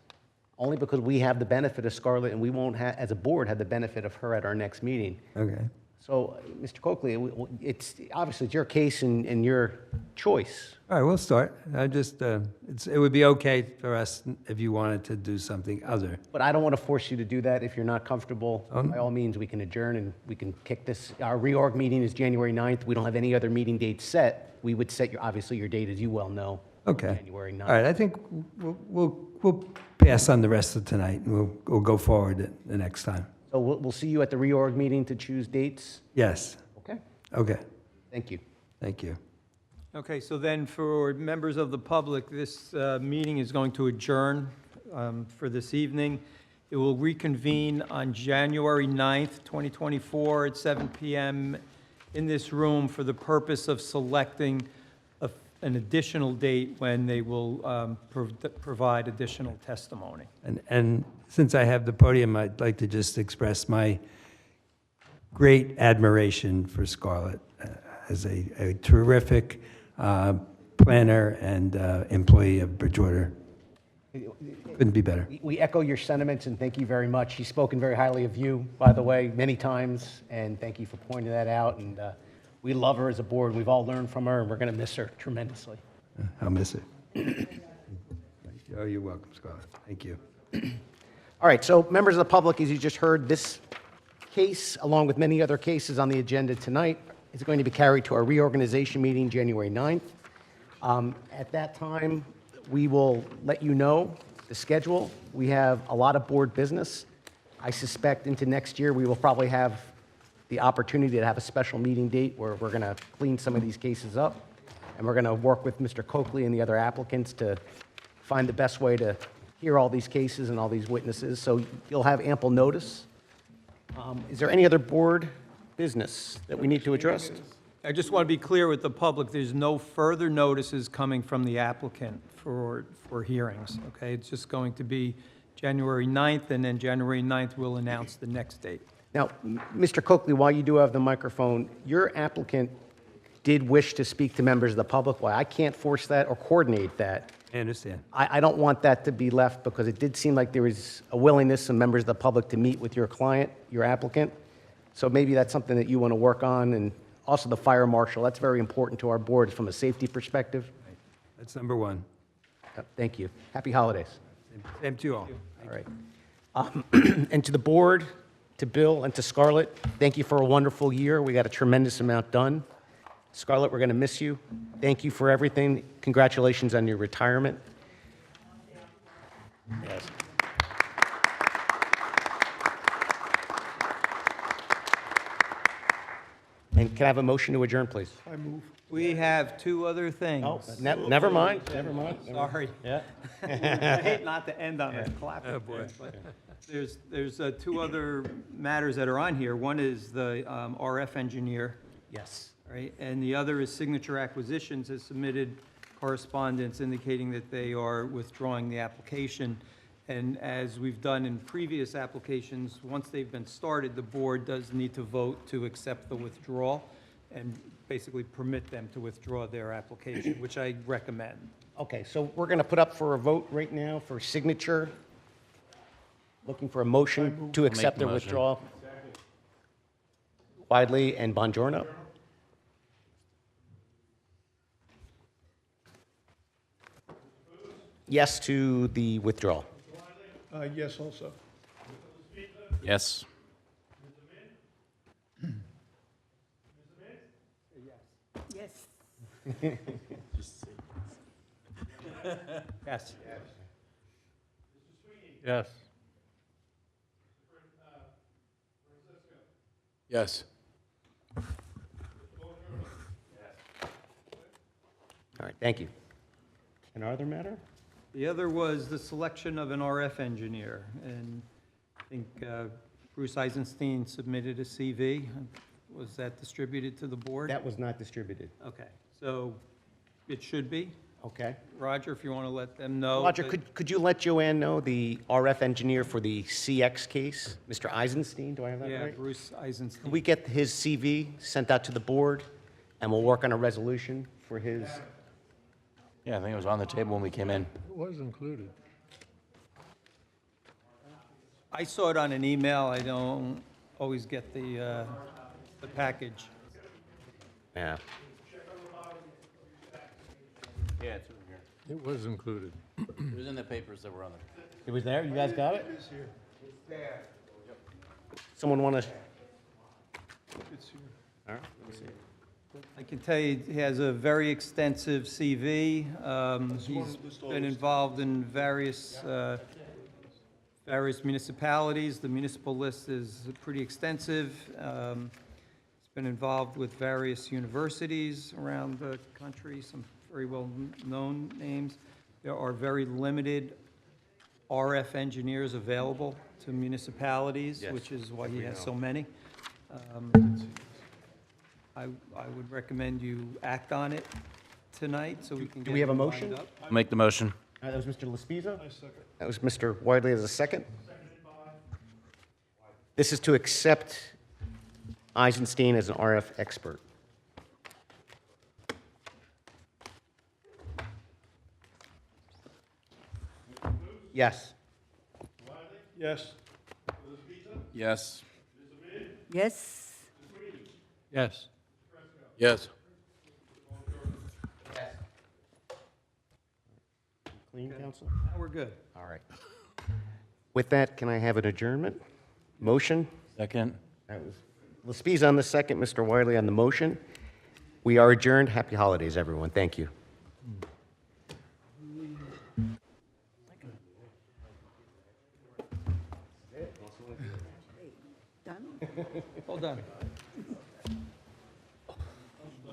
only because we have the benefit of Scarlett, and we won't have, as a board, have the benefit of her at our next meeting. Okay. So, Mr. Coakley, it's obviously it's your case and your choice. All right, we'll start. I just, it would be okay for us if you wanted to do something other. But I don't want to force you to do that. If you're not comfortable, by all means, we can adjourn and we can kick this. Our reorg meeting is January 9th. We don't have any other meeting dates set. We would set obviously your date, as you well know. Okay. January 9th. All right, I think we'll pass on the rest of tonight, and we'll go forward the next time. So we'll see you at the reorg meeting to choose dates? Yes. Okay. Okay. Thank you. Thank you. Okay, so then for members of the public, this meeting is going to adjourn for this evening. It will reconvene on January 9th, 2024 at 7 p.m. in this room for the purpose of selecting an additional date when they will provide additional testimony. And since I have the podium, I'd like to just express my great admiration for Scarlett as a terrific planner and employee of Bridgewater. Couldn't be better. We echo your sentiments and thank you very much. She's spoken very highly of you, by the way, many times, and thank you for pointing that out. And we love her as a board. We've all learned from her, and we're going to miss her tremendously. I'll miss it. Oh, you're welcome, Scarlett. Thank you. All right, so members of the public, as you just heard, this case, along with many other cases on the agenda tonight, is going to be carried to our reorganization meeting January 9th. At that time, we will let you know the schedule. We have a lot of board business. I suspect into next year, we will probably have the opportunity to have a special meeting date where we're going to clean some of these cases up, and we're going to work with Mr. Coakley and the other applicants to find the best way to hear all these cases and all these witnesses, so you'll have ample notice. Is there any other board business that we need to address? I just want to be clear with the public, there's no further notices coming from the applicant for hearings, okay? It's just going to be January 9th, and then January 9th, we'll announce the next date. Now, Mr. Coakley, while you do have the microphone, your applicant did wish to speak to members of the public. Well, I can't force that or coordinate that. I understand. I don't want that to be left because it did seem like there was a willingness of members of the public to meet with your client, your applicant. So maybe that's something that you want to work on, and also the fire marshal. That's very important to our board from a safety perspective. That's number one. Thank you. Happy holidays. Same to you all. All right. And to the board, to Bill, and to Scarlett, thank you for a wonderful year. We got a tremendous amount done. Scarlett, we're going to miss you. Thank you for everything. Congratulations on your retirement. Yes. And can I have a motion to adjourn, please? I move. We have two other things. Oh, never mind, never mind. Sorry. Yeah. I hate not to end on a clapping. But there's two other matters that are on here. One is the RF engineer. Yes. Right, and the other is Signature Acquisitions has submitted correspondence indicating that they are withdrawing the application. And as we've done in previous applications, once they've been started, the board does need to vote to accept the withdrawal and basically permit them to withdraw their application, which I recommend. Okay, so we're going to put up for a vote right now for Signature. Looking for a motion to accept their withdrawal. Widely and Bongiorno. Yes to the withdrawal. Yes, also. Yes. Yes. Yes. Yes. Yes. All right, thank you. An other matter? The other was the selection of an RF engineer, and I think Bruce Eisenstein submitted a CV. Was that distributed to the board? That was not distributed. Okay, so it should be. Okay. Roger, if you want to let them know. Roger, that- could you let Joanne know, the RF engineer for the CX case, Mr. Eisenstein, do I have that Yeah, right? Bruce Eisenstein. Can we get his CV sent out to the board, and we'll work on a resolution for his? Yeah, I think it was on the table when we came in. It was included. I saw it on an email. I don't always get the package. Yeah. Yeah, it's over here. It was included. It was in the papers that were on there. It was there? You guys got it? It's here. Someone want to? It's here. All right, let me see. I can tell you, he has a very extensive CV. He's been involved in various municipalities. The municipal list is pretty extensive. He's been involved with various universities around the country, some very well-known names. There are very limited RF engineers available to municipalities, Yes, which is why as he we has know. so many. I would recommend you act on it tonight, so we can get Do we have a it lined motion? up. Make the motion. That was Mr. Lespiza? I second. That was Mr. Wiley as a second? This is to accept Eisenstein as an RF expert. Yes. Yes. Yes. Yes. Yes. Yes. Clean, counsel? Now we're good. All right. With that, can I have an adjournment? Motion? Second. That was Lespiza on the second, Mr. Wiley on the motion. We are adjourned. Happy holidays, everyone. Thank you. Done? All done.